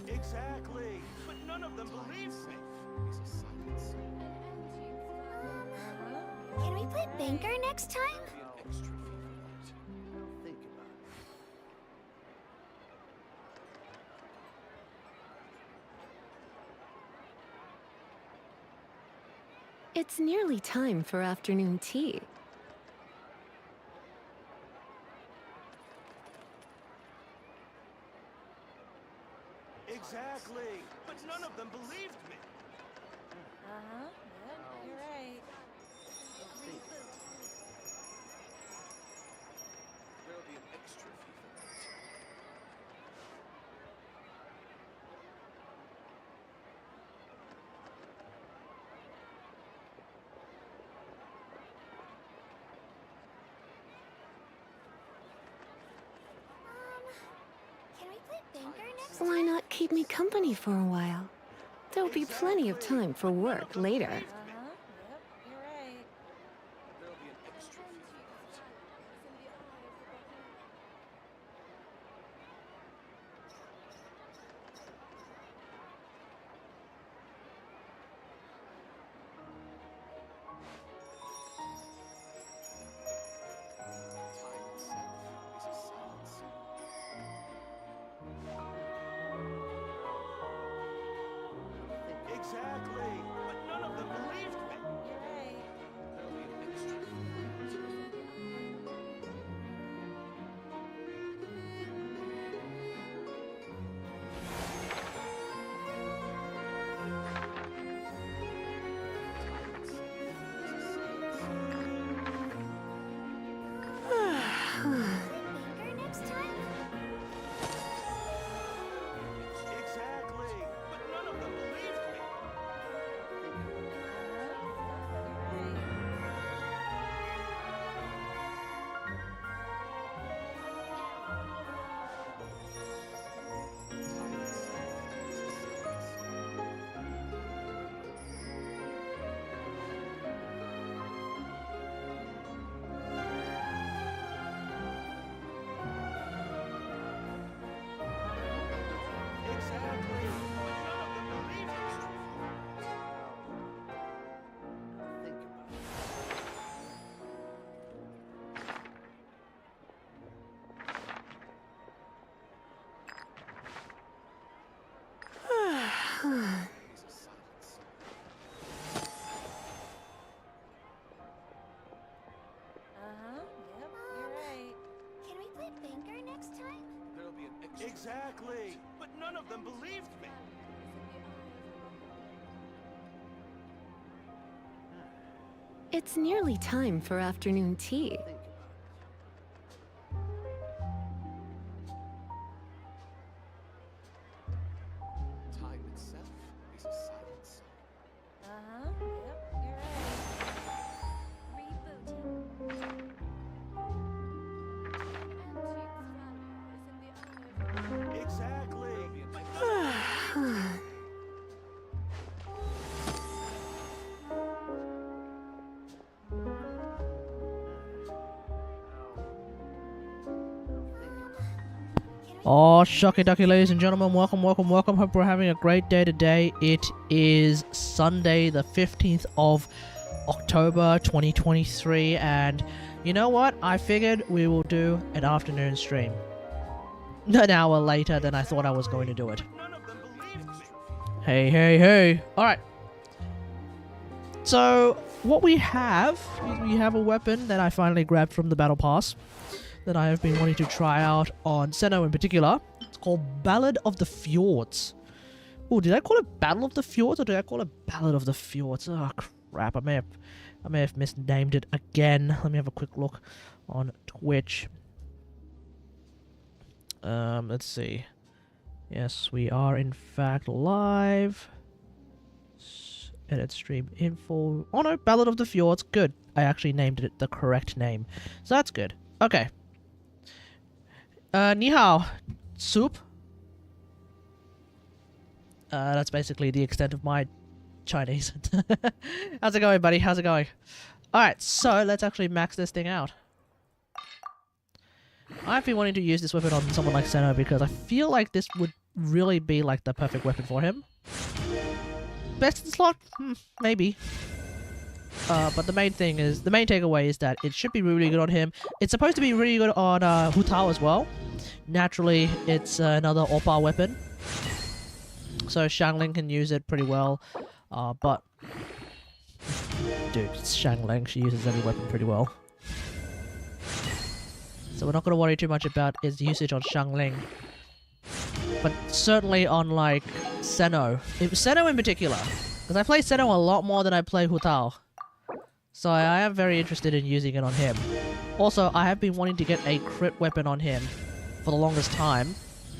Exactly, but none of them believe me. Can we play banker next time? Think about it. It's nearly time for afternoon tea. Exactly, but none of them believed me. Yep, you're right. There'll be an extra fee for that. Can we play banker next Why time? not keep me company for a while? There'll be plenty of time for work later. Yep, you're right. There'll be an extra fee for that. Time itself is a silent Exactly, but none of them believed me. You're right. There'll be an extra fee. Banker next time? Exactly, but none of them believed me. You're right. Exactly, but none of them believed me. Think about it. Is a silence. Yep, you're right. Can we play banker next time? There'll be an extra. Exactly, but none of them believed me. It's nearly time for afternoon tea. Think about it. Time itself is a silence. Yep, you're right. Exactly, but none of them Oh, shocky ducky, ladies and gentlemen, welcome. Hope we're having a great day today. It is Sunday, the 15th of October 2023, and you know what? I figured we will do an afternoon stream. An hour later than I thought I was going to do it. None of them believed me. Hey. Alright. So, what we have is we have a weapon that I finally grabbed from the Battle Pass that I have been wanting to try out on Senno in particular. It's called Ballad of the Fjords. Oh, did I call it Battle of the Fjords or did I call it Ballad of the Fjords? Oh, crap. I may have misnamed it again. Let me have a quick look on Twitch. Let's see. Yes, we are in fact live. Edit stream info. Oh no, Ballad of the Fjords. Good. I actually named it the correct name. So that's good. Okay. Ni hao, soup. That's basically the extent of my Chinese. How's it going, buddy? How's it going? Alright, so let's actually max this thing out. I've been wanting to use this weapon on someone like Senno because I feel like this would really be like the perfect weapon for him. Best in slot? Maybe. But the main takeaway is that it should be really good on him. It's supposed to be really good on Hu Tao as well. Naturally, it's another Oppa weapon. So Xiangling can use it pretty well. But... Dude, it's Xiangling. She uses every weapon pretty well. So we're not going to worry too much about his usage on Xiangling. But certainly on, like, Senno. Senno in particular. Because I play Senno a lot more than I play Hu Tao. So I am very interested in using it on him. Also, I have been wanting to get a crit weapon on him for the longest time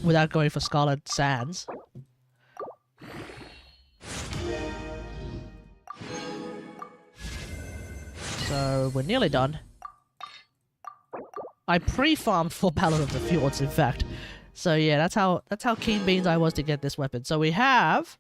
without going for Scarlet Sands. So we're nearly done. I pre-farmed for Ballad of the Fjords, in fact. So yeah, that's how keen beans I was to get this weapon. So we have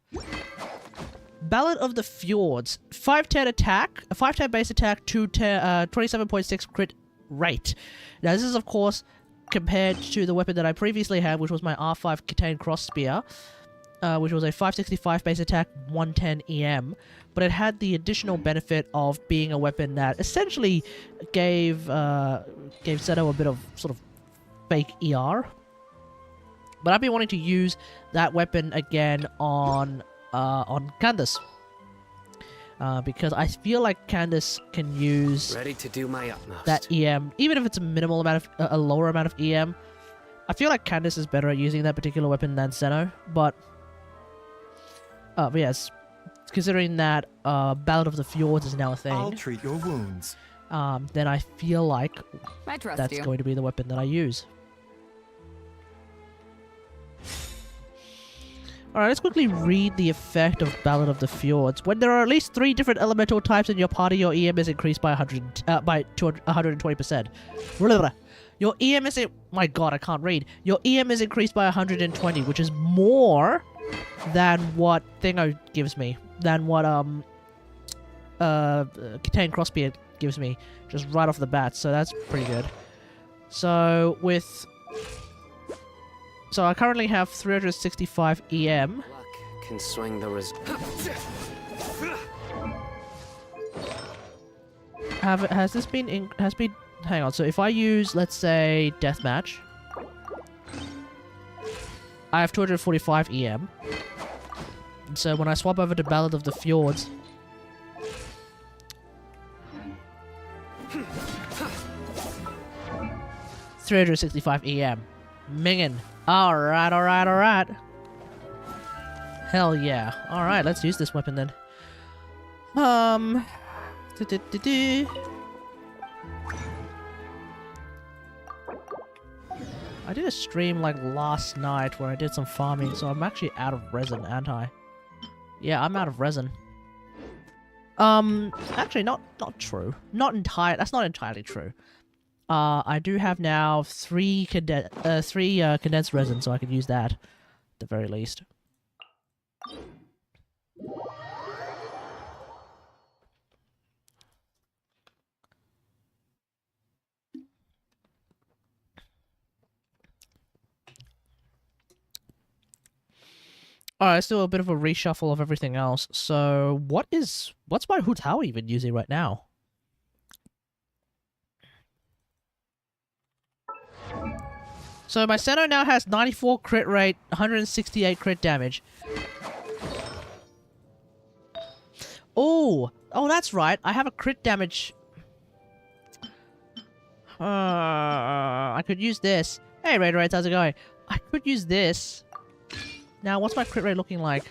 Ballad of the Fjords, 510 attack, a 510 base attack, 27.6 crit rate. Now this is of course compared to the weapon that I previously had, which was my R5 Kategari cross spear, which was a 565 base attack, 110 EM, but it had the additional benefit of being a weapon that essentially gave Seto a bit of sort of fake ER. But I've been wanting to use that weapon again on Candace. Because I feel like Candace can use Ready to do my utmost. that EM, even if it's a minimal amount of a lower amount of EM. I feel like Candace is better at using that particular weapon than Senno, but yes, considering that Ballad of the Fjords is now a thing, I'll treat your wounds. then I feel like I trust that's you. going to be the weapon that I use. Alright, let's quickly read the effect of Ballad of the Fjords. When there are at least 3 different elemental types in your party, your EM is increased by 120%. Your EM is... My god, I can't read. Your EM is increased by 120, which is more than what Thingo gives me. Than what, Kategari Crossbeard gives me. Just right off the bat, so that's pretty good. So, with... So I currently have 365 EM. Luck can swing the Has this been hang on, so if I use, let's say, Deathmatch, I have 245 EM. And so when I swap over to Ballad of the Fjords, $365 EM. Mingin. Alright, alright, alright. Hell yeah. Alright, let's use this weapon then. I did a stream like last night where I did some farming, so I'm actually out of resin, aren't I? Yeah, I'm out of resin. Actually not true. That's not entirely true. I do have now 3 condensed resin, so I could use that at the very least. Alright, let's do a bit of a reshuffle of everything else. So, what's my Hu Tao even using right now? So my Senno now has 94 crit rate, 168 crit damage. Oh, that's right. I have a crit damage. I could use this. Hey, Raiderites, how's it going? I could use this. Now, what's my crit rate looking like?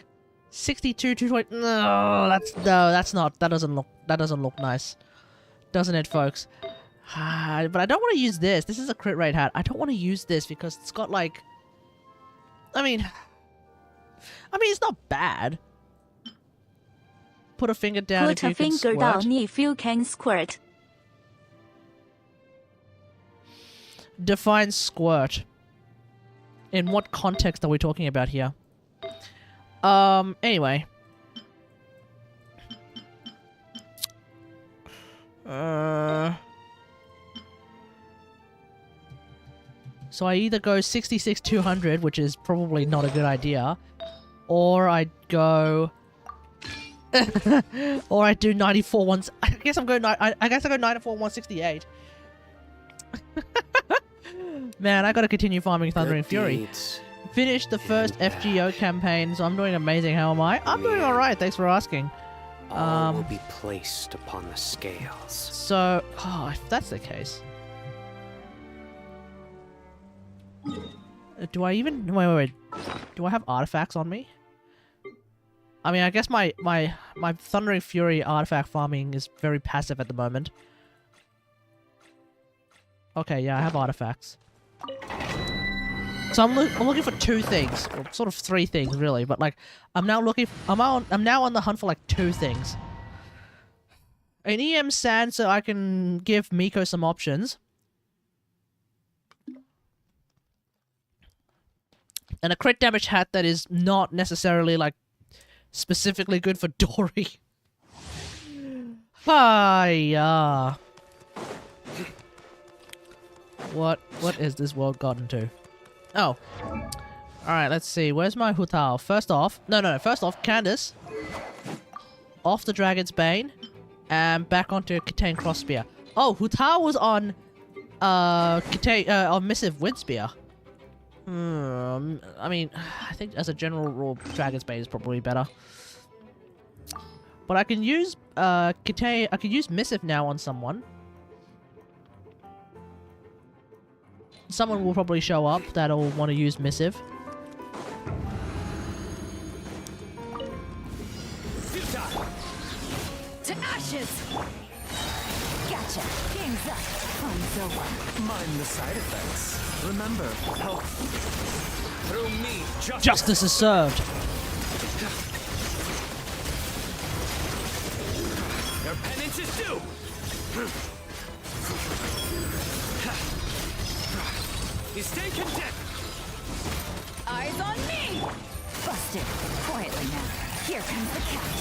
62, 220. No, that doesn't look nice, doesn't it, folks? But I don't want to use this. This is a crit rate hat. I don't want to use this because it's got like... I mean, it's not bad. Put a finger down if you can squirt. Put a finger down if you can squirt. Define squirt. In what context are we talking about here? Anyway. So I either go 66 200, which is probably not a good idea, or I go, or I do 94 1. I guess I'm going. I guess I go 94 168. Man, I gotta continue farming Thundering Good Fury. deeds. Finished the first FGO campaign, so I'm doing amazing. How am I? I'm doing alright, thanks for asking. All will be placed upon the scales. So, if that's the case... Do I even... Wait. Do I have artifacts on me? I mean, I guess my Thundering Fury artifact farming is very passive at the moment. Okay, yeah, I have artifacts. So I'm looking for two things, or sort of three things really, but like I'm now on the hunt for like two things. An EM sand so I can give Miko some options. And a crit damage hat that is not necessarily like specifically good for Dory. Hiya. What is this world gotten to? Oh. Alright, let's see. Where's my Hutao? First off... No. First off, Candace. Off the Dragon's Bane. And back onto Kategari Crossspear. Oh, Hutao was on... on Missive Windspear. I mean, I think as a general rule, Dragon's Bane is probably better. But I can use... I can use Missive now on someone. Someone will probably show up that'll want to use Missive. To ashes! Gotcha. Game's up. Fun's over. Mind the side effects. Remember, help. Through me, Justice is served. Your penance is due. You stay condemned. Eyes on me! Busted. Quietly now. Here comes the catch.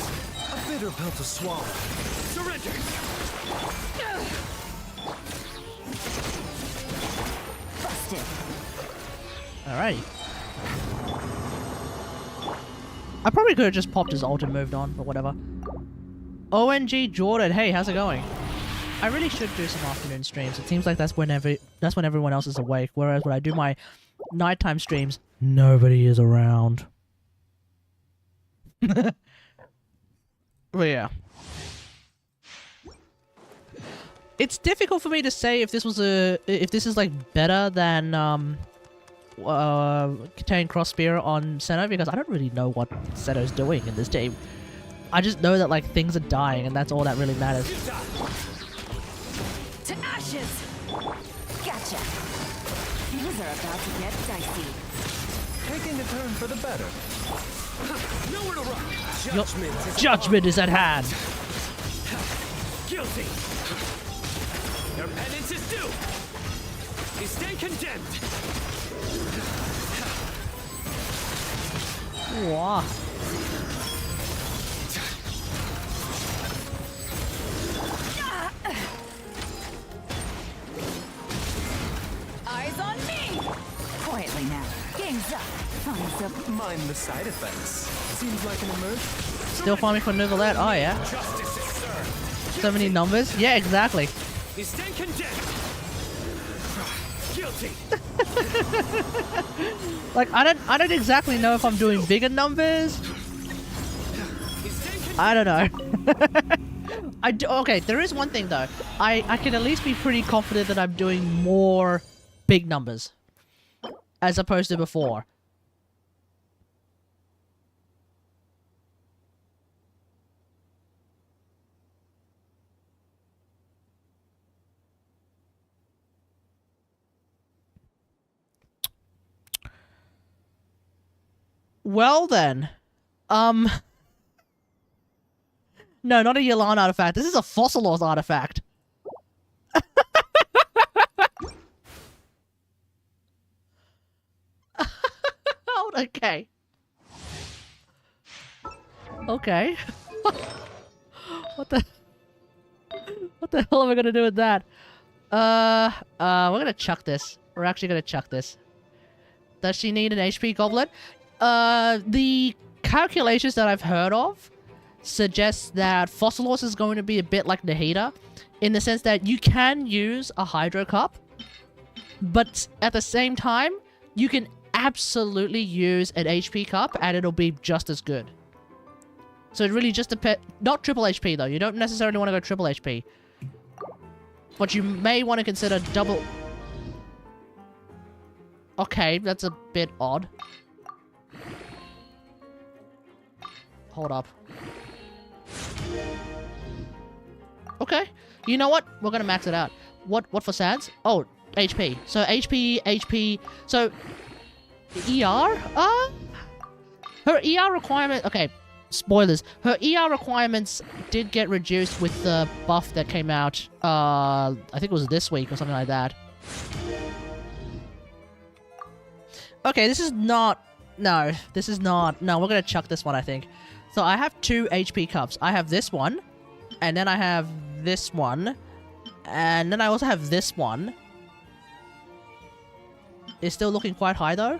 A bitter pill to swallow. Surrender. Busted. Alrighty. I probably could have just popped his ult and moved on, but whatever. ONG Jordan, hey, how's it going? I really should do some afternoon streams. It seems like that's when everyone else is awake. Whereas when I do my nighttime streams, nobody is around. But yeah. It's difficult for me to say if this is like better than Kategari Crossspear on Senna, because I don't really know what Senna's doing in this team. I just know that like things are dying and that's all that really matters. To ashes! Gotcha. Things are about to get dicey. Taking a turn for the better. Nowhere to run. Your judgment is at hand. Guilty. Your penance is due. You stay condemned. Wow. Eyes on me! Quietly now. Game's up. Fun's up. Mind the side effects. Seems like an emergency. Still farming for Novelette? Oh yeah. Justice is served. So many numbers? Yeah, exactly. You stay condemned. Guilty. Like I don't exactly know if I'm doing bigger numbers. You stay condemned. I don't know. Okay, there is one thing though. I can at least be pretty confident that I'm doing more big numbers as opposed to before. Well then, no, not a Yelan artifact. This is a Fossilos artifact. Okay. Okay. What the hell am I gonna do with that? We're gonna chuck this. We're actually gonna chuck this. Does she need an HP goblet? The calculations that I've heard of suggest that Fossilos is going to be a bit like Nahida, in the sense that you can use a Hydro Cup, but at the same time, you can absolutely use an HP Cup and it'll be just as good. So it really just depends. Not triple HP though. You don't necessarily want to go triple HP. But you may want to consider double... Okay, that's a bit odd. Hold up. Okay. You know what? We're gonna max it out. What for Sads? Oh, HP. So HP... So... ER? Her ER requirement... Okay. Spoilers. Her ER requirements did get reduced with the buff that came out, I think it was this week or something like that. Okay, this is not... No, this is not... No, we're gonna chuck this one, I think. So I have 2 HP cups. I have this one, and then I have this one, and then I also have this one. It's still looking quite high, though.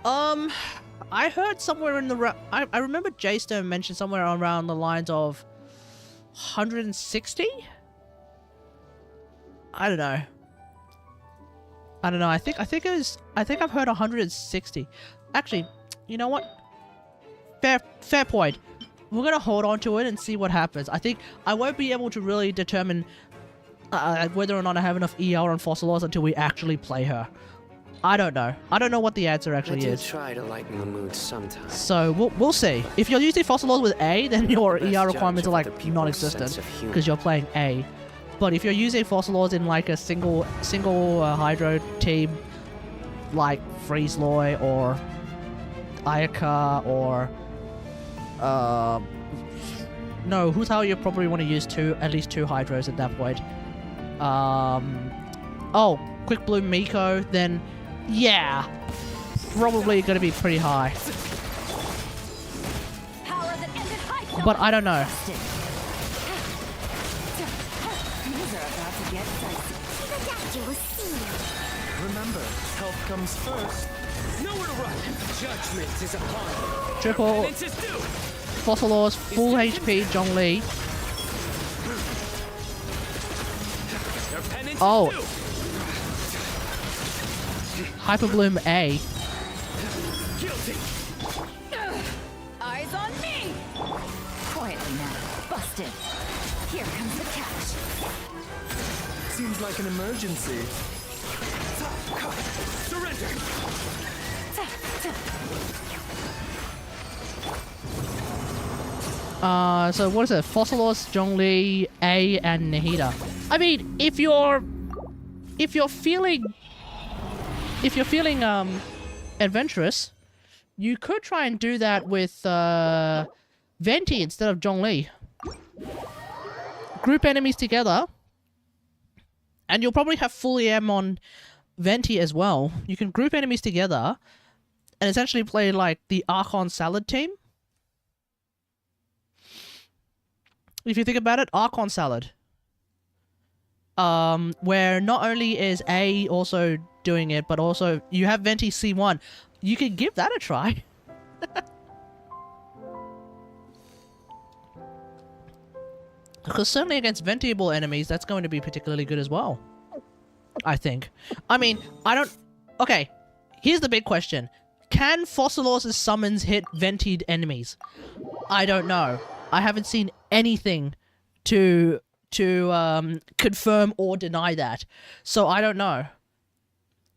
I heard somewhere in the... I remember J-Stone mentioned somewhere around the lines of 160? I don't know. I don't know. I think it was... I think I've heard 160. Actually, you know what? Fair point. We're gonna hold on to it and see what happens. I think I won't be able to really determine whether or not I have enough ER on Fossilos until we actually play her. I don't know. I don't know what the answer actually is. Try to lighten the mood sometimes. So we'll see. If you're using Fossilos with A, then your ER requirements are like non-existent because you're playing A. But if you're using Fossilos in like a single Hydro team, like Freeze Loy or Ayaka or no, Hutao, you probably want to use at least two Hydros at that point. Oh, Quick Bloom Miko, then yeah, probably going to be pretty high. But I don't know. Remember, health comes first. Nowhere to run. Judgment is upon you. Triple Penance is due. Fossilos, full HP, Zhongli. Your penance Oh. is due. Hyper Bloom A. Guilty. Eyes on me! Quietly now. Busted. Here comes the catch. Seems like an emergency. Surrender. So what is it? Fossilos, Zhongli, A, and Nahida. I mean, if you're feeling adventurous, you could try and do that with Venti instead of Zhongli. Group enemies together, and you'll probably have full EM on Venti as well. You can group enemies together and essentially play like the Archon Salad team. If you think about it, Archon Salad. Where not only is A also doing it, but also you have Venti C1. You could give that a try. Because certainly against Ventiable enemies, that's going to be particularly good as well. I think. I mean, I don't... Okay, here's the big question. Can Fossilos' summons hit Ventied enemies? I don't know. I haven't seen anything to confirm or deny that. So I don't know.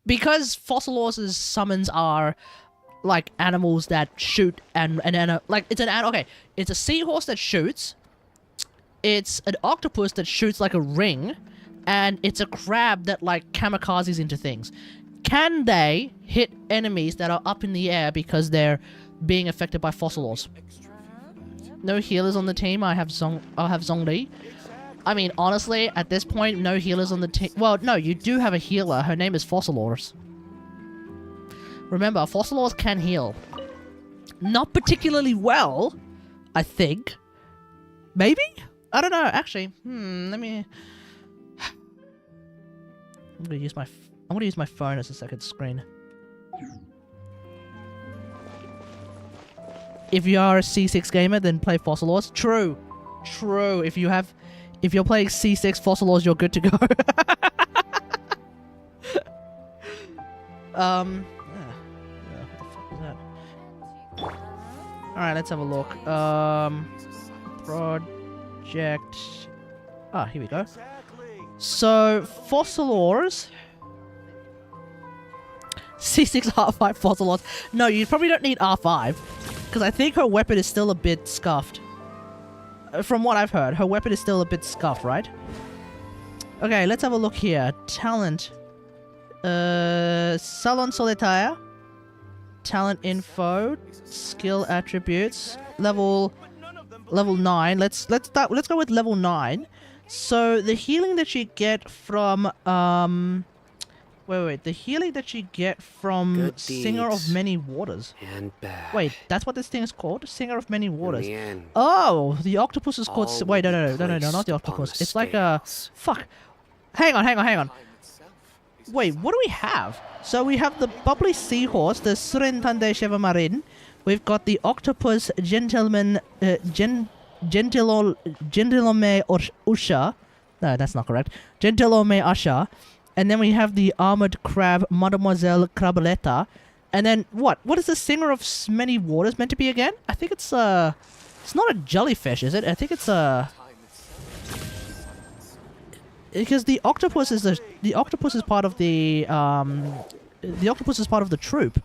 Because Fossilos' summons are like animals that shoot and like it's it's a seahorse that shoots. It's an octopus that shoots like a ring, and it's a crab that like kamikazes into things. Can they hit enemies that are up in the air because they're being affected by Fossilos? No healers on the team. I'll have Zhongli. I mean, honestly, at this point, no healers on the team. Well, no, you do have a healer. Her name is Fossilos. Remember, Fossilos can heal. Not particularly well, I think. Maybe? I don't know, actually. Let me... I'm gonna use my I'm gonna use my phone as a second screen. If you are a C6 gamer, then play Fossil Wars. True. True. If you're playing C6 Fossil Wars, you're good to go. What the fuck is that? Alright, let's have a look. Project. Ah, here we go. So, Fossil Wars. C6 R5 Fossil Wars. No, you probably don't need R5. Because I think her weapon is still a bit scuffed. From what I've heard, her weapon is still a bit scuffed, right? Okay, let's have a look here. Talent. Salon Solitaire. Talent info. Skill attributes. Level 9. Let's go with level 9. So the healing that you get from wait, the healing that you get from Good Singer of deeds Many Waters. and bad. Wait, that's what this thing is called? Singer of Many In Waters. the end, Oh, the octopus is called. all Wait, will no, be not the placed upon octopus. the It's like a scales. fuck. Hang on. Wait, what do we have? So we have the bubbly seahorse, the Surintande Sheva Marin. We've got the octopus gentleman, Gentilome Usha. No, that's not correct. Gentilome Usha. And then we have the armored crab, Mademoiselle Crabaletta. And then what? What is the Singer of Many Waters meant to be again? I think it's not a jellyfish, is it? I think it's because the octopus is part of the octopus is part of the troop.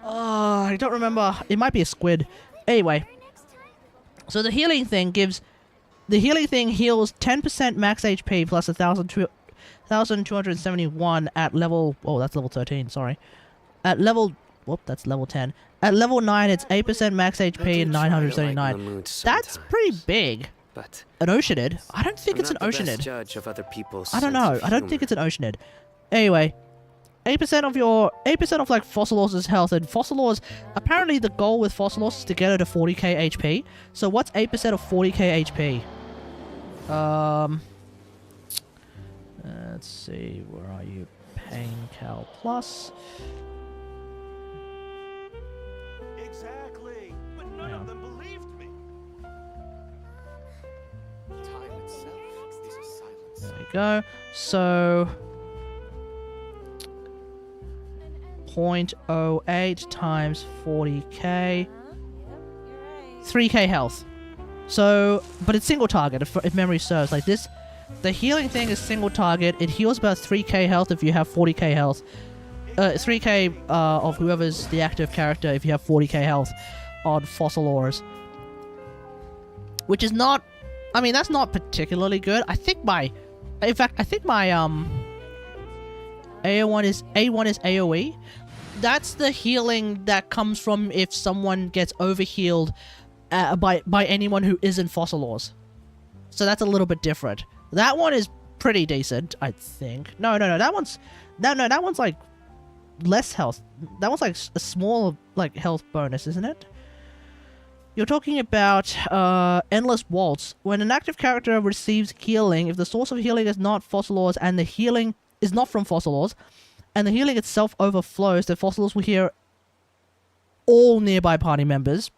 I don't remember. It might be a squid. Anyway, so the healing thing heals 10% max HP plus 1,271 at level. Oh, that's level 13. Sorry. At level. Whoop, that's level 10. At level 9, it's 8% max HP and 979. That's pretty big. But An Oceanid? I don't think I'm it's an not the best Oceanid. judge of other people's I don't sense know. of I don't think humor. it's an Oceanid. Anyway, 8% of like Fossilor's health, and Fossilor's apparently the goal with Fossilor is to get her to 40k HP. So what's 8% of 40k HP? Let's see. Where are you? Pain Cal Plus. Exactly. But none of them believed me. Time itself is a silence. There we go. So 0.08 times 40k. Yep, you're right. 3k health. So, but it's single target if memory serves. Like this, the healing thing is single target. It heals about 3k health if you have 40k health. 3k of whoever's the active character if you have 40k health on Fossil Ores. Which is not, I mean, that's not particularly good. I think my A1 is AOE. That's the healing that comes from if someone gets overhealed by anyone who isn't Fossil Ores. So that's a little bit different. That one is pretty decent, I think. No, that one's like less health. That one's like a small like health bonus, isn't it? You're talking about Endless Waltz. When an active character receives healing, if the source of healing is not Fossil Ores and the healing is not from Fossil Ores, and the healing itself overflows, the Fossil Ores will heal all nearby party members.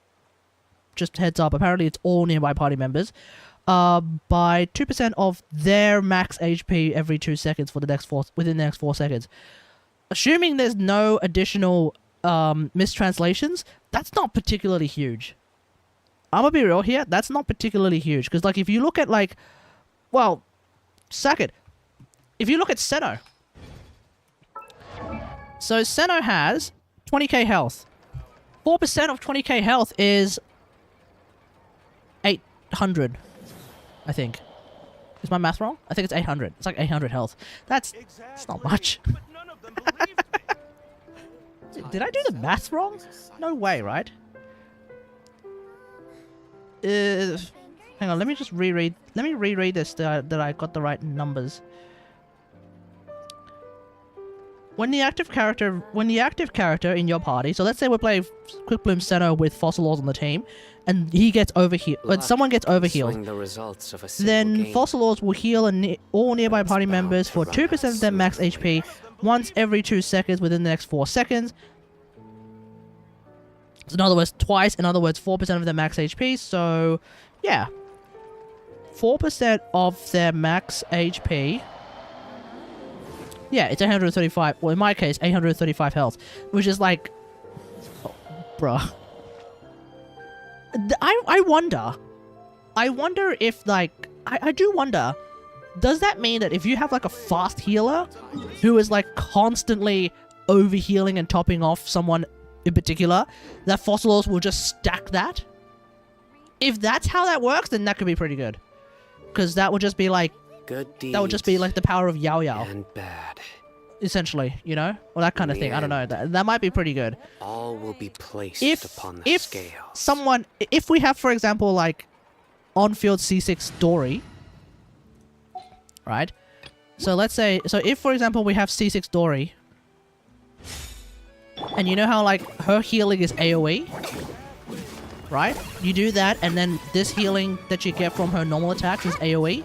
Just heads up, apparently it's all nearby party members. By 2% of their max HP every 2 seconds for the next within the next 4 seconds. Assuming there's no additional mistranslations, that's not particularly huge. I'm gonna be real here, that's not particularly huge. Because, like, if you look at, like, well, sack it. If you look at Senno. So, Senno has 20k health. 4% of 20k health is 800, I think. Is my math wrong? I think it's 800. It's like 800 health. That's not much. But none of them believed me. Did I do the math wrong? No way, right? Hang on, let me just reread. Let me reread this that I got the right numbers. when the active character in your party, so let's say we're playing Quick Bloom Senna with Fossilors on the team, and he gets overhealed, when someone gets overhealed, The results of a then game. Fossilors will heal all nearby party members for 2% of their max HP once every 2 seconds within the next 4 seconds. So in other words, twice, in other words, 4% of their max HP, so yeah. 4% of their max HP. Yeah, it's 835. Well, in my case, 835 health, which is like, oh, bruh. I wonder if like I do wonder. Does that mean that if you have like a fast healer who is like constantly overhealing and topping off someone in particular, that Fossilors will just stack that? If that's how that works, then that could be pretty good. Because that would just be like, Good deeds that would just be like the power of Yao Yao, and bad. essentially, you know? Or that kind of thing. I don't know. That might be pretty good. All will be placed upon the If scales. if we have, for example, like, on-field C6 Dory, right? So let's say, so if, for example, we have C6 Dory, and you know how, like, her healing is AoE? Right? You do that, and then this healing that you get from her normal attacks is AoE.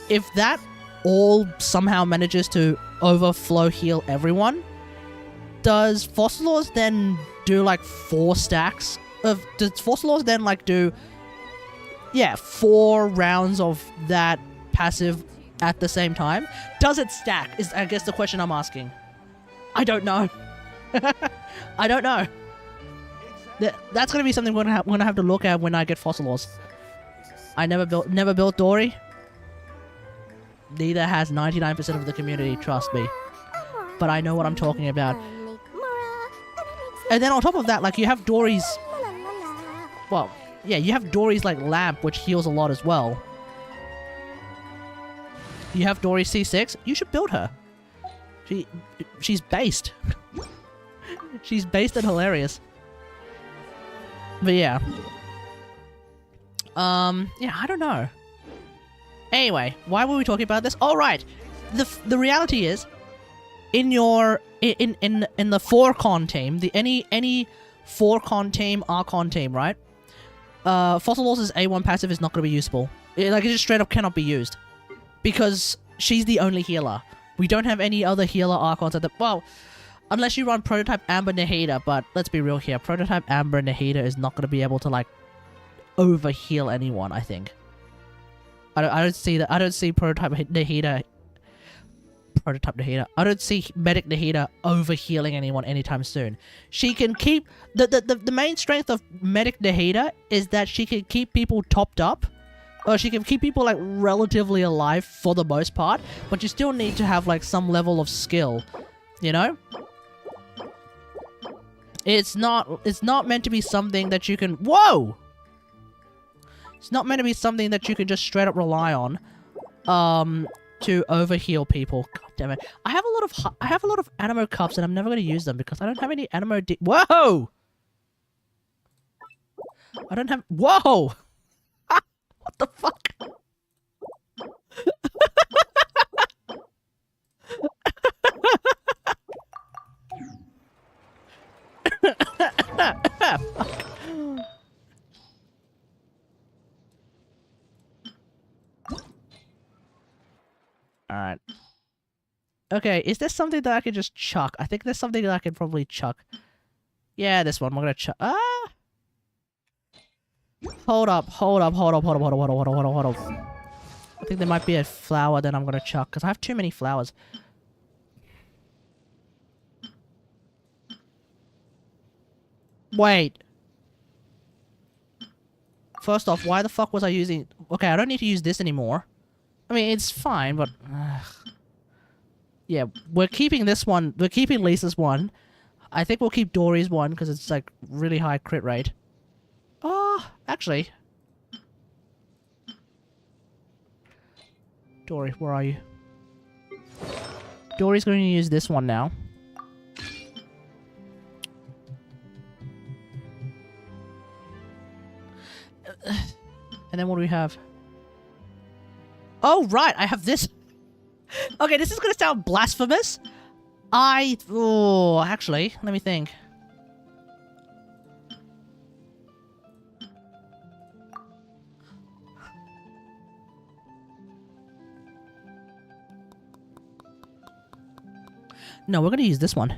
If that all somehow manages to overflow heal everyone, does Fossilors then do like 4 stacks of... Does Fossilors then like do... Yeah, 4 rounds of that passive at the same time? Does it stack? Is I guess the question I'm asking. I don't know. I don't know. That's gonna be something we're gonna have to look at when I get Fossilors. I never built Dory. Neither has 99% of the community, trust me. But I know what I'm talking about. And then on top of that, like, you have Dory's... Well, yeah, you have Dory's, like, lamp, which heals a lot as well. You have Dory C6. You should build her. She's based. She's based and hilarious. But yeah. Yeah, I don't know. Anyway, why were we talking about this? All right. The reality is, in your in the 4-con team, any 4-con team, Archon team, right? Fossilors' A1 passive is not going to be useful. It just straight up cannot be used because she's the only healer. We don't have any other healer Archons at the... Well, unless you run Prototype Amber Nahida, but let's be real here. Prototype Amber Nahida is not going to be able to, like, overheal anyone, I think. I don't see that. I don't see Prototype Nahida... I don't see Medic Nahida overhealing anyone anytime soon. She can keep... The main strength of Medic Nahida is that she can keep people topped up. Or she can keep people, like, relatively alive for the most part. But you still need to have, like, some level of skill. You know? It's not meant to be something that you can... Whoa! It's not meant to be something that you can just straight up rely on. To overheal people. God damn it. I have a lot of Animo cups and I'm never going to use them because I don't have any Animo Whoa! I don't have... Whoa! What the fuck? Alright. Okay, is there something that I can just chuck? I think there's something that I can probably chuck. Yeah, this one. I'm gonna chuck. Ah! Hold up. I think there might be a flower that I'm gonna chuck, because I have too many flowers. Wait. First off, why the fuck was I using... Okay, I don't need to use this anymore. I mean, it's fine, but... yeah, we're keeping this one. We're keeping Lisa's one. I think we'll keep Dory's one, because it's, like, really high crit rate. Oh, actually... Dory, where are you? Dory's going to use this one now. And then what do we have? Oh, right, I have this. Okay, this is going to sound blasphemous, Oh, actually, let me think. No, we're gonna use this one.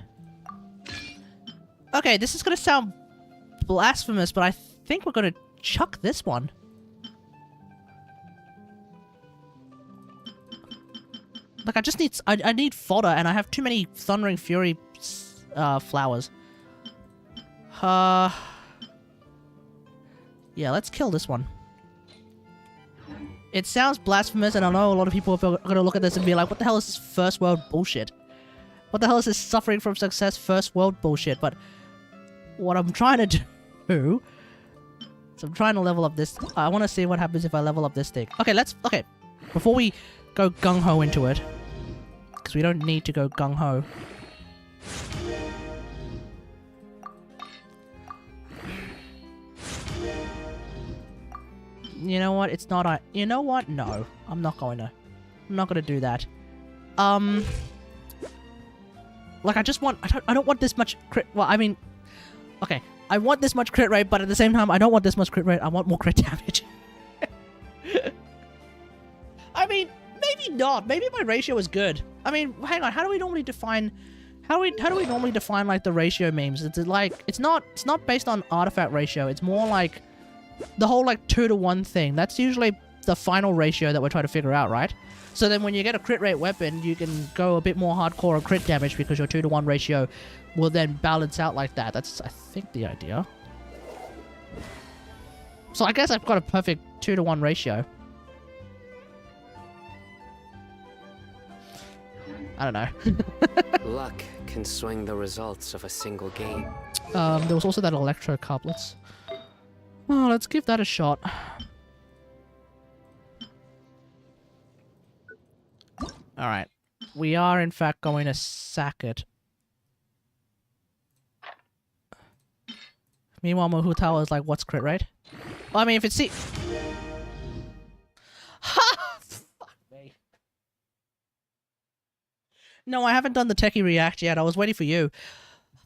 Okay, this is gonna sound blasphemous, but I think we're gonna chuck this one. Like, I just need... I need fodder, and I have too many Thundering Fury flowers. Yeah, let's kill this one. It sounds blasphemous, and I know a lot of people are gonna look at this and be like, what the hell is this first world bullshit? What the hell is this suffering from success first world bullshit? But what I'm trying to do... So I'm trying to level up this... I want to see what happens if I level up this thing. Okay, okay. Before we go gung-ho into it, because we don't need to go gung-ho. You know what? It's not... You know what? No. I'm not going to do that. Like, I just want... I don't want this much crit... Well, I mean... Okay. I want this much crit rate, but at the same time, I don't want this much crit rate. I want more crit damage. I mean, maybe not. Maybe my ratio is good. I mean, hang on. How do we normally define... How do we normally define, like, the ratio memes? It's like... It's not based on artifact ratio. It's more like... The whole, like, 2-to-1 thing. That's usually the final ratio that we're trying to figure out, right? So then when you get a crit rate weapon, you can go a bit more hardcore on crit damage because your 2-to-1 ratio will then balance out like that. That's, I think, the idea. So I guess I've got a perfect 2-to-1 ratio. I don't know. Luck can swing the results of a single game. There was also that electro cup. Let's give that a shot. Alright. We are, in fact, going to sack it. Meanwhile, Mahutao is like, what's crit rate? Well, I mean, if it's... Ha! Fuck me. No, I haven't done the techie react yet. I was waiting for you.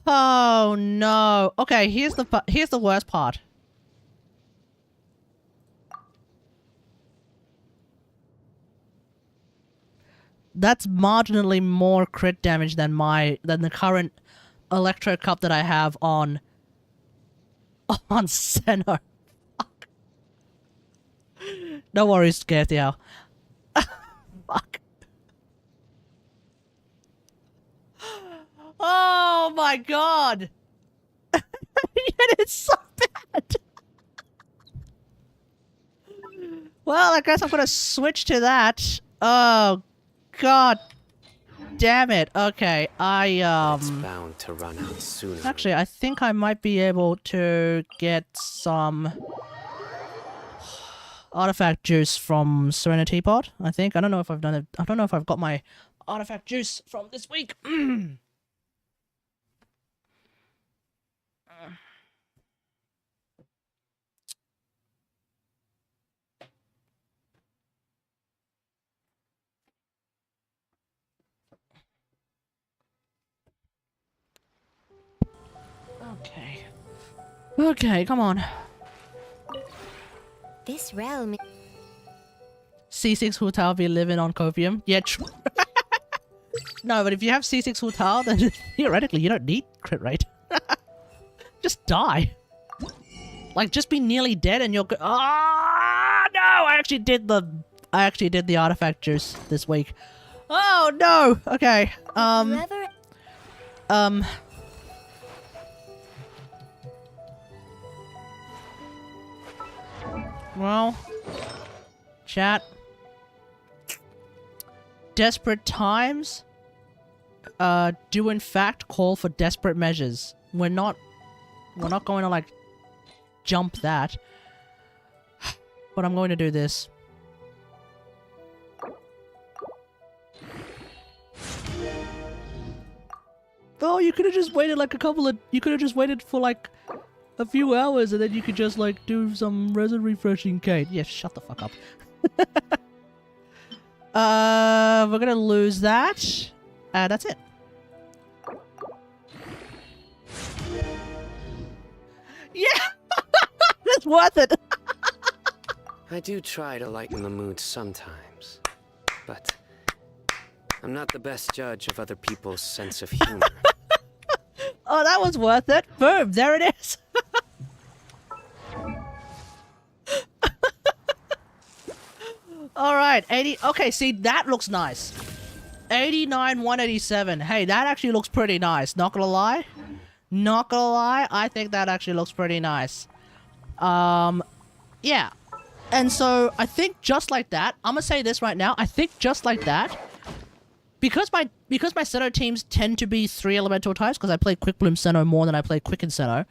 Oh, no. Okay, here's the worst part. That's marginally more crit damage than the current electro cup that I have on Senno. Fuck. No worries, Gaethiao. Fuck. Oh my god! It's so bad! Well, I guess I'm gonna switch to that. Oh god damn it. Okay, It's bound to run out sooner. Actually, I think I might be able to get some artifact juice from Serenity Pot, I think. I don't know if I've done it. I don't know if I've got my artifact juice from this week. Okay. Okay, come on. This realm. C6 Hutao be living on copium? Yeah, true. No, but if you have C6 Hutao, then theoretically you don't need crit rate. Just die. Like, just be nearly dead and you're good. Ah, no! I actually did the artifact juice this week. Oh no! Okay. Well, chat. Desperate times do in fact call for desperate measures. We're not going to, like, jump that. But I'm going to do this. Oh, you could have just waited like you could have just waited for like a few hours and then you could just like do some resin refreshing Kate. Yeah, shut the fuck up. We're gonna lose that. That's it. was worth it. I do try to lighten the mood sometimes, but I'm not the best judge of other people's sense of humor. Oh, that was worth it. Boom, there it is. All right, 80. Okay, see, that looks nice. 89, 187. Hey, that actually looks pretty nice. Not gonna lie. Not gonna lie, I think that actually looks pretty nice. Yeah. And so, I think just like that, I'm gonna say this right now, I think just like that, because my Sinnoh teams tend to be 3 elemental types, because I play Quick Bloom Sinnoh more than I play Quicken Sinnoh,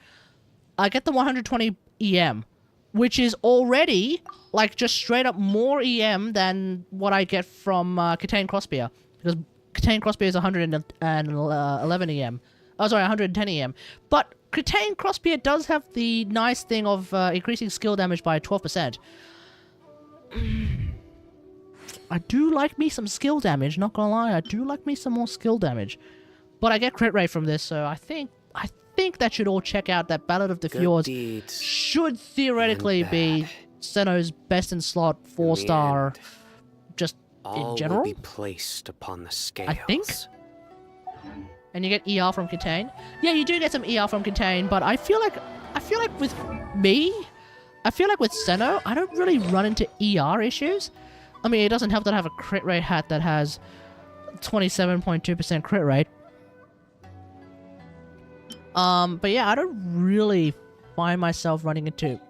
I get the 120 EM, which is already, like, just straight up more EM than what I get from Kategari Crossbeer, because Kategari Crossbeer is 111 EM. Oh, sorry, 110 EM. But Kategari Crossbeer does have the nice thing of increasing skill damage by 12%. I do like me some skill damage, not gonna lie. I do like me some more skill damage. But I get crit rate from this, so I think that should all check out. That Ballad of the Fjords should theoretically be Sinnoh's best in slot 4-star, just in general. All will be placed upon the scales. I think. And you get ER from Contain. Yeah, you do get some ER from Contain, but I feel like with me, I feel like with Sinnoh, I don't really run into ER issues. I mean, it doesn't help that I have a crit rate hat that has 27.2% crit rate. But yeah, I don't really find myself running into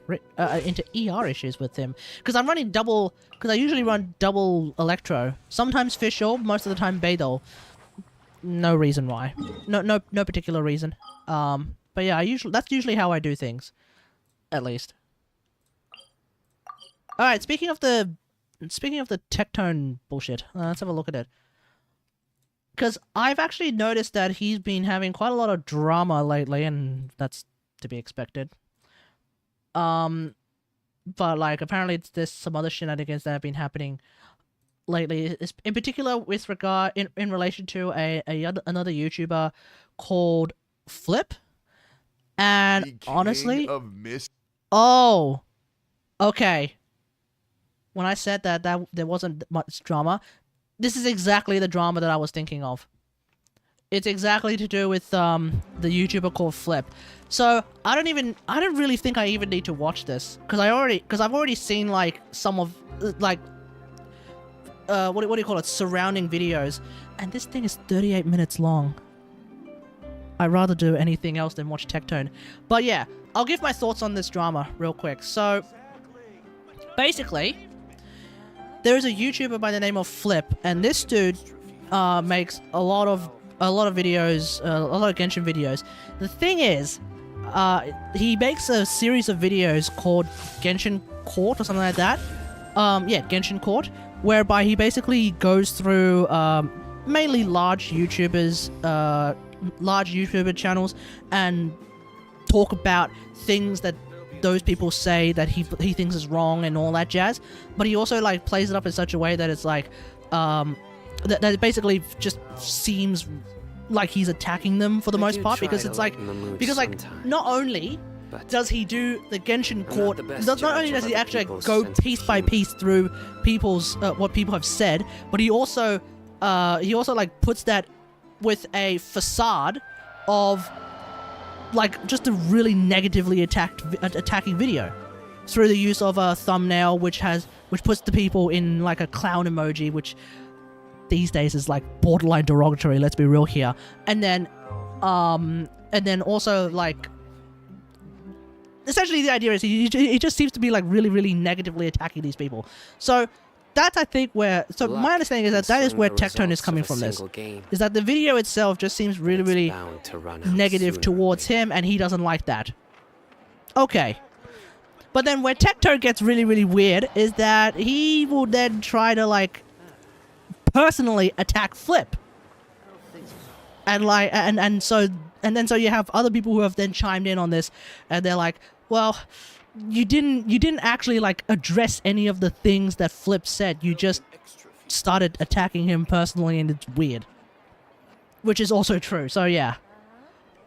ER issues with him, because I'm running double. Because I usually run double Electro. Sometimes Fischl, most of the time Beidou. No reason why. No particular reason. But yeah, that's usually how I do things, at least. All right, speaking of the Tectone bullshit, let's have a look at it. Because I've actually noticed that he's been having quite a lot of drama lately, and that's to be expected. But like apparently there's some other shenanigans that have been happening lately, in particular with regard in relation to another YouTuber called Flip. And honestly, oh, okay. When I said that there wasn't much drama, this is exactly the drama that I was thinking of. It's exactly to do with the YouTuber called Flip. So I don't really think I even need to watch this, because I've already seen like some of like what do you call it, surrounding videos, and this thing is 38 minutes long. I'd rather do anything else than watch Tectone. But yeah, I'll give my thoughts on this drama real quick. So basically, there is a YouTuber by the name of Flip, and this dude makes a lot of videos, a lot of Genshin videos. The thing is, he makes a series of videos called Genshin Court or something like that. Yeah, Genshin Court, whereby he basically goes through mainly large YouTubers, large YouTuber channels, and talk about things that those people say that he thinks is wrong and all that jazz. But he also like plays it up in such a way that it's like that it basically just seems like he's attacking them for the most part, because it's like not only does he do the Genshin Court, not only does he actually go piece by piece through people's what people have said, but he also like puts that with a facade of like just a really negatively attacking video through the use of a thumbnail which puts the people in like a clown emoji, which these days is like borderline derogatory, let's be real here. And then also like essentially the idea is he just seems to be like really, really negatively attacking these people. So that's, I think, where... So my understanding is that is where Tectone is coming from this. Is that the video itself just seems really, really negative towards him, and he doesn't like that. Okay. But then where Tectone gets really, really weird is that he will then try to, like, personally attack Flip. And, like, and so you have other people who have then chimed in on this, and they're like, well... You didn't actually like address any of the things that Flip said. You just started attacking him personally, and it's weird. Which is also true. So yeah,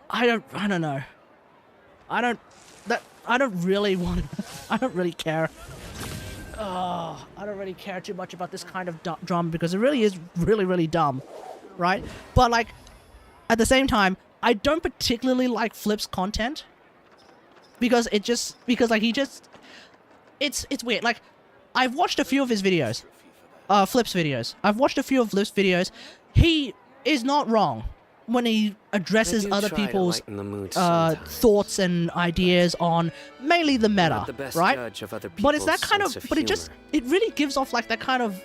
I don't know. I don't that I don't really want. I don't really care. Oh, I don't really care too much about this kind of drama because it really is really dumb, right? But like, at the same time, I don't particularly like Flip's content because like he just, it's weird. Like, I've watched a few of his videos, Flip's videos. I've watched a few of Flip's videos. He is not wrong when he addresses other people's thoughts and ideas on mainly the meta, right? But it's that kind of, but it really gives off like that kind of,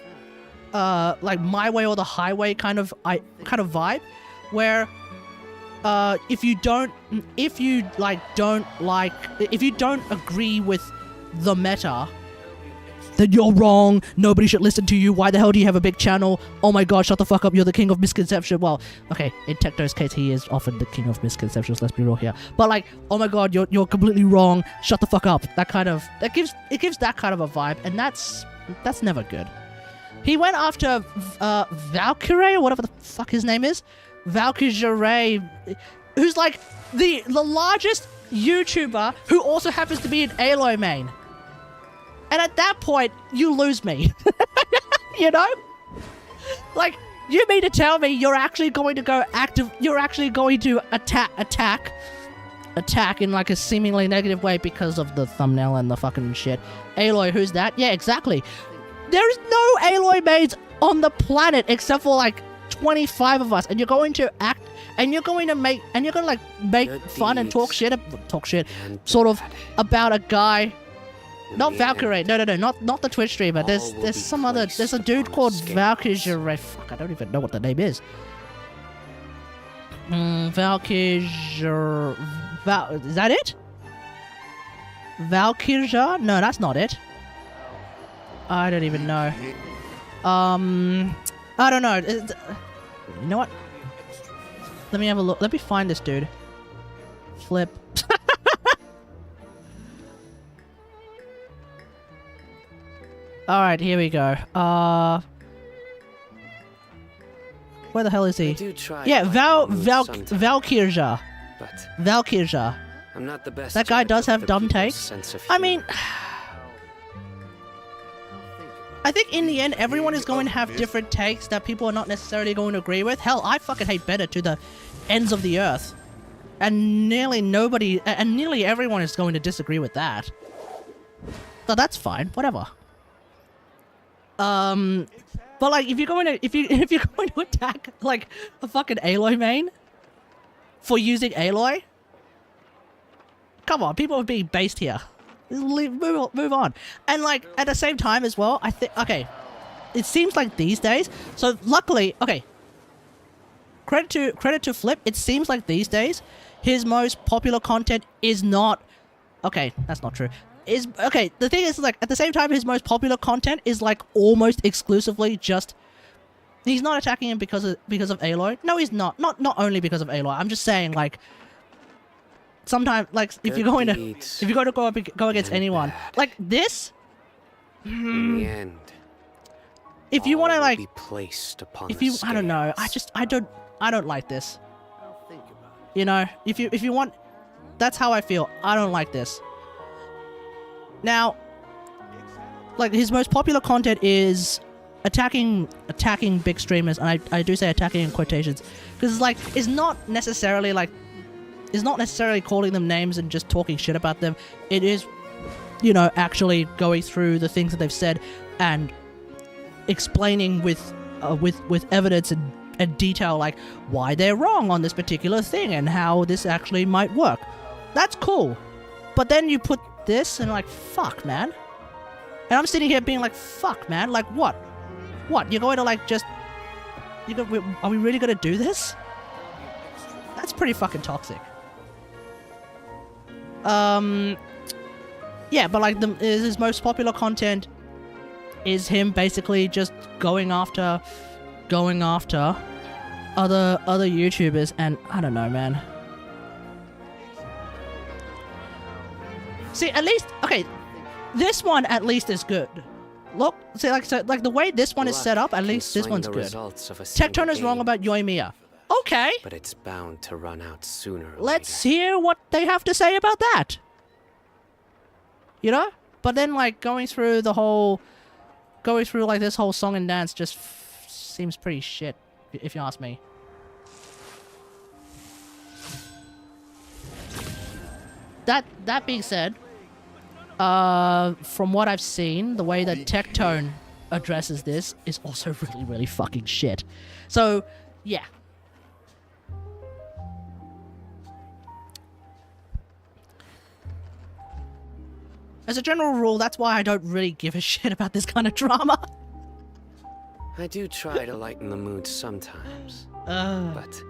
like my way or the highway kind of vibe, where if you don't agree with the meta, then you're wrong. Nobody should listen to you. Why the hell do you have a big channel? Oh my god, shut the fuck up. You're the king of misconception. Well, okay, in Tecto's case, he is often the king of misconceptions. Let's be real here. But like, oh my god, you're completely wrong. Shut the fuck up. It gives that kind of a vibe, and that's never good. He went after Valkyrie or whatever the fuck his name is, Valkyrie, who's like the largest YouTuber who also happens to be an Aloy main. And at that point, you lose me. You know? Like, you mean to tell me you're actually going to go active, you're actually going to attack in like a seemingly negative way because of the thumbnail and the fucking shit. Aloy, who's that? Yeah, exactly. There's no Aloy mains on the planet except for like 25 of us, and you're going to act, and you're going to make fun and talk shit, sort of about a guy. Not Valkyrie. No. Not the Twitch streamer. There's some other. There's a dude called Valkyrie. Fuck, I don't even know what the name is. Valkyrie. Is that it? Valkyrie? No, that's not it. I don't even know. I don't know. You know what? Let me have a look. Let me find this dude. Flip. Alright, here we go. Where the hell is he? Yeah, Valkyrie. Valkyrie. I'm not the best. That guy does have dumb takes. I mean, I think in the end, everyone is going to have different takes that people are not necessarily going to agree with. Hell, I fucking hate Bennett to the ends of the earth. And nearly everyone is going to disagree with that. So that's fine, whatever. But like, if you're going to attack like a fucking Aloy main for using Aloy, come on, people are being based here. Move on. And like at the same time as well, I think it seems like these days. So luckily, credit to Flip. It seems like these days his most popular content is not. Okay, that's not true. The thing is, like, at the same time, his most popular content is like almost exclusively just. He's not attacking him because of Aloy. No, he's not. Not only because of Aloy. I'm just saying, like, sometimes, like, if you're going to go against anyone, like this. In the end, if you want to like, I don't know. I don't like this. You know, if you want, that's how I feel. I don't like this. Now, like, his most popular content is attacking big streamers, and I do say attacking in quotations, because like it's not necessarily calling them names and just talking shit about them. It is, you know, actually going through the things that they've said and explaining with evidence and detail, like why they're wrong on this particular thing and how this actually might work. That's cool. But then you put this and like, fuck, man. And I'm sitting here being like, fuck, man. Like, what? What? You're going to like just... Are we really going to do this? That's pretty fucking toxic. Yeah, but like his most popular content is him basically just going after other YouTubers, and I don't know, man. See, at least, okay, this one at least is good. Look, see, like the way this one is set up, at least this one's good. Tecton is wrong about Yoimiya. Okay. But it's bound to run out sooner or Let's hear what they have to say about that. you know? But then, like, going through like this whole song and dance just seems pretty shit, if you ask me. That being said, from what I've seen, the way that Tectone addresses this is also really, really fucking shit. So, yeah. As a general rule, that's why I don't really give a shit about this kind of drama. I do try to lighten the mood sometimes, but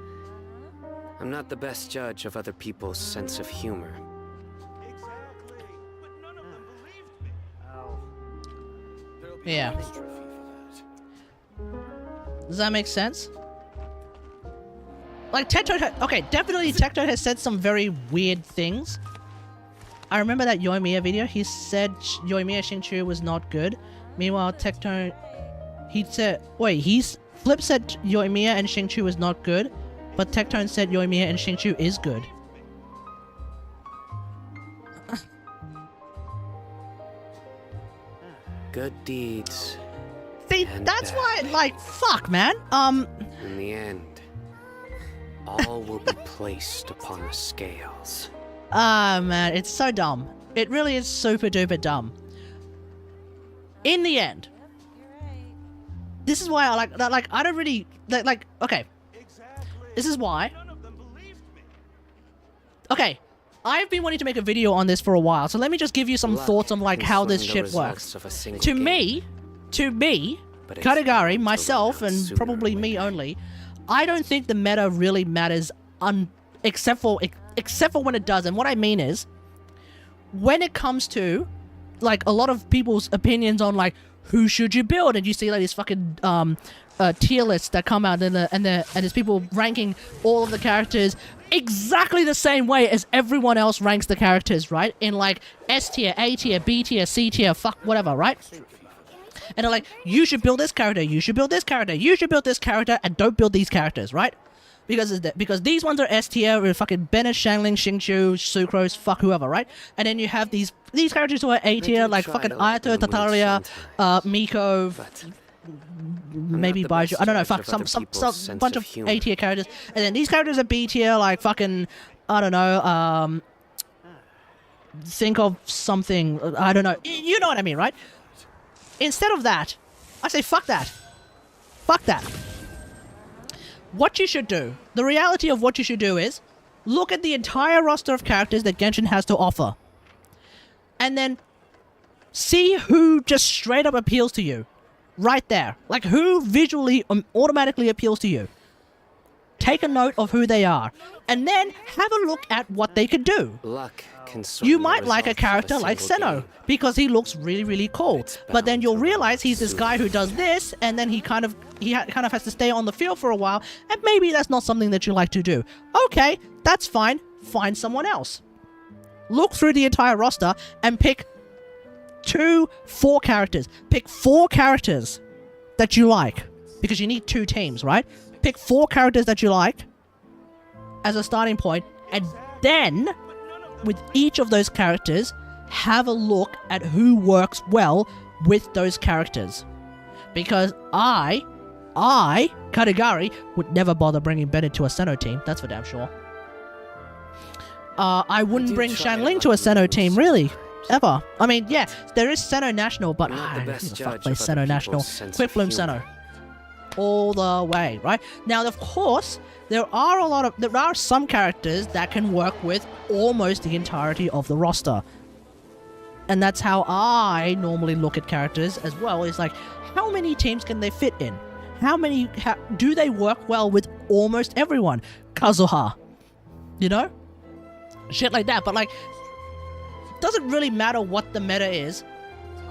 I'm not the best judge of other people's sense of humor. Yeah. Does that make sense? Like, Tectone... Okay, definitely Tectone has said some very weird things. I remember that Yoimiya video. He said Yoimiya Xingqiu was not good. Meanwhile, Tectone... He said... Wait, Flip said Yoimiya and Xingqiu was not good, but Tectone said Yoimiya and Xingqiu is good. Good deeds. See, that's why, like, fuck, man. In the end, all will be placed upon the scales. Man, it's so dumb. It really is super duper dumb. In the end, this is why I like, I don't really, like, okay. This is why. Okay. I've been wanting to make a video on this for a while, so let me just give you some thoughts on, like, how this shit works. To me, Kategari, myself, and probably me only, I don't think the meta really matters except for when it does. And what I mean is, when it comes to, like, a lot of people's opinions on, like, who should you build, and you see, like, these fucking tier lists that come out, and there's people ranking all of the characters exactly the same way as everyone else ranks the characters, right? In, like, S tier, A tier, B tier, C tier, fuck whatever, right? And they're like, you should build this character, you should build this character, you should build this character, and don't build these characters, right? Because these ones are S tier, with fucking Bennett, Shangling, Xingqiu, Sucrose, fuck whoever, right? And then you have these characters who are A tier, like fucking Ayato, Tataria, Miko, maybe Baiju, I don't know, fuck, some bunch of A tier characters. And then these characters are B tier, like fucking, I don't know, think of something, I don't know, you know what I mean, right? Instead of that, I say fuck that. Fuck that. What you should do, the reality of what you should do is, look at the entire roster of characters that Genshin has to offer. And then see who just straight up appeals to you. Right there. Like, who visually automatically appeals to you. Take a note of who they are. And then have a look at what they can do. Luck can you might like a character like Senno, because he looks really, really cool. But then you'll realize he's this guy who does this, and then he kind of has to stay on the field for a while, and maybe that's not something that you like to do. Okay, that's fine. Find someone else. Look through the entire roster and pick 4 characters. Pick 4 characters that you like, because you need 2 teams, right? Pick 4 characters that you like as a starting point, and then with each of those characters, have a look at who works well with those characters. Because I, Kategari, would never bother bringing Bennett to a Senno team, that's for damn sure. I wouldn't bring Shangling to a Senno team, really. Ever. I mean, yeah, there is Senno National, but I don't give a fuck play Senno National. Quick Bloom Senno. All the way, right? Now, of course, there are some characters that can work with almost the entirety of the roster. And that's how I normally look at characters as well, is like, how many teams can they fit in? Do they work well with almost everyone? Kazuha. You know? Shit like that, but like, doesn't really matter what the meta is.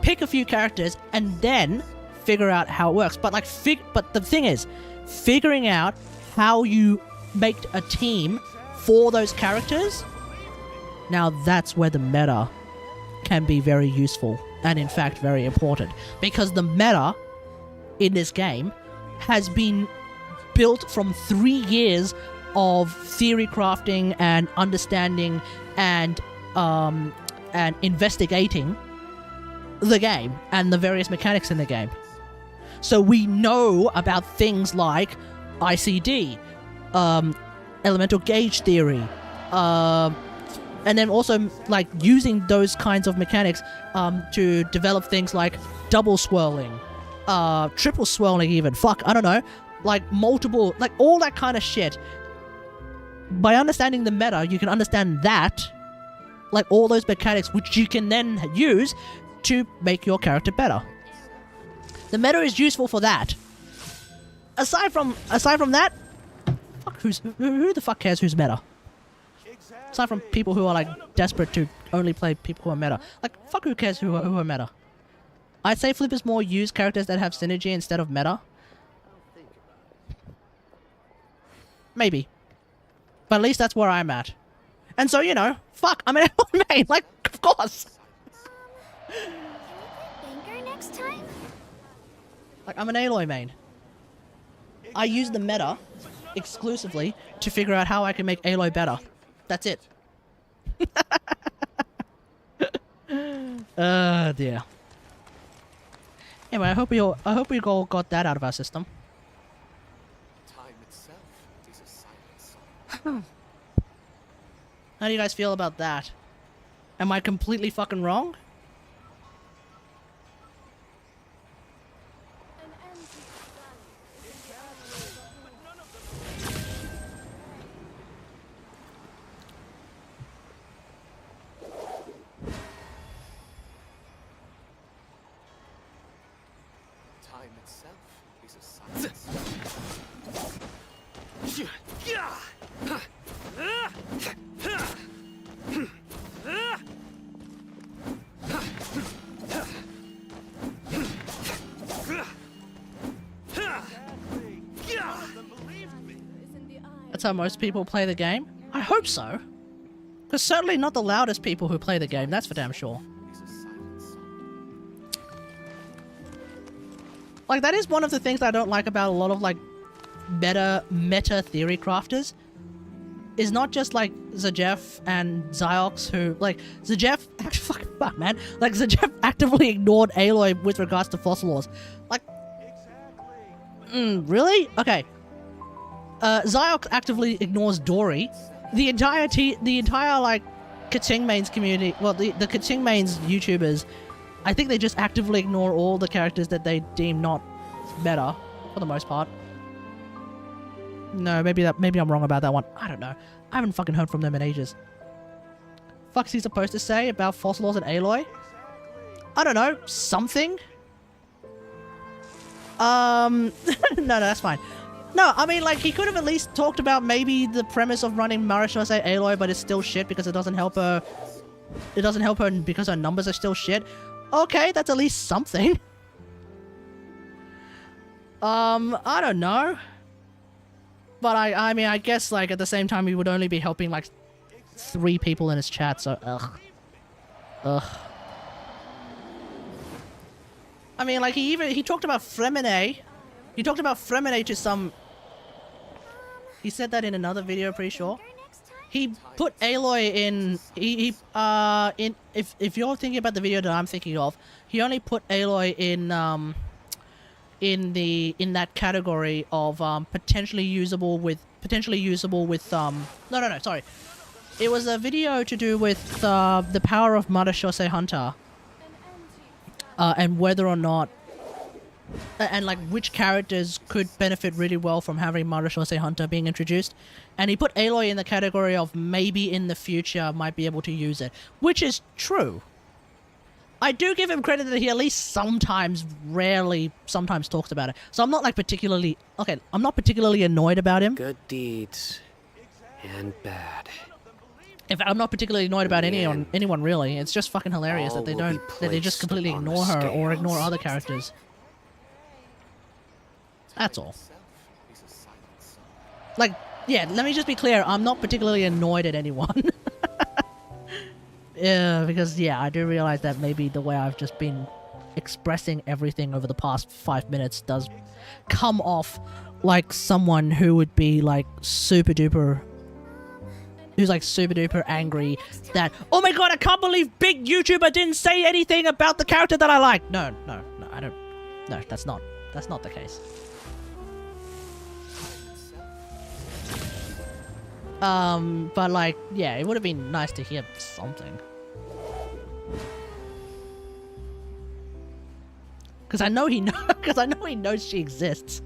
Pick a few characters and then figure out how it works. But like, but the thing is, figuring out how you make a team for those characters, now that's where the meta can be very useful and in fact very important, because the meta in this game has been built from 3 years of theory crafting and understanding and and investigating the game and the various mechanics in the game. So we know about things like ICD, elemental gauge theory, and then also like using those kinds of mechanics to develop things like double swirling, triple swirling even, I don't know, like multiple, like all that kind of shit. By understanding the meta, you can understand that, like all those mechanics which you can then use to make your character better. The meta is useful for that. Aside from that, fuck, who the fuck cares who's meta? Aside from people who are like desperate to only play people who are meta. Like, fuck, who cares who are meta? I'd say flippers more use characters that have synergy instead of meta. Maybe. But at least that's where I'm at. And so, you know, fuck, I'm an Aloy main, like, of course. Banker next time? Like, I'm an Aloy main. I use the meta exclusively to figure out how I can make Aloy better. That's it. Dear. Anyway, I hope we all got that out of our system. Time itself is a silent song. How do you guys feel about that? Am I completely fucking wrong? Time itself is a silent song. That's how most people play the game? I hope so. Because certainly not the loudest people who play the game, that's for damn sure. Like, that is one of the things I don't like about a lot of, like, meta theory crafters. Is not just, like, Zajef and Ziox who, like, Zajef, fuck, man. Like, Zajef actively ignored Aloy with regards to fossil laws. Like, really? Okay. Ziox actively ignores Dory. The entire, like, Kating Mains community, well, the Kating Mains YouTubers, I think they just actively ignore all the characters that they deem not better, for the most part. No, maybe I'm wrong about that one. I don't know. I haven't fucking heard from them in ages. Fuck's he supposed to say about fossil laws and Aloy? I don't know. Something? No, that's fine. No, I mean, like, he could have at least talked about maybe the premise of running Marishose Aloy, but it's still shit because it doesn't help her. It doesn't help her because her numbers are still shit. Okay, that's at least something. I don't know. But I mean, I guess, like, at the same time, he would only be helping, like, 3 people in his chat, so, ugh. I mean, like, he talked about Fremine. He talked about Fremine to some... He said that in another video, pretty sure. He put Aloy in... If you're thinking about the video that I'm thinking of, he only put Aloy in that category of potentially usable with no, sorry. It was a video to do with the power of Marishose Hunter and whether or not and like which characters could benefit really well from having Marishose Hunter being introduced, and he put Aloy in the category of maybe in the future might be able to use it, which is true. I do give him credit that he at least sometimes talks about it. So I'm not like particularly... Okay, I'm not particularly annoyed about him. Good deeds and bad. In fact, I'm not particularly annoyed about anyone really. It's just fucking hilarious that they just completely ignore her or ignore other characters. That's all. Like, yeah, let me just be clear. I'm not particularly annoyed at anyone. Yeah, because, yeah, I do realize that maybe the way I've just been expressing everything over the past 5 minutes does come off like someone who would be, like, super duper who's like super duper angry that, oh my god, I can't believe big YouTuber didn't say anything about the character that I like. No, I don't. No, that's not the case. But like, yeah, it would have been nice to hear something. Because I know he knows she exists.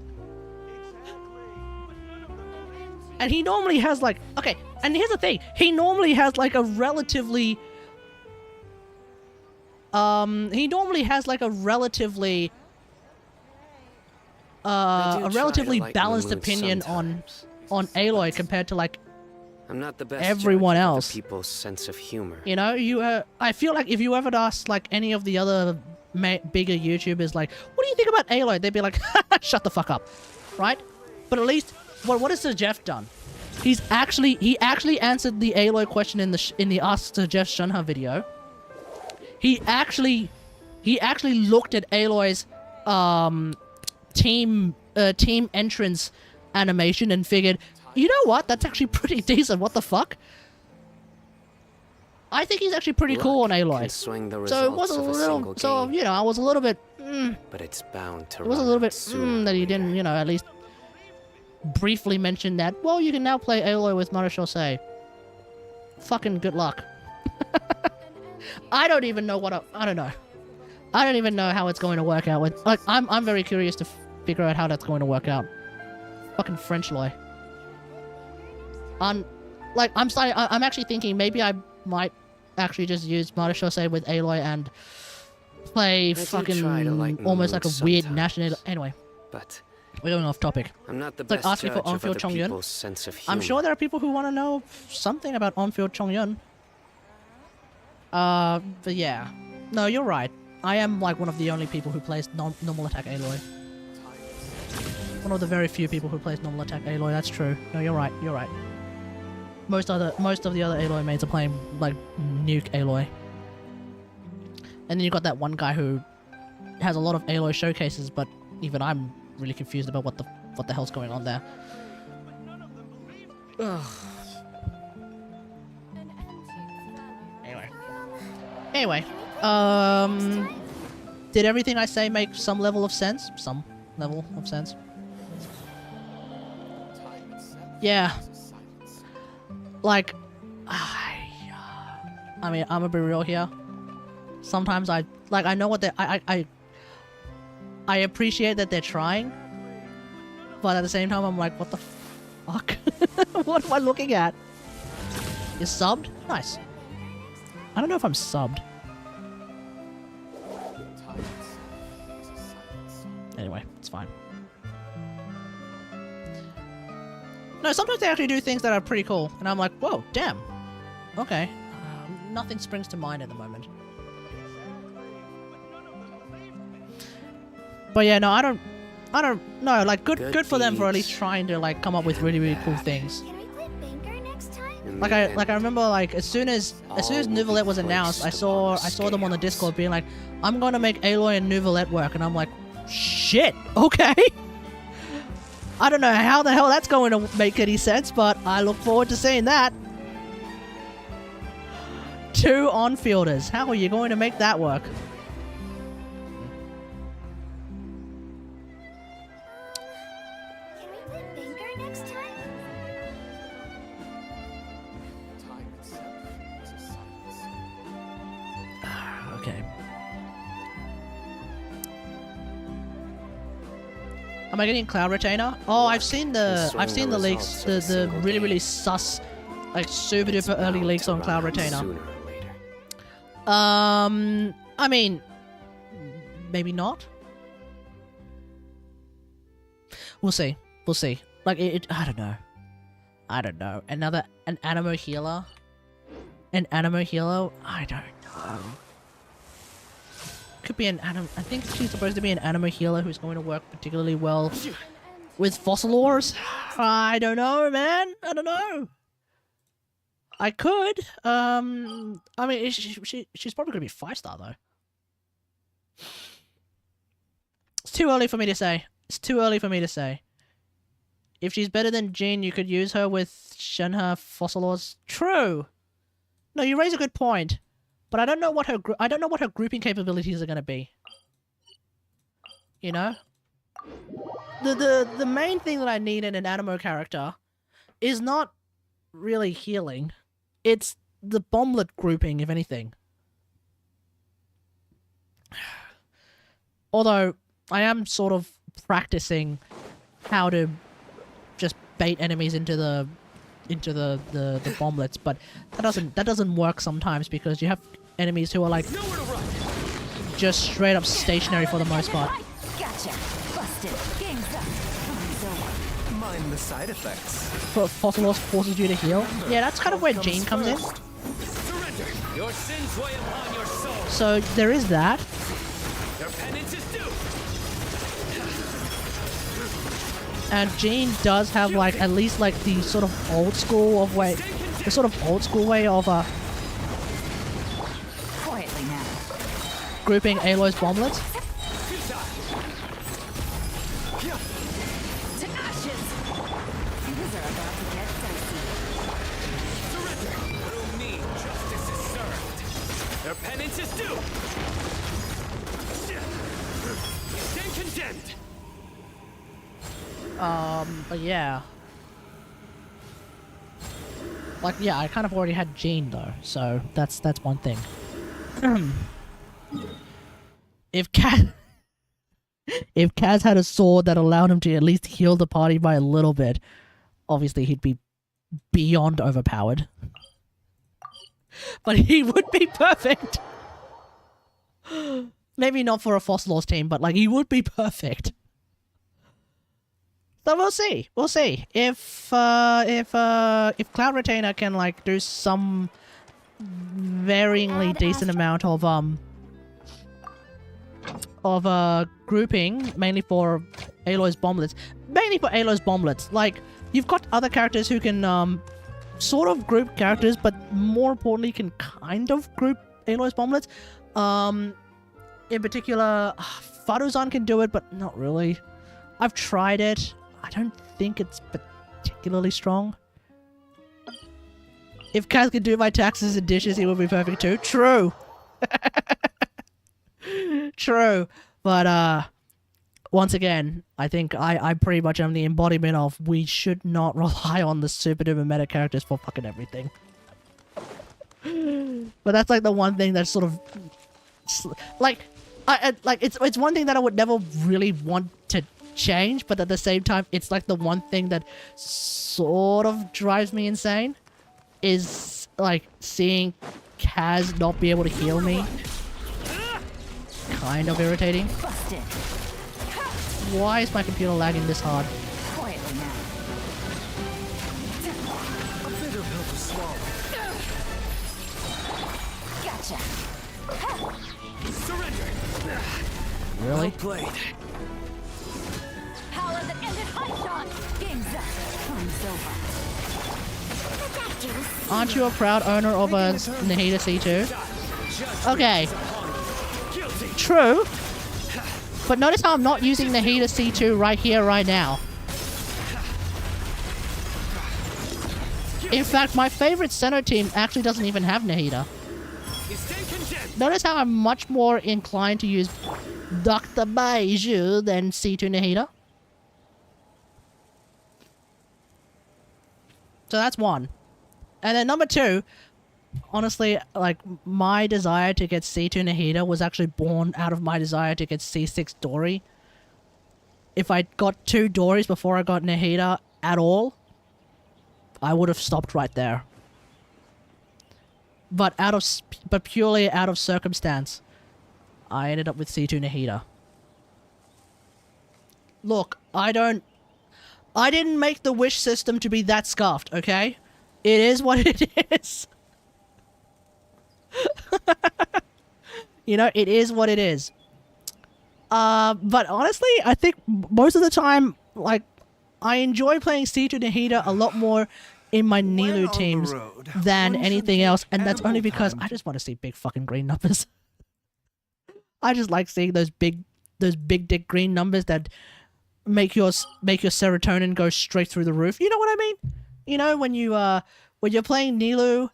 And he normally has like, okay, and here's the thing, he normally has like a relatively balanced opinion on Aloy compared to like I'm not the best everyone judge of else. other people's sense of humor. You know, I feel like if you ever asked like any of the other bigger YouTubers, like, what do you think about Aloy? They'd be like, shut the fuck up, right? But at least, what has Sir Jeff done? He actually answered the Aloy question in the Ask Sir Jeff Shunha video. He actually looked at Aloy's team entrance animation and figured, you know what? That's actually pretty decent. What the fuck? I think he's actually pretty cool on Aloy. So it was a little, so you know, I was a little bit. But it's bound to. It was a little bit that he didn't, you know, at least briefly mention that. Well, you can now play Aloy with Marechaussee. Fucking good luck. I don't even know what I don't know. I don't even know how it's going to work out with. Like, I'm very curious to figure out how that's going to work out. Fucking French Loy. I'm actually thinking maybe I might actually just use Marechaussee with Aloy and play fucking almost like a weird national. Anyway, but we're going off topic. I'm not the it's like asking for on-field Chongyun. I'm sure there are people who want to know something about on-field Chongyun. But yeah, no, you're right. I am like one of the only people who plays normal attack Aloy. One of the very few people who plays normal attack Aloy. That's true. No, you're right. You're right. Most of the other Aloy mates are playing like nuke Aloy. And then you got that one guy who has a lot of Aloy showcases, but even I'm really confused about what the hell's going on there. Ugh. Anyway, did everything I say make some level of sense? Some level of sense. Yeah. Like, I mean, I'm gonna be real here. Sometimes I know what they I appreciate that they're trying, but at the same time I'm like, what the fuck? What am I looking at? You're subbed? Nice. I don't know if I'm subbed. Anyway, it's fine. No, sometimes they actually do things that are pretty cool, and I'm like, whoa, damn. Okay. Nothing springs to mind at the moment. But yeah, no, I don't know. Like, good for them for at least trying to like come up with really, really cool things. Like I remember, like as soon as Nouvellette was announced, I saw them on the Discord being like, I'm gonna make Aloy and Nouvellette work, and I'm like, shit, okay. I don't know how the hell that's going to make any sense, but I look forward to seeing that. 2 on-fielders. How are you going to make that work? Okay. Am I getting Cloud Retainer? Oh, I've seen the leaks, the really, really sus, like super duper early leaks on Cloud Retainer. I mean, maybe not. We'll see. We'll see. Like I don't know. I don't know. An Animo healer. An Animo healer. I don't know. Could be an Animo. I think she's supposed to be an Animo healer who's going to work particularly well with fossil ores. I don't know, man. I don't know. I could. I mean, she's probably gonna be 5-star though. It's too early for me to say. It's too early for me to say. If she's better than Jean, you could use her with Shenhe Fossilors. True. No, you raise a good point, but I don't know what her grouping capabilities are gonna be. You know, the main thing that I need in an animo character is not really healing. It's the bomblet grouping, if anything. Although I am sort of practicing how to just bait enemies into the bomblets, but that doesn't work sometimes because you have enemies who are like just straight up stationary for the most part. Gotcha. Busted. Game's up. Time's over. Mind the side effects. Fossilors forces you to heal. Yeah, that's kind of where Jean comes in. Surrender. Your sins weigh upon your soul. So there is that. Your penance is due. And Jean does have like at least like the sort of old school of way of Quietly now. grouping Aloy's bomblets. To ashes. Things are about to get dicey. Surrender. Through me, justice is served. Your penance is due. Stay condemned. But yeah. Like, yeah, I kind of already had Jean though, so that's one thing. If Kaz had a sword that allowed him to at least heal the party by a little bit, obviously he'd be beyond overpowered. But he would be perfect. Maybe not for a Fossilors team, but like he would be perfect. So we'll see. We'll see if Cloud Retainer can like do some varyingly decent amount of grouping, mainly for Aloy's bomblets. Mainly for Aloy's bomblets. Like you've got other characters who can sort of group characters, but more importantly can kind of group Aloy's bomblets. In particular, Faruzan can do it, but not really. I've tried it. I don't think it's particularly strong. If Kaz could do my taxes and dishes, he would be perfect too. True. True. But, once again, I think I pretty much am the embodiment of we should not rely on the super duper meta characters for fucking everything. But that's like the one thing that's sort of... Like, it's one thing that I would never really want to change, but at the same time it's like the one thing that sort of drives me insane is like seeing Kaz not be able to heal me. Kind of irritating. Busted. Why is my computer lagging this hard? Quietly now. A bitter pill to swallow. Gotcha. Surrender. Really? Well played. Power that ended high shot. Game's up. Time's over. Aren't you a proud owner of a Nahida C2? Okay. True. But notice how I'm not using Nahida C2 right here, right now. In fact, my favorite center team actually doesn't even have Nahida. Notice how I'm much more inclined to use Dr. Baiju than C2 Nahida. So that's one. And then number two, honestly, like, my desire to get C2 Nahida was actually born out of my desire to get C6 Dory. If I got 2 Dories before I got Nahida at all, I would have stopped right there. But purely out of circumstance, I ended up with C2 Nahida. Look, I didn't make the wish system to be that scuffed, okay? It is what it is. You know, it is what it is. But honestly, I think most of the time, like, I enjoy playing C2 Nahida a lot more in my Nilou teams than anything else, and that's only because I just want to see big fucking green numbers. I just like seeing those big dick green numbers that make your serotonin go straight through the roof. You know what I mean? You know when you're playing Nilou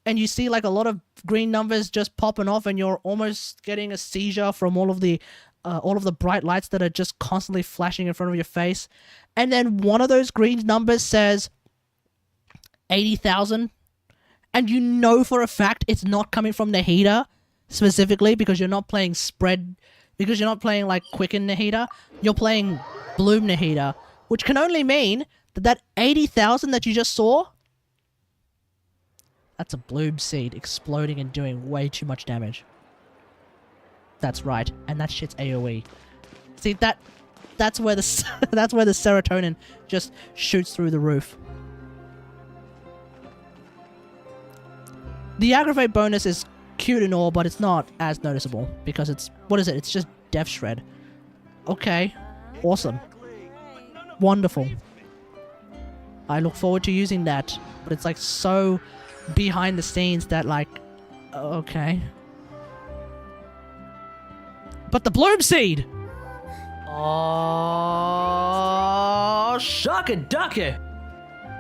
and you see like a lot of green numbers just popping off and you're almost getting a seizure from all of the bright lights that are just constantly flashing in front of your face, and then one of those green numbers says 80,000, and you know for a fact it's not coming from Nahida specifically because you're not playing spread, because you're not playing like Quicken Nahida, you're playing Bloom Nahida, which can only mean that 80,000 that you just saw, that's a Bloom Seed exploding and doing way too much damage. That's right, and that shit's AoE. See, that's where the that's where the serotonin just shoots through the roof. The aggravate bonus is cute and all, but it's not as noticeable because it's, what is it? It's just Death Shred. Okay, awesome, wonderful. I look forward to using that, but it's like so behind the scenes that like, okay. But the Bloom Seed! Oh, shucky-ducky!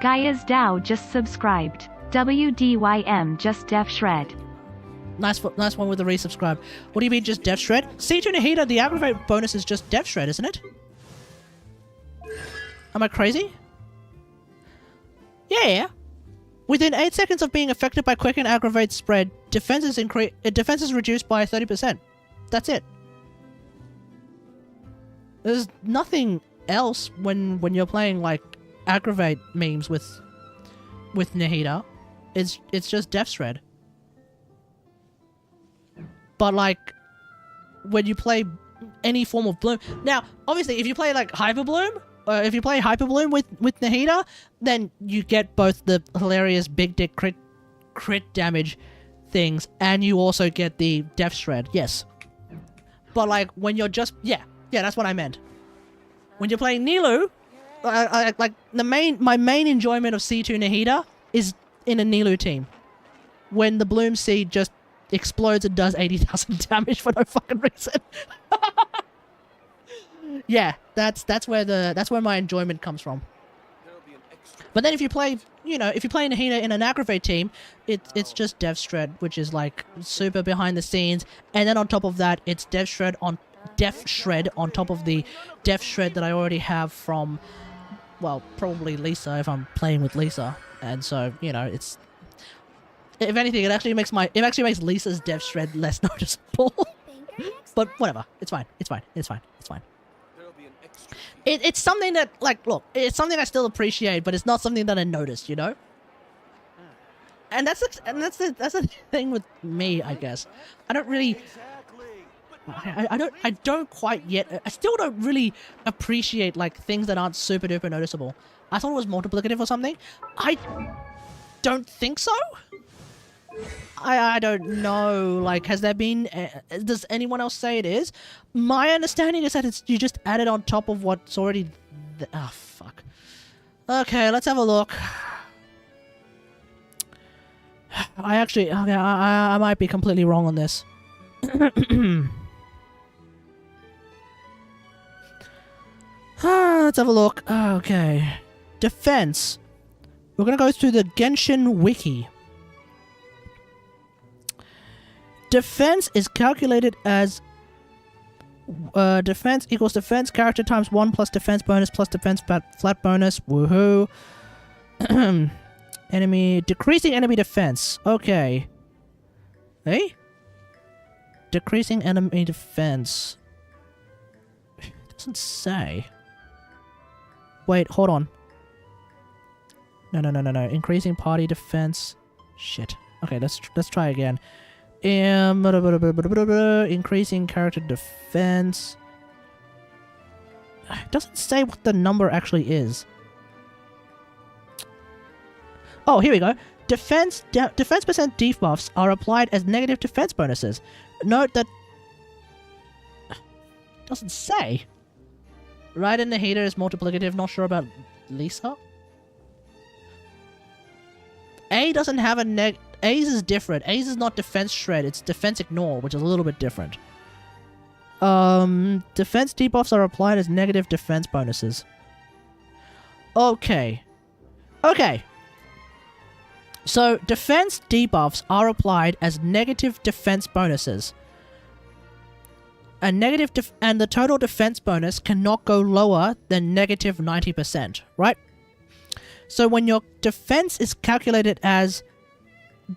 Gaia's Dow just subscribed. WDYM just Def Shred. Nice one with the resubscribe. What do you mean just Def Shred? C2 Nahida, the aggravate bonus is just Def Shred, isn't it? Am I crazy? Yeah. Within 8 seconds of being affected by Quicken Aggravate Spread, defense is reduced by 30%. That's it. There's nothing else when you're playing like aggravate memes with Nahida. It's just Death Shred. But like when you play any form of Bloom, now obviously if you play like Hyper Bloom, if you play Hyper Bloom with Nahida, then you get both the hilarious big dick crit damage things, and you also get the Death Shred. Yes. But like when you're just yeah, that's what I meant. When you're playing Nilou, like my main enjoyment of C2 Nahida is in a Nilou team. When the Bloom Seed just explodes and does 80,000 damage for no fucking reason. Yeah, that's where my enjoyment comes from. But then if you play Nahida in an aggravate team, it's just Death Shred, which is like super behind the scenes, and then on top of that, it's Death Shred on top of the Death Shred that I already have from, well, probably Lisa if I'm playing with Lisa, and so it's, if anything, it actually makes Lisa's Death Shred less noticeable. But whatever, it's fine. It's something that, like, look, it's something I still appreciate, but it's not something that I noticed, And that's the thing with me, I guess. I don't really. I don't quite yet. I still don't really appreciate like things that aren't super duper noticeable. I thought it was multiplicative or something. I don't think so. I don't know. Like, has there been? Does anyone else say it is? My understanding is that you just add it on top of what's already. Oh fuck. Okay, let's have a look. I might be completely wrong on this. Let's have a look. Okay. Defense. We're gonna go through the Genshin Wiki. Defense is calculated as defense equals defense character times 1 plus defense bonus plus defense flat bonus. Woohoo. Enemy decreasing enemy defense. Okay. Hey? Decreasing enemy defense. It doesn't say. Wait, hold on. No. Increasing party defense. Shit. Okay, let's try again. Increasing character defense. It doesn't say what the number actually is. Oh, here we go. Defense percent debuffs are applied as negative defense bonuses. Note that doesn't say. Right in the heater is multiplicative. Not sure about Lisa. A doesn't have a A's is different. A's is not defense shred. It's defense ignore, which is a little bit different. Defense debuffs are applied as negative defense bonuses. Okay. Okay. So, defense debuffs are applied as negative defense bonuses. And and the total defense bonus cannot go lower than negative 90%, right? So when your defense is calculated as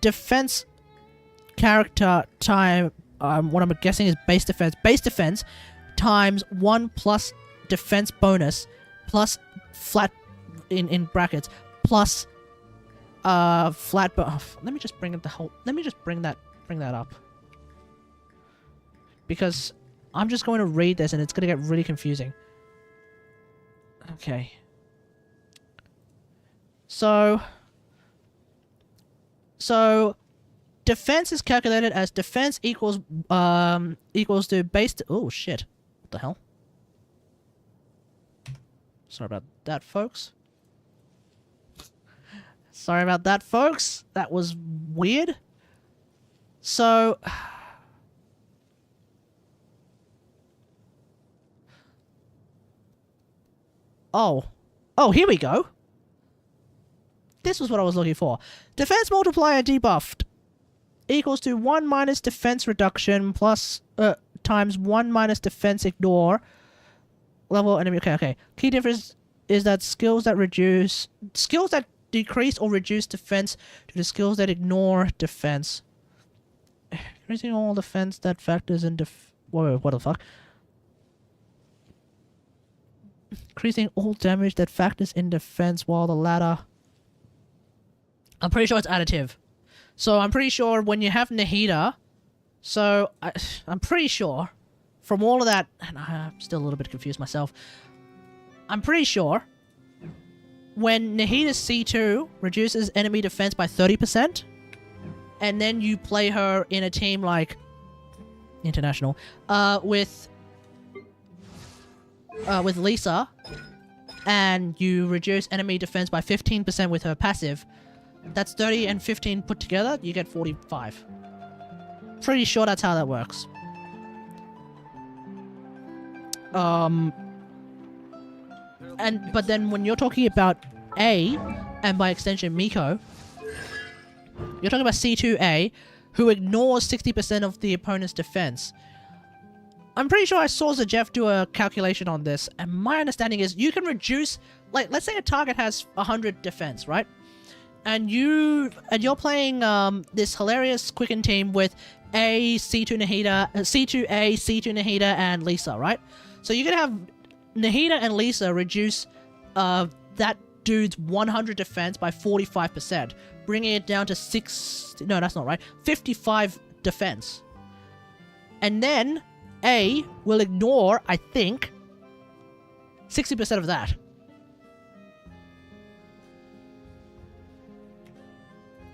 defense character time, what I'm guessing is base defense times 1 plus defense bonus plus flat in brackets plus flat let me just bring that up, because I'm just going to read this and it's going to get really confusing. Okay. So defense is calculated as defense equals to base. Oh shit! What the hell? Sorry about that, folks. Sorry about that, folks. That was weird. So. Oh, here we go. This was what I was looking for. Defense multiplier debuffed equals to 1 minus defense reduction plus times 1 minus defense ignore level enemy. Okay. Key difference is that skills that decrease or reduce defense to the skills that ignore defense. Increasing all defense that factors in whoa, what the fuck? Increasing all damage that factors in defense while the latter... I'm pretty sure it's additive. So I'm pretty sure when you have Nahida... So I'm pretty sure from all of that... And I'm still a little bit confused myself. I'm pretty sure when Nahida's C2 reduces enemy defense by 30%, and then you play her in a team like International, with Lisa, and you reduce enemy defense by 15% with her passive, that's 30 and 15 put together, you get 45. Pretty sure that's how that works. But then when you're talking about A, and by extension Miko, you're talking about C2A, who ignores 60% of the opponent's defense. I'm pretty sure I saw Zajeff do a calculation on this, and my understanding is you can reduce, like, let's say a target has 100 defense, right? And you're playing this hilarious Quicken team with A, C2 Nahida, C2A, C2 Nahida, and Lisa, right? So you're gonna have Nahida and Lisa reduce that dude's 100 defense by 45%, bringing it down to 55 defense. And then A will ignore, I think, 60% of that.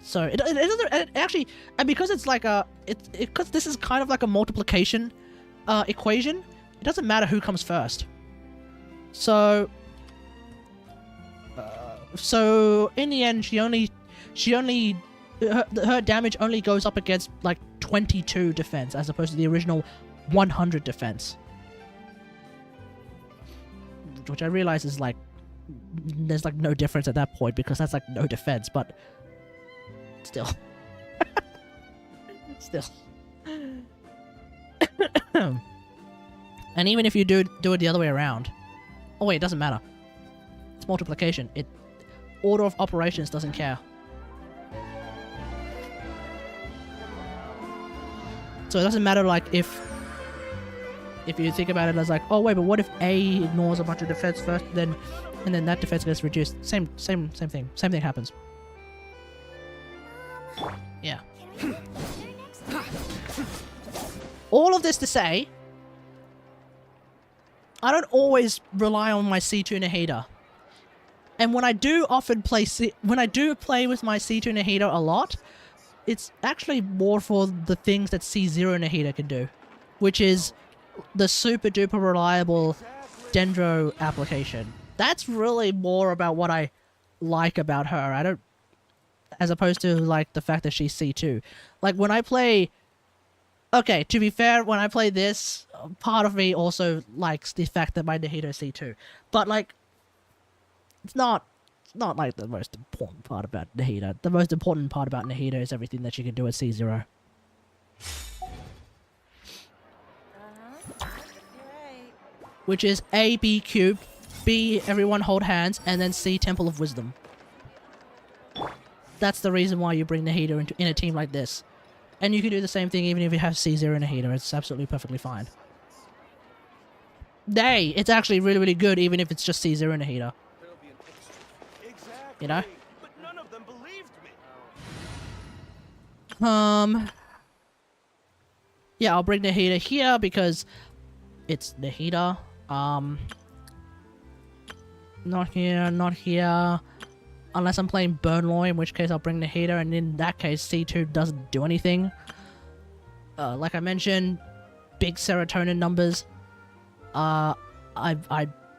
So it doesn't actually, and because it's like because this is kind of like a multiplication equation, it doesn't matter who comes first. So in the end, her damage only goes up against like 22 defense as opposed to the original 100 defense, which I realize is like there's like no difference at that point because that's like no defense, but still. And even if you do it the other way around, oh wait, it doesn't matter. It's multiplication. Order of operations doesn't care. So it doesn't matter like if you think about it as like, oh wait, but what if A ignores a bunch of defense first, and then that defense gets reduced? Same thing. Same thing happens. Yeah. All of this to say, I don't always rely on my C2 Nahida. And when I do play with my C2 Nahida a lot, it's actually more for the things that C0 Nahida can do, which is the super duper reliable Dendro application. That's really more about what I like about her. As opposed to like the fact that she's C2. Like when I play Okay, to be fair, when I play this, part of me also likes the fact that my Nahida is C2. But, like, it's not like the most important part about Nahida. The most important part about Nahida is everything that you can do at C0. You're right. Which is A, B cubed, B, everyone hold hands, and then C, Temple of Wisdom. That's the reason why you bring Nahida in a team like this. And you can do the same thing even if you have C0 Nahida. It's absolutely perfectly fine. Nay, it's actually really, really good even if it's just C0 Nahida. You know? But none of them believed me. Yeah, I'll bring Nahida here because it's Nahida. Not here, not here. Unless I'm playing Burnloy, in which case I'll bring Nahida, and in that case C2 doesn't do anything. Like I mentioned, big serotonin numbers. I'd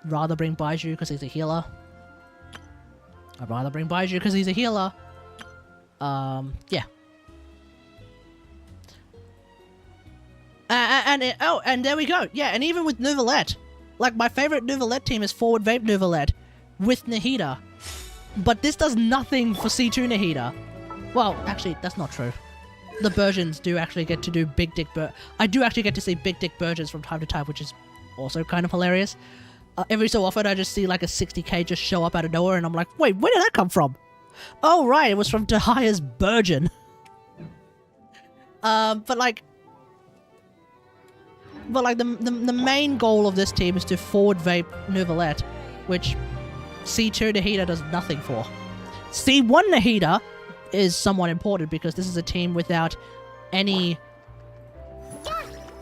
rather bring Baiju because he's a healer. Yeah. And there we go. Yeah, and even with Nouvelette. Like, my favorite Nouvelette team is Forward Vape Nouvelette with Nahida. But this does nothing for C2 Nahida. Well, actually, that's not true. The Burgeons do actually get to do Big Dick I do actually get to see Big Dick Burgeons from time to time, which is also kind of hilarious. Every so often, I just see like a 60k just show up out of nowhere, and I'm like, wait, where did that come from? Oh, right, it was from Tahaya's Burgeon. But like the main goal of this team is to forward vape Nouvelette, which C2 Nahida does nothing for. C1 Nahida is somewhat important because this is a team without any...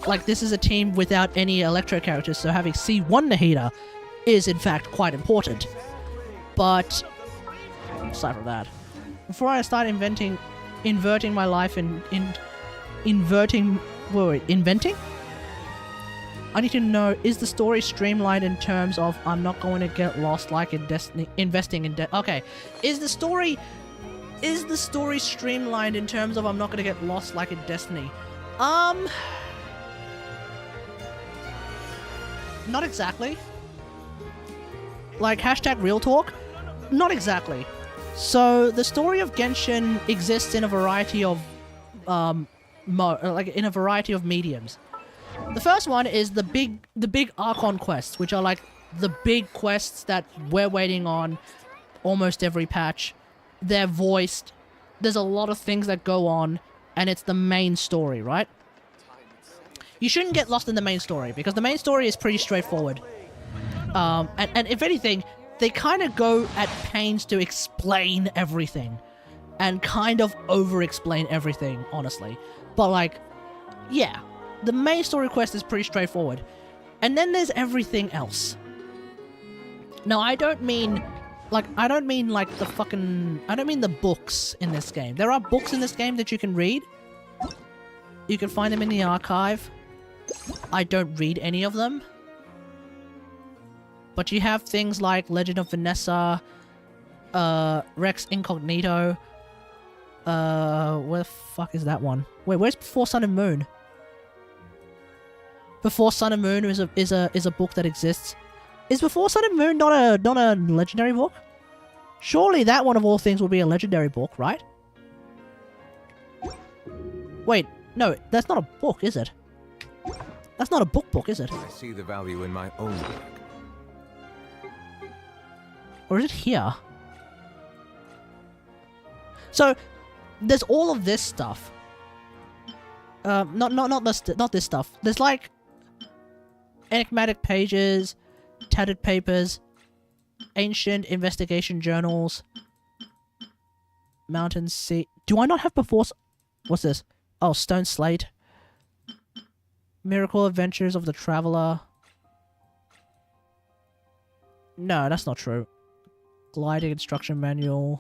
Like, this is a team without any Electro characters, so having C1 Nahida is in fact quite important. But, aside from that, before I start inventing my life and inventing? I need to know, is the story streamlined in terms of I'm not going to get lost like in Destiny, investing in okay. Is the story streamlined in terms of I'm not going to get lost like in Destiny? Not exactly. Like, hashtag real talk? Not exactly. So, the story of Genshin exists in a variety of, in a variety of mediums. The first one is the big Archon quests, which are like the big quests that we're waiting on almost every patch. They're voiced. There's a lot of things that go on, and it's the main story, right? You shouldn't get lost in the main story, because the main story is pretty straightforward. And if anything, they kind of go at pains to explain everything. And kind of over-explain everything, honestly. But like, yeah. The main story quest is pretty straightforward. And then there's everything else. Now, I don't mean like the books in this game. There are books in this game that you can read. You can find them in the archive. I don't read any of them. But you have things like Legend of Vanessa, Rex Incognito. Where the fuck is that one? Wait, where's Before Sun and Moon? Before Sun and Moon is a book that exists. Is Before Sun and Moon not a legendary book? Surely that one of all things will be a legendary book, right? Wait, no, that's not a book, is it? That's not a book, is it? I see the value in my own work. Or is it here? So, there's all of this stuff. Not this stuff. There's like enigmatic pages, tattered papers, ancient investigation journals, mountain sea. Do I not have before? What's this? Oh, stone slate. Miracle Adventures of the Traveler. No, that's not true. Gliding instruction manual.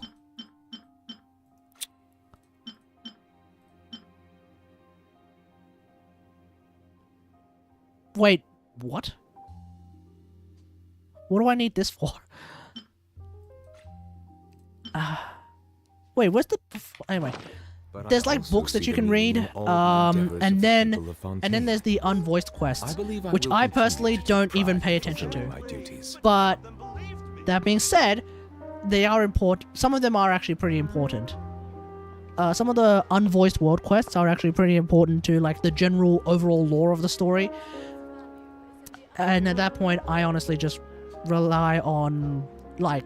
Wait, what? What do I need this for? Wait, where's the... Anyway. But there's I like also books that see you the can meaning read, in all the endeavors and of then the people of Fontaine. there's the unvoiced quests, I believe I which will I continue personally to take don't pride even pay in attention to. fulfilling my duties. But that being said, they are important. Some of them are actually pretty important. Some of the unvoiced world quests are actually pretty important to like the general overall lore of the story. And at that point, I honestly just rely on like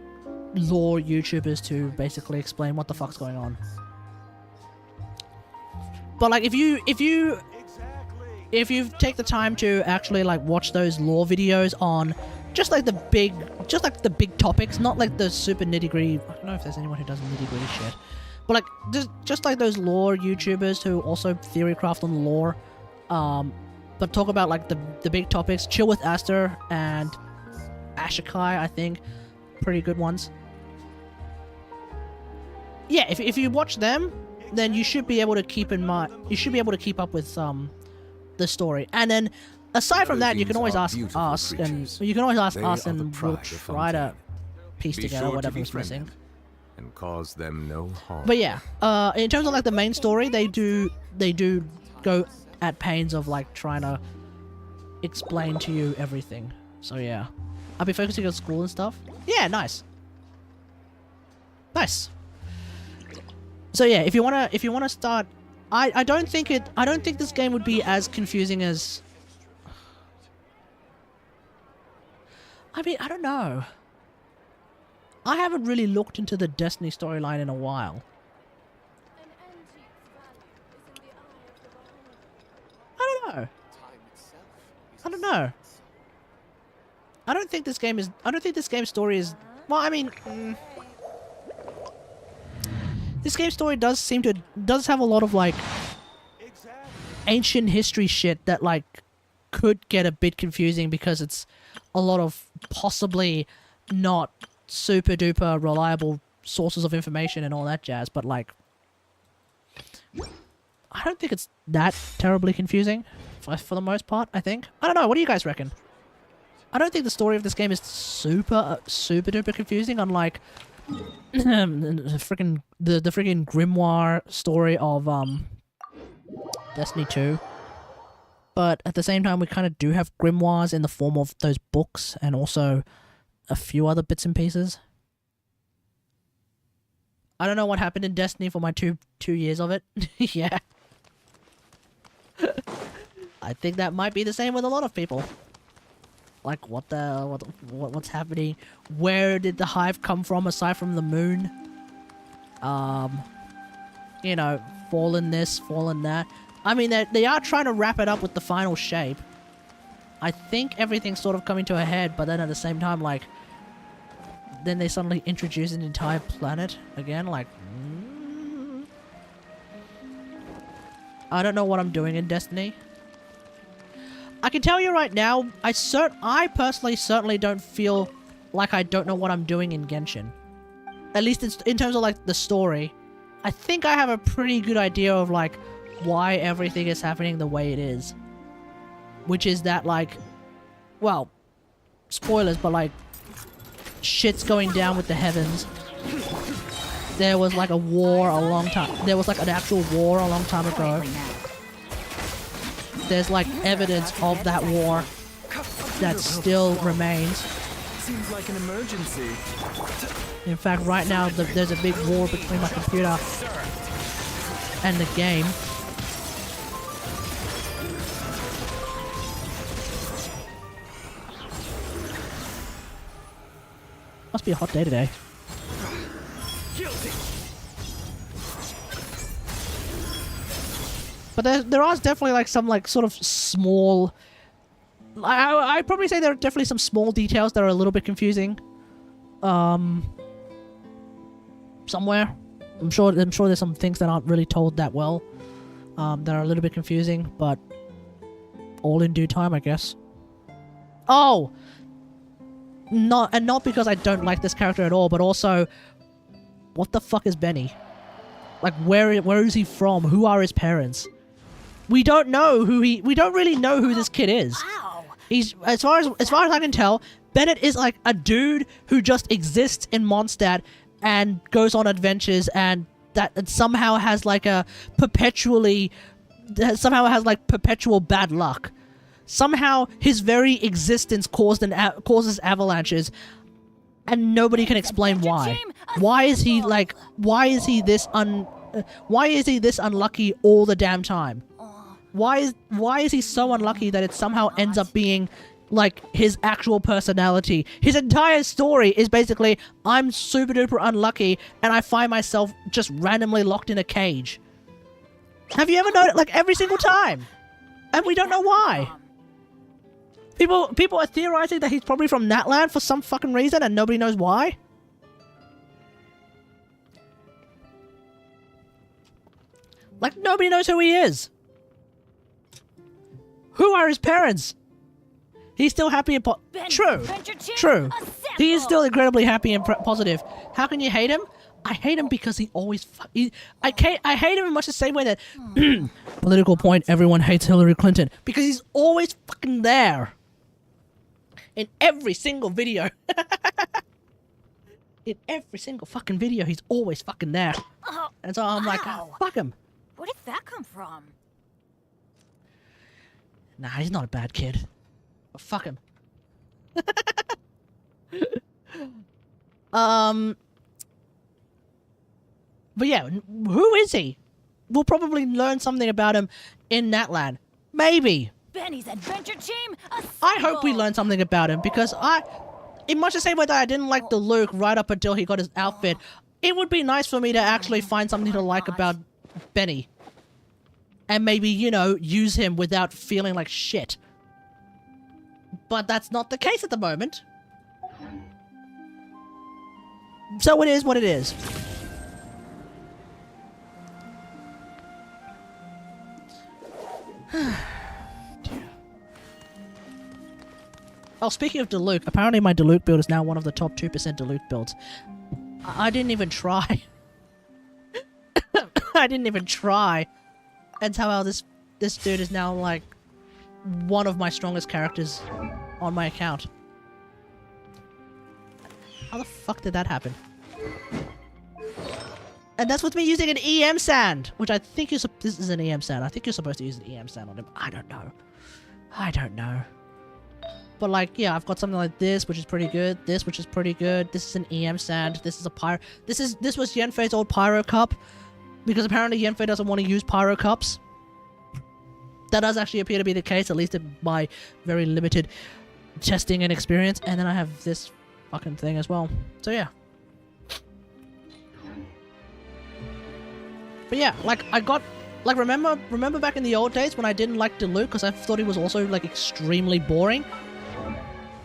lore YouTubers to basically explain what the fuck's going on. But like if you take the time to actually like watch those lore videos on just like the big topics, not like the super nitty-gritty. I don't know if there's anyone who does nitty-gritty shit. But like just like those lore YouTubers who also theorycraft on the lore, but talk about like the big topics. Chill with Aster and Ashikai, I think, pretty good ones. Yeah, if you watch them, then you should be able to keep in mind. You should be able to keep up with the story. And then aside from that, you can always ask us, and you can always ask us, and we'll try to piece together whatever's missing. And cause them no harm. But yeah, in terms of like the main story, they do go at pains of like trying to explain to you everything. So yeah, I'll be focusing on school and stuff. Yeah, nice. So yeah, if you wanna start, I don't think this game would be as confusing as. I mean, I don't know. I haven't really looked into the Destiny storyline in a while. I don't know. I don't think this game's story is. Well, I mean, this game's story does have a lot of like ancient history shit that like could get a bit confusing because it's a lot of possibly not super duper reliable sources of information and all that jazz, but like I don't think it's that terribly confusing for the most part. I think. I don't know. What do you guys reckon? I don't think the story of this game is super duper confusing, unlike the freaking grimoire story of Destiny 2. But at the same time, we kind of do have grimoires in the form of those books and also a few other bits and pieces. I don't know what happened in Destiny for my two years of it. Yeah. I think that might be the same with a lot of people. Like, what's happening? Where did the hive come from aside from the moon? You know, fallen this, fallen that. I mean, they are trying to wrap it up with the final shape. I think everything's sort of coming to a head, but then at the same time, like, then they suddenly introduce an entire planet again, like, I don't know what I'm doing in Destiny. I can tell you right now, I personally certainly don't feel like I don't know what I'm doing in Genshin. At least in terms of, like, the story. I think I have a pretty good idea of, like, why everything is happening the way it is. Which is that, like, well, spoilers, but, like, shit's going down with the heavens. There was, like, a war a long time... There was, like, an actual war a long time ago. There's, like, evidence of that war that still remains. Seems like an emergency. In fact, right now, there's a big war between my computer and the game. Must be a hot day today. Guilty. But there are definitely like some like sort of small... I'd probably say there are definitely some small details that are a little bit confusing. Somewhere. I'm sure there's some things that aren't really told that well. That are a little bit confusing, but all in due time, I guess. Oh! Not because I don't like this character at all, but also, what the fuck is Benny? Like, where is he from? Who are his parents? We don't know we don't really know who this kid is. He's, as far as I can tell, Bennett is like a dude who just exists in Mondstadt and goes on adventures and that somehow has like a perpetually, somehow has like perpetual bad luck. Somehow his very existence causes avalanches, and nobody can explain why. Why is he like? Why is he this unlucky all the damn time? Why is he so unlucky that it somehow ends up being like his actual personality? His entire story is basically, I'm super duper unlucky and I find myself just randomly locked in a cage. Have you ever noticed, like, every single time? And we don't know why. People are theorizing that he's probably from Natland for some fucking reason and nobody knows why. Like, nobody knows who he is. Who are his parents? He's still happy and true. He is still incredibly happy and positive. How can you hate him? I hate him because he always. I hate him in much the same way that political point. Everyone hates Hillary Clinton because he's always fucking there. In every single video. In every single fucking video, he's always fucking there. And so I'm like, oh, fuck him. Where did that come from? Nah, he's not a bad kid. But fuck him. But yeah, who is he? We'll probably learn something about him in Natland. Maybe. Benny's adventure team. I hope we learn something about him because in much the same way that I didn't like the Luke right up until he got his outfit, it would be nice for me to actually find something to like about Benny. And maybe, you know, use him without feeling like shit. But that's not the case at the moment. So it is what it is. Oh, speaking of Diluc, apparently my Diluc build is now one of the top 2% Diluc builds. I didn't even try. I didn't even try. And how this dude is now like one of my strongest characters on my account. How the fuck did that happen? And that's with me using an EM sand, which I think this is an EM sand. I think you're supposed to use an EM sand on him. I don't know. I don't know. But like, yeah, I've got something like this, which is pretty good. This, which is pretty good. This is an EM sand. This is a pyro. This was Yenfei's old pyro cup, because apparently Yenfei doesn't want to use pyro cups. That does actually appear to be the case, at least in my very limited testing and experience. And then I have this fucking thing as well. So yeah. But yeah, like I got, like remember back in the old days when I didn't like Diluc because I thought he was also like extremely boring.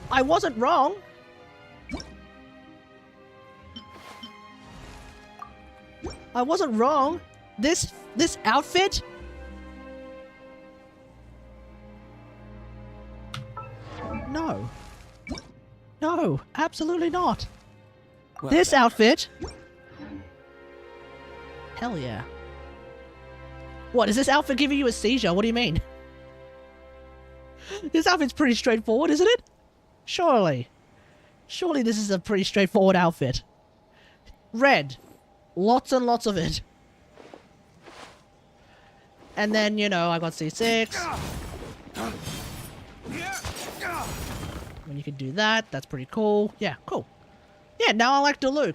I wasn't wrong. I wasn't wrong. This outfit. No. No, absolutely not. Well, this outfit. Hell yeah. What, is this outfit giving you a seizure? What do you mean? This outfit's pretty straightforward, isn't it? Surely. Surely this is a pretty straightforward outfit. Red. Lots and lots of it. And then, you know, I got C6. When you can do that, that's pretty cool. Yeah, cool. Yeah, now I like Diluc.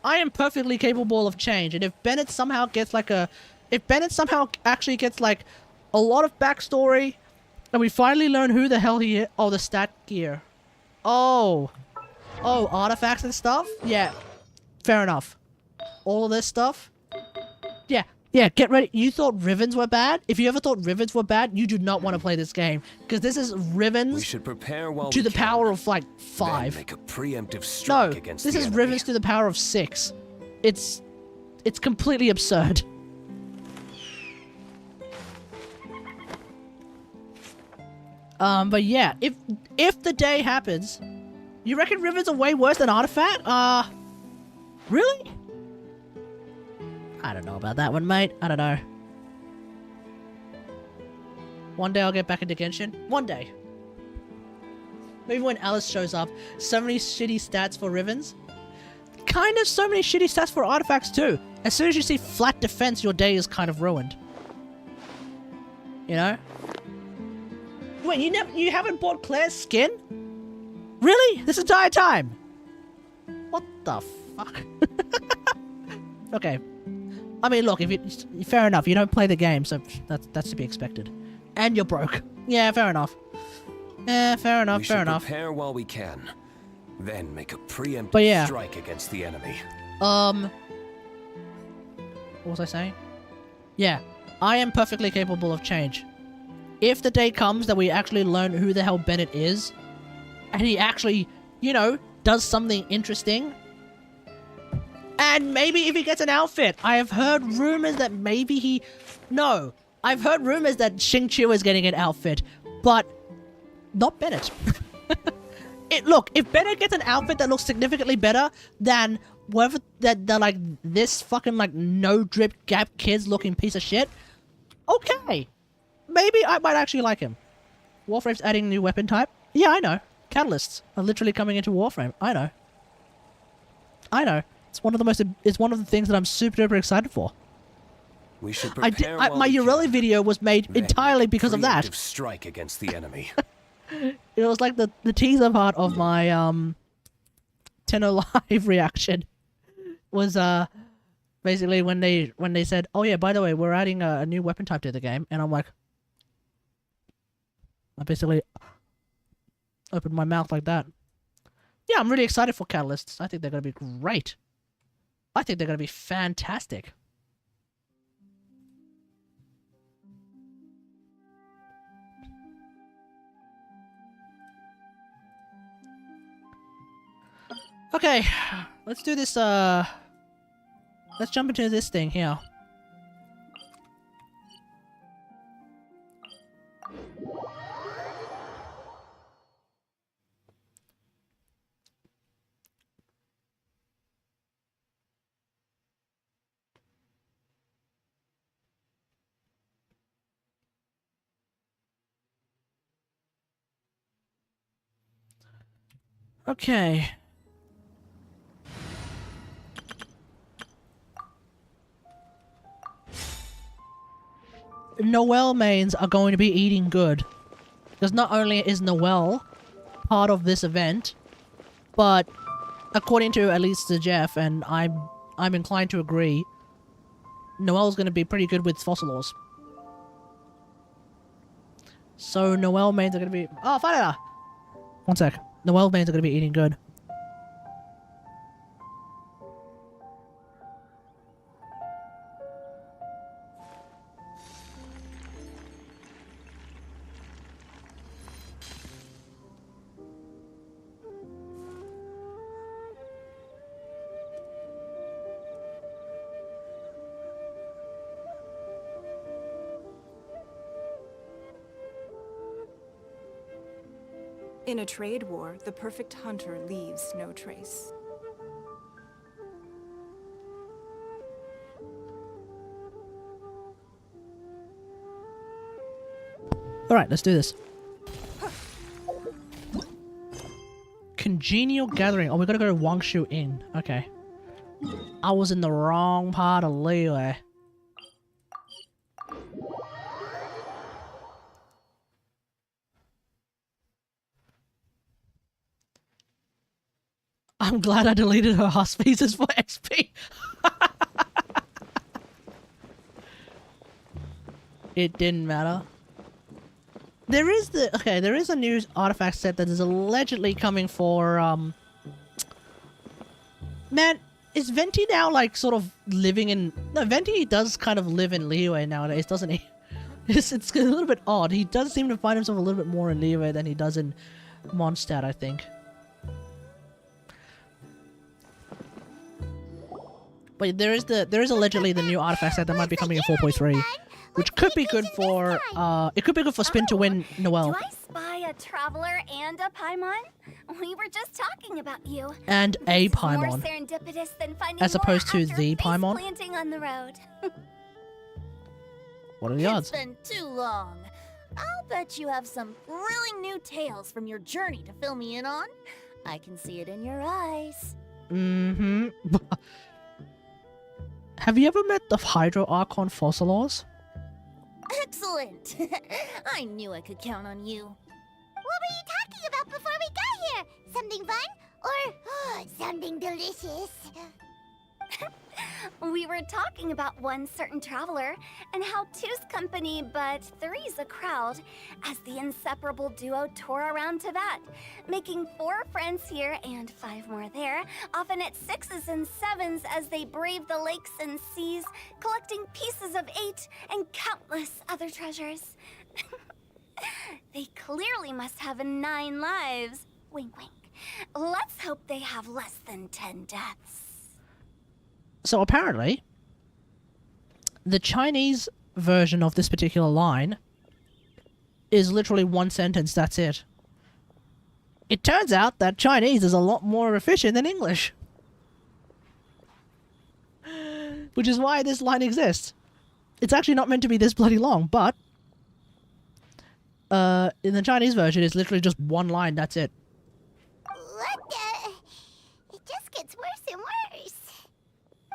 I am perfectly capable of change, and if Bennett somehow gets like if Bennett somehow actually gets like a lot of backstory, and we finally learn who the hell he is. Oh, the stat gear. Oh, artifacts and stuff? Yeah, fair enough. All of this stuff? Yeah, get ready. You thought Rivens were bad? If you ever thought Rivens were bad, you do not want to play this game. Because this is Rivens we should prepare while to the power of like 5. Make a preemptive strike against this the is enemy. Rivens to the power of 6. It's completely absurd. But yeah, if the day happens, you reckon Rivens are way worse than Artifact? Really? I don't know about that one, mate. I don't know. One day I'll get back into Genshin. One day. Maybe when Alice shows up. So many shitty stats for Rivens. Kind of so many shitty stats for Artifacts too. As soon as you see flat defense, your day is kind of ruined. You know? Wait, you haven't bought Claire's skin? Really? This entire time? What the fuck? Okay. I mean, look, if you fair enough, you don't play the game, so that's to be expected. And you're broke. Yeah, fair enough. Yeah, fair enough, fair enough. Prepare while we can, then make a preemptive But yeah. strike against the enemy. What was I saying? Yeah, I am perfectly capable of change. If the day comes that we actually learn who the hell Bennett is, and he actually, you know, does something interesting, and maybe if he gets an outfit, I have heard rumors that maybe he... No, I've heard rumors that Xingqiu is getting an outfit, but not Bennett. Look, if Bennett gets an outfit that looks significantly better than whatever that like this fucking like no drip gap kids looking piece of shit, okay, maybe I might actually like him. Warframe's adding new weapon type. Yeah, I know. Catalysts are literally coming into Warframe. I know. I know. It's one of the most. It's one of the things that I'm super duper excited for. We should prepare my Ureli video was made then entirely because of that. preemptive strike against the enemy. It was like the teaser part of my Tenno Live reaction was basically when they said, oh yeah, by the way, we're adding a new weapon type to the game, and I'm like, I basically opened my mouth like that. Yeah, I'm really excited for Catalysts. I think they're gonna be great. I think they're gonna be fantastic. Okay, let's do this, let's jump into this thing here. Okay. Noelle mains are going to be eating good. Because not only is Noelle part of this event, but according to at least Jeff, and I'm inclined to agree, Noelle's going to be pretty good with Fossilors. So Noelle mains are going to be... Oh, Fire! One sec. Noelle mains are going to be eating good. In a trade war, the perfect hunter leaves no trace. Alright, let's do this. Congenial gathering. Oh, we gotta go to Wangshu Inn. Okay. I was in the wrong part of Liyue. I'm glad I deleted her hospices for XP. It didn't matter. There is a new artifact set that is allegedly coming for, Man, is Venti now, like, sort of living in... No, Venti does kind of live in Liyue nowadays, doesn't he? It's a little bit odd. He does seem to find himself a little bit more in Liyue than he does in Mondstadt, I think. But there is allegedly the new artifact set that might be coming in 4.3, which could be good for it could be good for Spin to win Noelle. Do I spy a traveler and a Paimon? We were just talking about you. And a Paimon, more serendipitous than finding as opposed to more the after Paimon. Planting on the road. What are the odds? It's been too long. I'll bet you have some thrilling new tales from your journey to fill me in on. I can see it in your eyes. Mm-hmm. Have you ever met the Hydro Archon Fossilors? Excellent! I knew I could count on you. What were you talking about before we got here? Something fun? Or something delicious? We were talking about one certain traveler, and how two's company, but three's a crowd, as the inseparable duo tour around Tibet, making 4 friends here and 5 more there, often at 6s and 7s as they brave the lakes and seas, collecting pieces of 8 and countless other treasures. They clearly must have 9 lives. Wink, wink. Let's hope they have less than 10 deaths. So apparently, the Chinese version of this particular line is literally 1 sentence, that's it. It turns out that Chinese is a lot more efficient than English. Which is why this line exists. It's actually not meant to be this bloody long, but in the Chinese version, it's literally just 1 line, that's it. What the? It just gets worse and worse.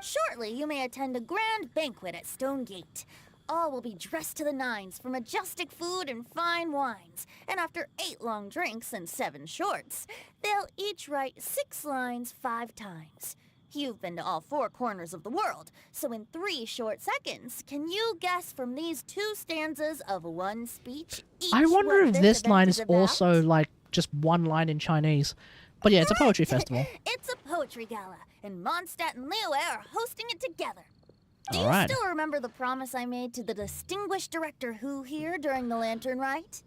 Shortly, you may attend a grand banquet at Stone Gate. All will be dressed to the nines for majestic food and fine wines. And after 8 long drinks and 7 shorts, they'll each write 6 lines 5 times. You've been to all 4 corners of the world, so in 3 short seconds, can you guess from these 2 stanzas of 1 speech each I wonder what if this event line is about? also like just 1 line in Chinese. But yeah, it's a poetry festival. It's a poetry gala, and Mondstadt and Liyue are hosting it together. Do you Alright. still remember the promise I made to the distinguished director Who here during the Lantern Rite?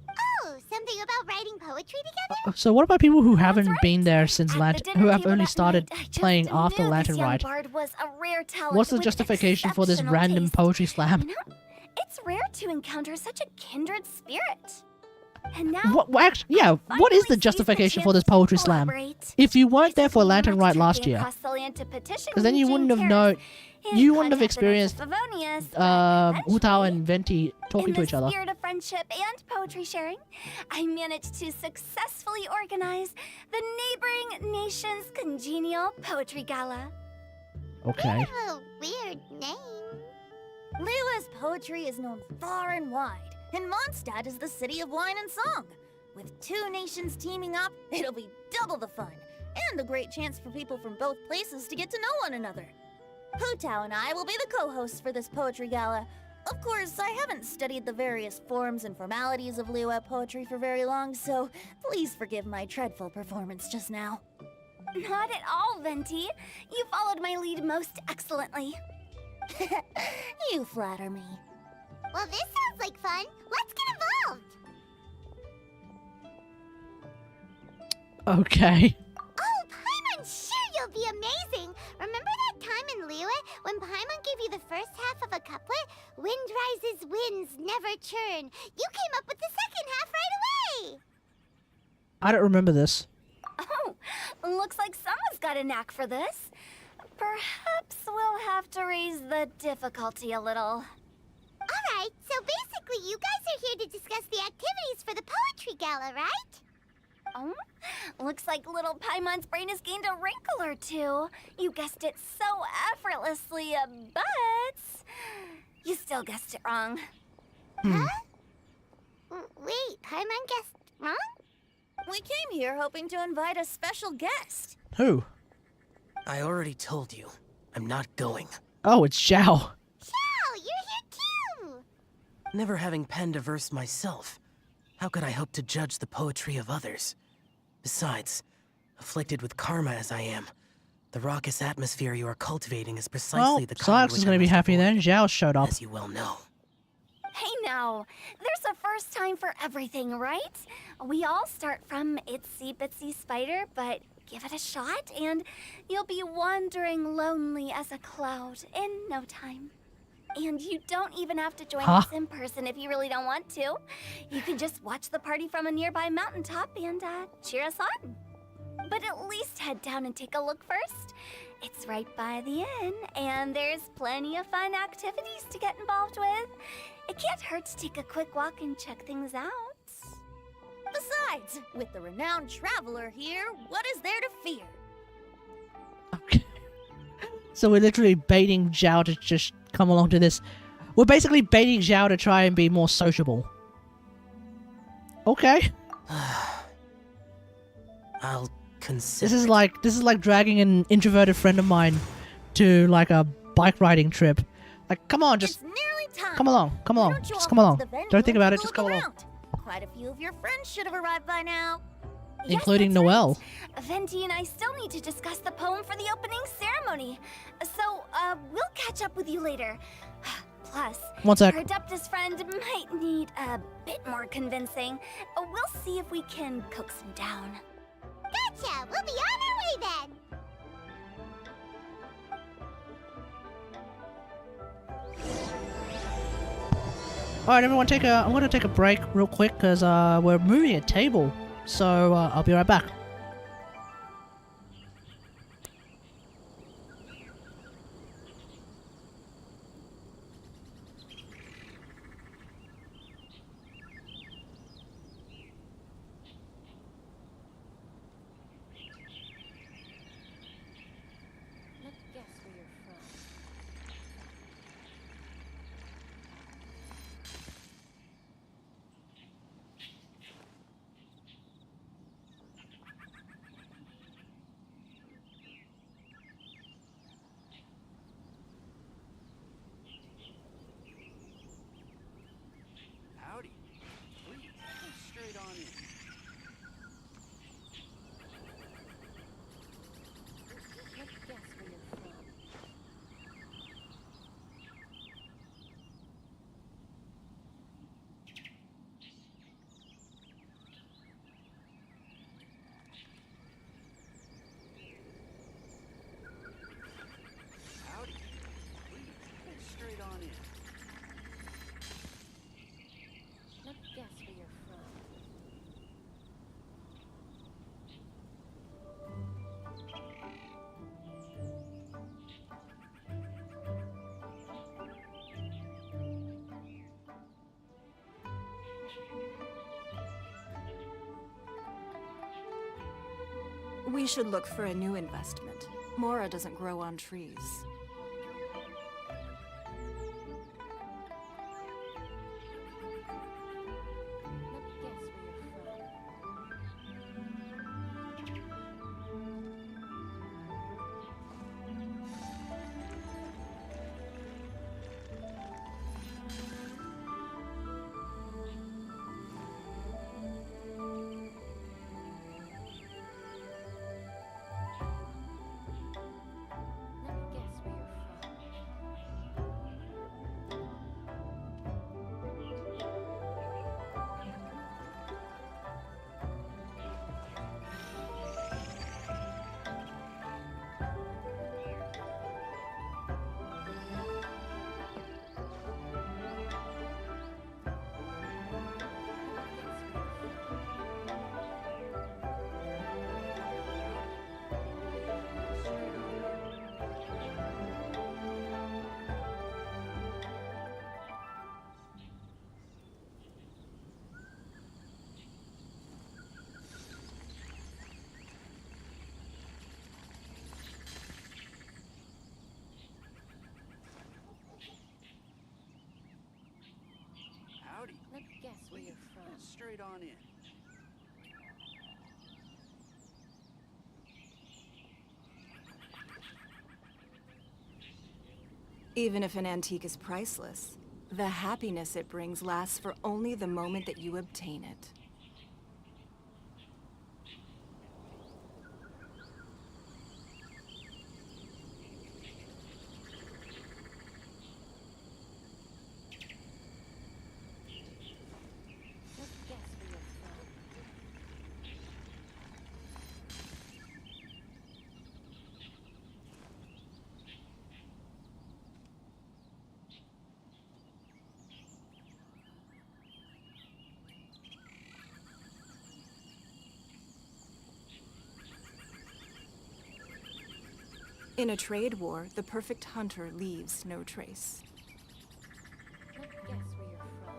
Oh, something about writing poetry together? So what about people who haven't been there since At the Lantern, dinner who have table only that started night, I just playing after knew Lantern this young Rite? bard was a rare talent What's the with justification for this exceptional random taste. poetry slam? You know, it's rare to encounter such a kindred spirit. And now, Actually, yeah, what is the justification for this poetry slam? If you weren't there for Lantern Rite last year, because then you wouldn't have known, you wouldn't have experienced Wu Tao and Venti talking to each other. In the spirit of friendship and poetry sharing, I managed to successfully organize the neighboring nation's congenial poetry gala. Okay. Oh, weird name. Liyue's poetry is known far and wide, and Mondstadt is the city of wine and song. With 2 nations teaming up, it'll be double the fun, and a great chance for people from both places to get to know one another. Hu Tao and I will be the co-hosts for this poetry gala. Of course, I haven't studied the various forms and formalities of Liyue poetry for very long, so please forgive my dreadful performance just now. Not at all, Venti. You followed my lead most excellently. You flatter me. Well, this sounds like fun. Let's get involved. Okay. Oh, Paimon's sure you'll be amazing. Remember that time in Liyue when Paimon gave you the first half of a couplet? Wind rises, winds never churn. You came up with the second half right away. I don't remember this. Oh, looks like someone's got a knack for this. Perhaps we'll have to raise the difficulty a little. Alright, so basically you guys are here to discuss the activities for the poetry gala, right? Oh, looks like little Paimon's brain has gained a wrinkle or 2. You guessed it so effortlessly, but you still guessed it wrong. Huh? Wait, Paimon guessed wrong? We came here hoping to invite a special guest. Who? I already told you. I'm not going. Oh, it's Zhao. Zhao, you're here too! Never having penned a verse myself, how could I hope to judge the poetry of others? Besides, afflicted with karma as I am, the raucous atmosphere you are cultivating is precisely the kind Silex which is I going to be must happy avoid, then. Zhao showed up. as you well know. Hey now, there's a first time for everything, right? We all start from itsy bitsy spider, but give it a shot and you'll be wandering lonely as a cloud in no time. And you don't even have to join us in person if you really don't want to. You can just watch the party from a nearby mountaintop and cheer us on. But at least head down and take a look first. It's right by the inn, and there's plenty of fun activities to get involved with. It can't hurt to take a quick walk and check things out. Besides, with the renowned traveler here, what is there to fear? Okay. So we're literally baiting Zhao to just come along to this. We're basically baiting Zhao to try and be more sociable. Okay. I'll consider. This is like dragging an introverted friend of mine to like a bike riding trip. Like, come on, just come along, just come along. Don't think about it, just come along. Quite a few of your friends should have arrived by now. Including Noelle. Right. Venti and I still need to discuss the poem for the opening ceremony. So, we'll catch up with you later. Plus, one sec. Our Adeptus friend might need a bit more convincing. We'll see if we can coax him down. Gotcha! We'll be on our way then! Alright, everyone, I'm gonna take a break real quick because we're moving a table. So I'll be right back. We should look for a new investment. Mora doesn't grow on trees. Let's guess where you're from. Straight on in. Even if an antique is priceless, the happiness it brings lasts for only the moment that you obtain it. In a trade war, the perfect hunter leaves no trace. Let's guess where you're from.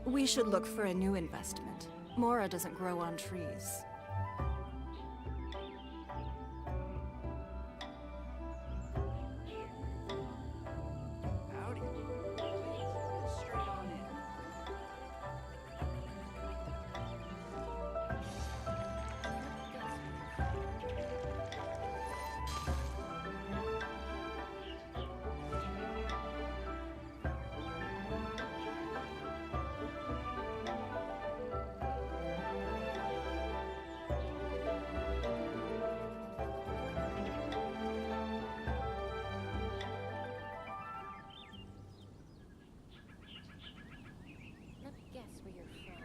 We should look for a new investment. Mora doesn't grow on trees. Howdy. Please, straight on in. Let me guess where you're from.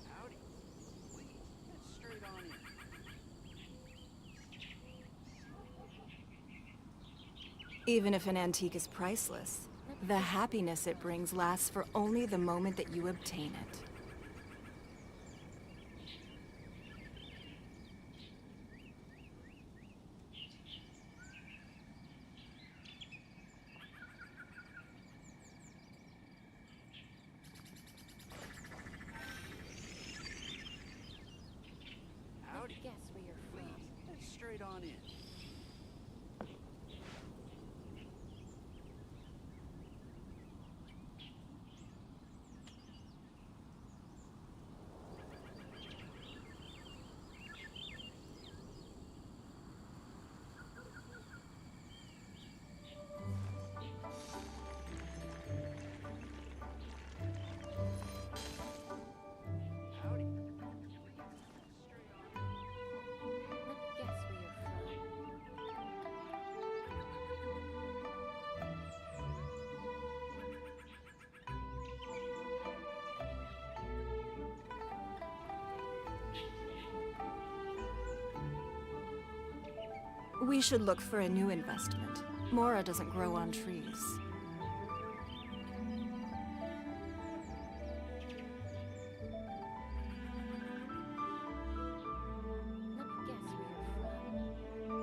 Howdy. Please, straight on in. Even if an antique is priceless, the happiness it brings lasts for only the moment that you obtain it. Howdy. Guess where you're from. Please, straight on in. Howdy. Straight on in. Let me guess where you're from. We should look for a new investment. Mora doesn't grow on trees. Let me guess where you're from.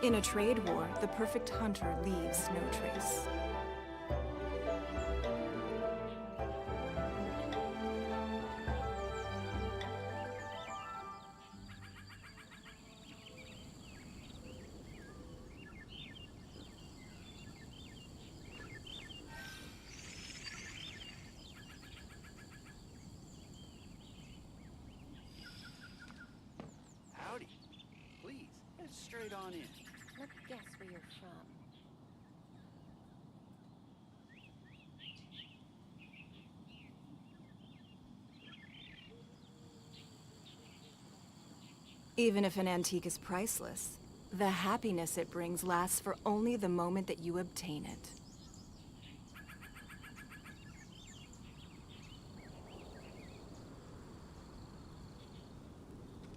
In a trade war, the perfect hunter leaves no trace. Howdy. Please, straight on in. Let me guess where you're from. Even if an antique is priceless, the happiness it brings lasts for only the moment that you obtain it.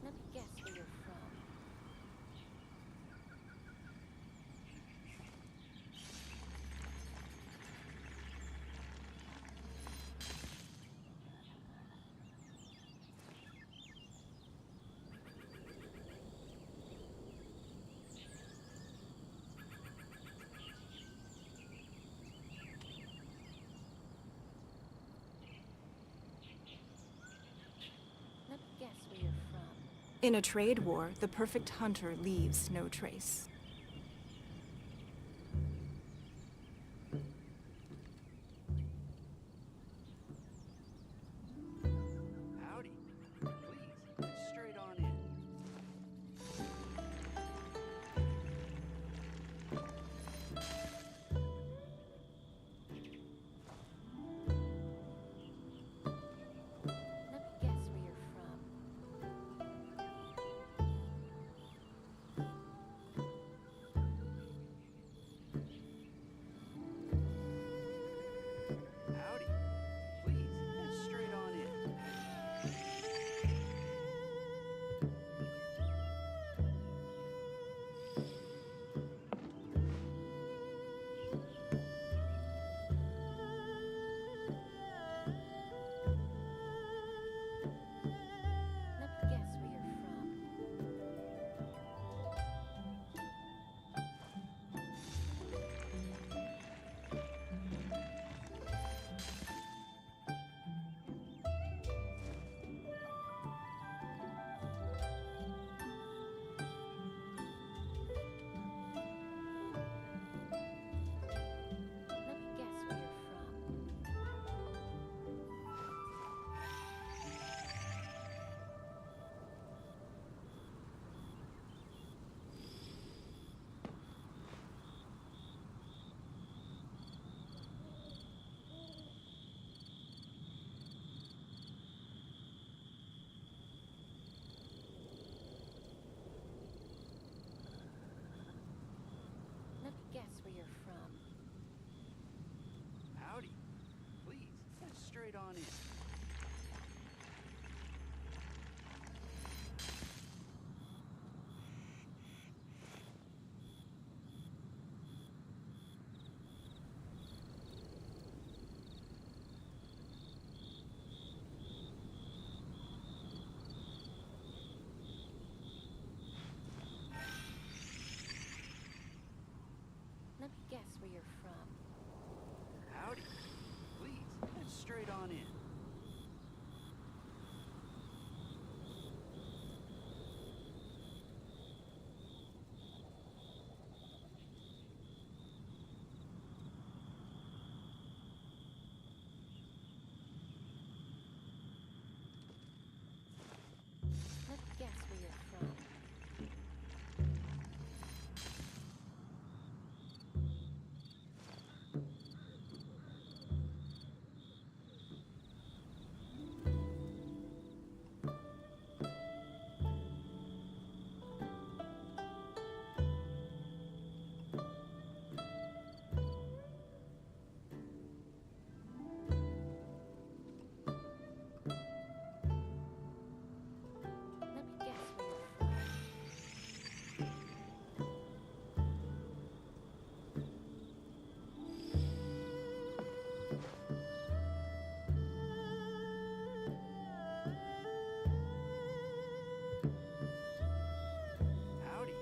Let me guess where you're from. Let me guess where you're from. In a trade war, the perfect hunter leaves no trace. Howdy. Please, straight on in. on in. Let's guess where you're from. Let me guess where you're from. Howdy.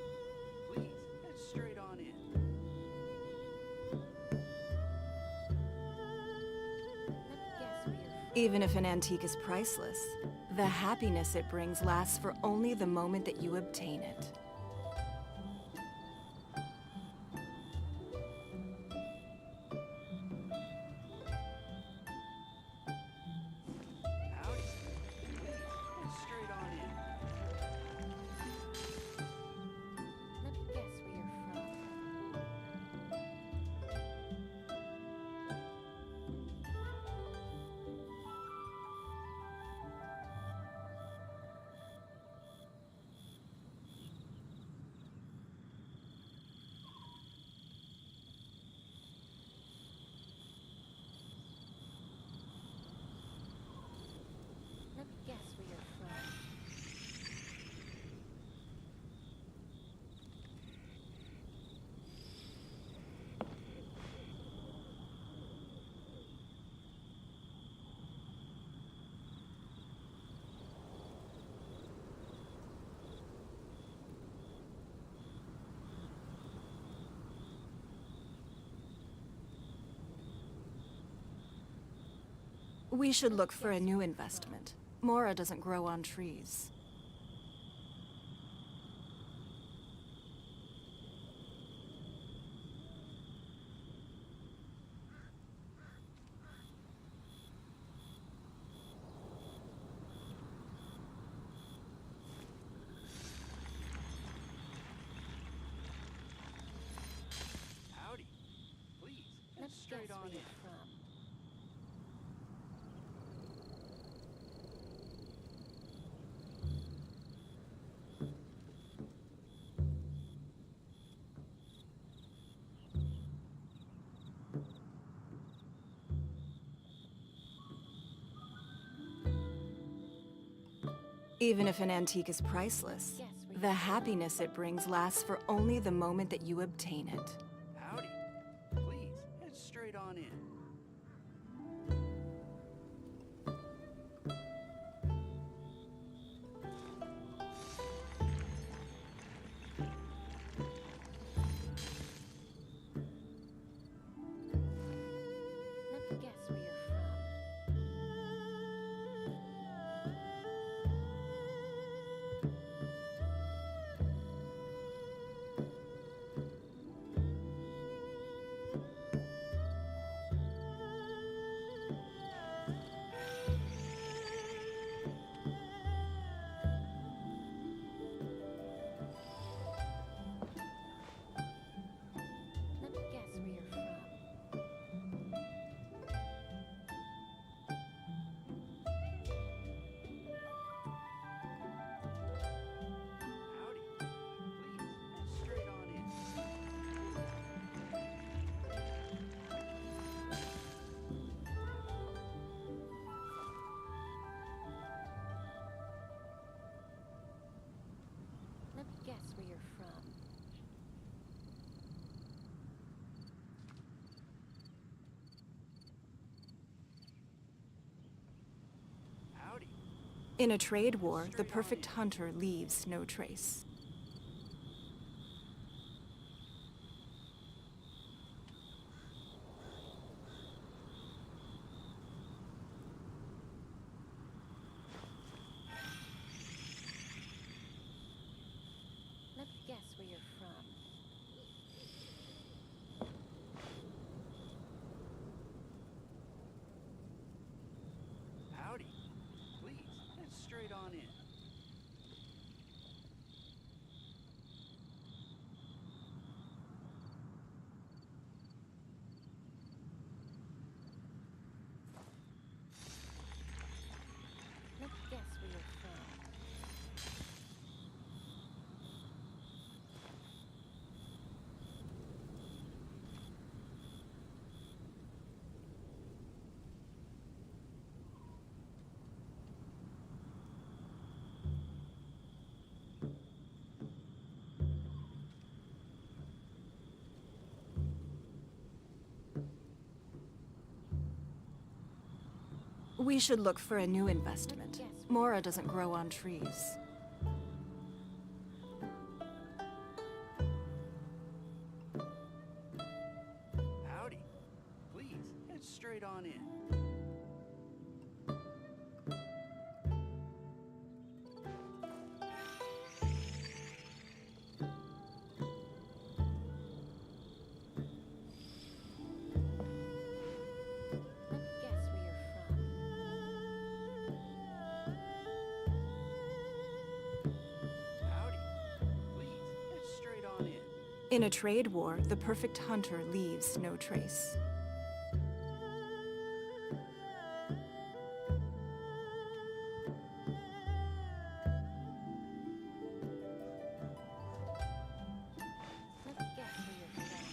Please, head straight on in. Let me guess where you're from. Even if an antique is priceless, the happiness it brings lasts for only the moment that you obtain it. Howdy. Please, head straight on in. Let me guess where you're from. Let me guess where you're from. We should look for a new investment. Mora doesn't grow on trees. Howdy. Please, head Let me straight guess on where in. you're from. Even if an antique is priceless, the happiness it brings lasts for only the moment that you obtain it. Howdy. Please, head straight on in. Let me guess where you're from. Let me guess where you're from. Howdy. Please, head straight on in. Let me guess where you're from. Howdy. In a trade war, the perfect hunter leaves no trace. guess where you're from. Howdy. Please, head straight on in. Let me guess where you're from. We should look for a new investment. Mora doesn't grow on trees. Howdy. Please, head straight on in. Let me guess where you're from. Howdy. Please, head straight on in. In a trade war, the perfect hunter leaves no trace. Let me guess where you're from.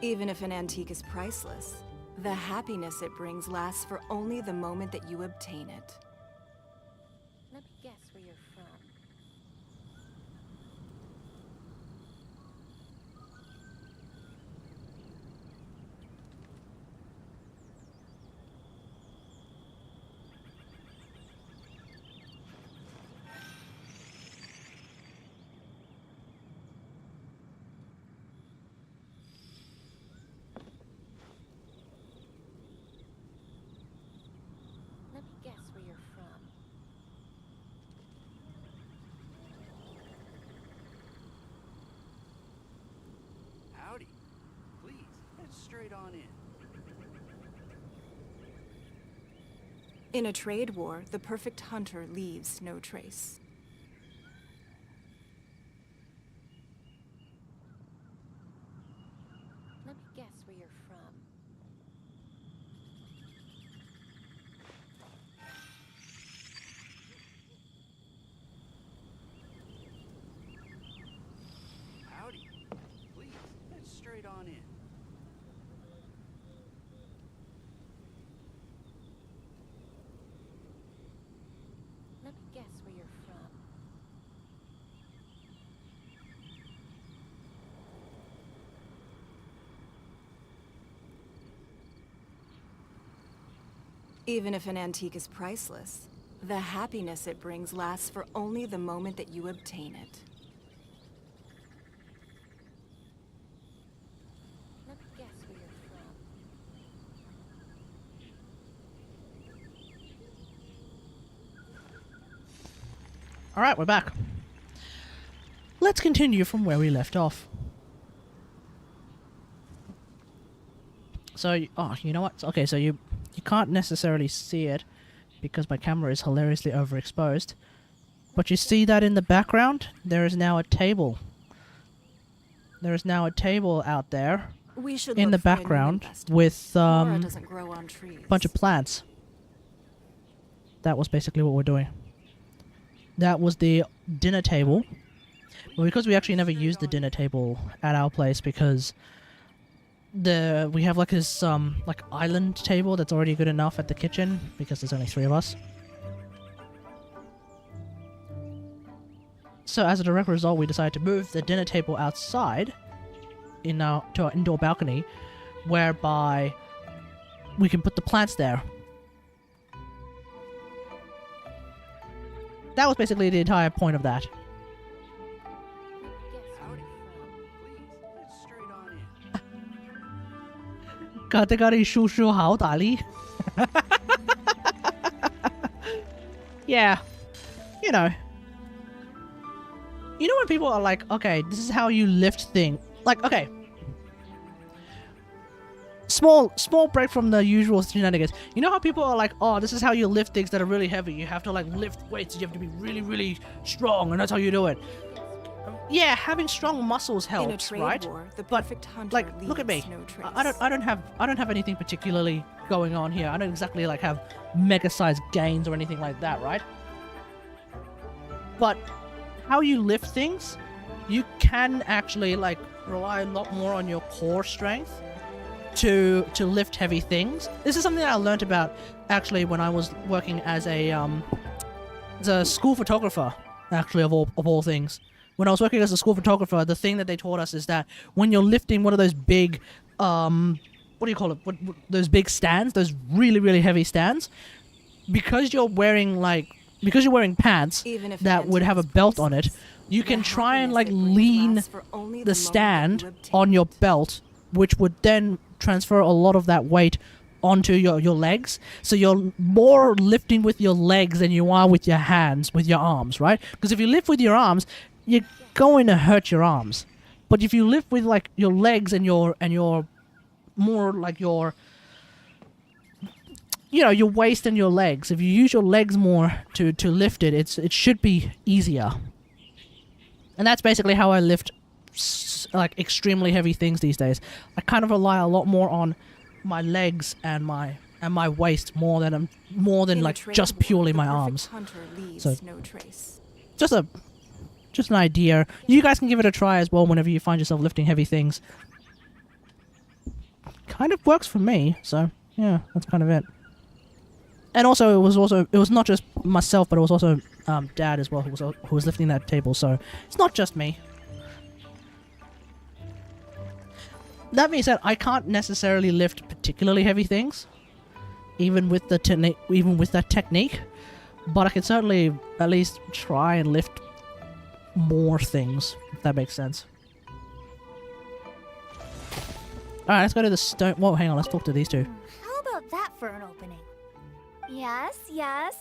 Even if an antique is priceless, the happiness it brings lasts for only the moment that you obtain it. Let me guess where you're from. Let me guess where you're from. Howdy. Please, head straight on in. In a trade war, the perfect hunter leaves no trace. Let me guess where you're from. Howdy. Please, head straight on in. Let me guess where you're from. Even if an antique is priceless, the happiness it brings lasts for only the moment that you obtain it. Let me guess where you're from. Alright, we're back. Let's continue from where we left off. So, oh, you know what? Okay, so you can't necessarily see it because my camera is hilariously overexposed. But you see that in the background? There is now a table. There is now a table out there We should in the look for a new background investment. with Mora doesn't grow on trees. bunch of plants. That was basically what we're doing. That was the dinner table. Well, because we actually never used the dinner table at our place because we have like this like island table that's already good enough at the kitchen because there's only 3 of us. So as a direct result, we decided to move the dinner table outside to our indoor balcony, whereby we can put the plants there. That was basically the entire point of that. Kategari 叔叔好打力. Yeah. You know when people are like, okay, this is how you lift thing. Like, okay. Small break from the usual shenanigans. You know how people are like, oh, this is how you lift things that are really heavy. You have to like lift weights. You have to be really, really strong, and that's how you do it. Yeah, having strong muscles helps, right? But like, look at me. I don't have anything particularly going on here. I don't exactly like have mega-sized gains or anything like that, right? But how you lift things, you can actually like rely a lot more on your core strength to lift heavy things. This is something that I learned about actually when I was working as a school photographer, actually of all things. When I was working as a school photographer, the thing that they taught us is that when you're lifting one of those big, what do you call it? Those big stands, those really, really heavy stands, because you're wearing pants that would have a belt on it, you can try and like lean the stand on your belt, which would then transfer a lot of that weight onto your legs. So you're more lifting with your legs than you are with your hands, with your arms, right? Because if you lift with your arms, you're going to hurt your arms. But if you lift with like your legs and your more like your your waist and your legs, if you use your legs more to lift it, it should be easier. And that's basically how I lift like extremely heavy things these days. I kind of rely a lot more on my legs and my waist more than like just purely my arms. So just an idea. You guys can give it a try as well whenever you find yourself lifting heavy things. Kind of works for me, so yeah, that's kind of it. And also, it was not just myself, but it was also Dad as well who was lifting that table. So it's not just me. That being said, I can't necessarily lift particularly heavy things, even with that technique. But I can certainly at least try and lift more things, if that makes sense. Alright, let's go to the stone. Whoa, hang on, let's talk to these two. How about that for an opening? Yes,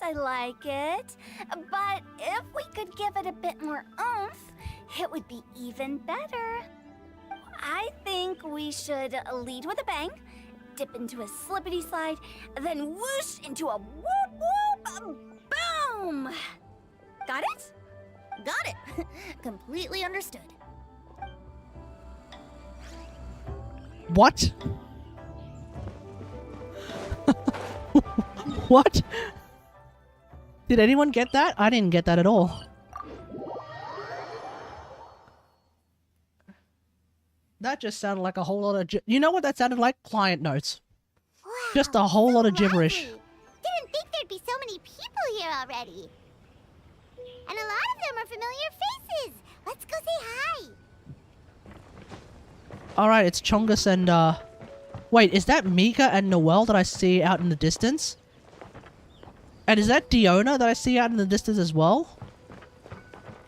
I like it. But if we could give it a bit more oomph, it would be even better. I think we should lead with a bang, dip into a slippity slide, then whoosh into a whoop whoop boom! Got it? Got it. Completely understood. What? What? Did anyone get that? I didn't get that at all. That just sounded like a whole lot of you know what that sounded like? Client notes. Wow, just a whole lot of gibberish. Didn't think there'd be so many people here already. And a lot of them are familiar faces. Let's go say hi. Alright, it's Chongus and wait, is that Mika and Noelle that I see out in the distance? And is that Diona that I see out in the distance as well?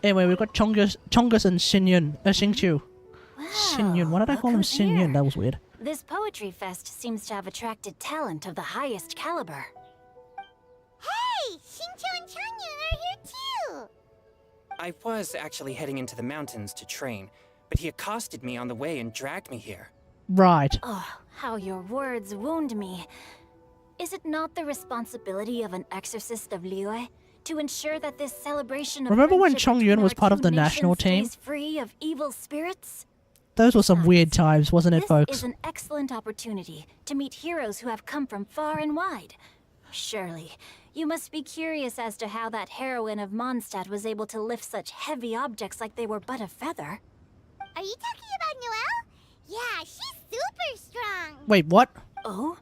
Anyway, we've got Chongus and Xingqiu. Xinyun. Why did I call him Xinyun? That was weird. This poetry fest seems to have attracted talent of the highest caliber. Hey! Xingqiu and Changyun are here too! I was actually heading into the mountains to train, but he accosted me on the way and dragged me here. Right. Oh, how your words wound me. Is it not the responsibility of an exorcist of Liyue to ensure that this celebration of Remember when friendship Chongyun was between part our of the two national nations team? stays free of evil spirits? Those were some weird times, wasn't it, This folks? is an excellent opportunity to meet heroes who have come from far and wide. Surely, you must be curious as to how that heroine of Mondstadt was able to lift such heavy objects like they were but a feather. Are you talking about Noelle? Yeah, she's super strong. Wait, what? Oh?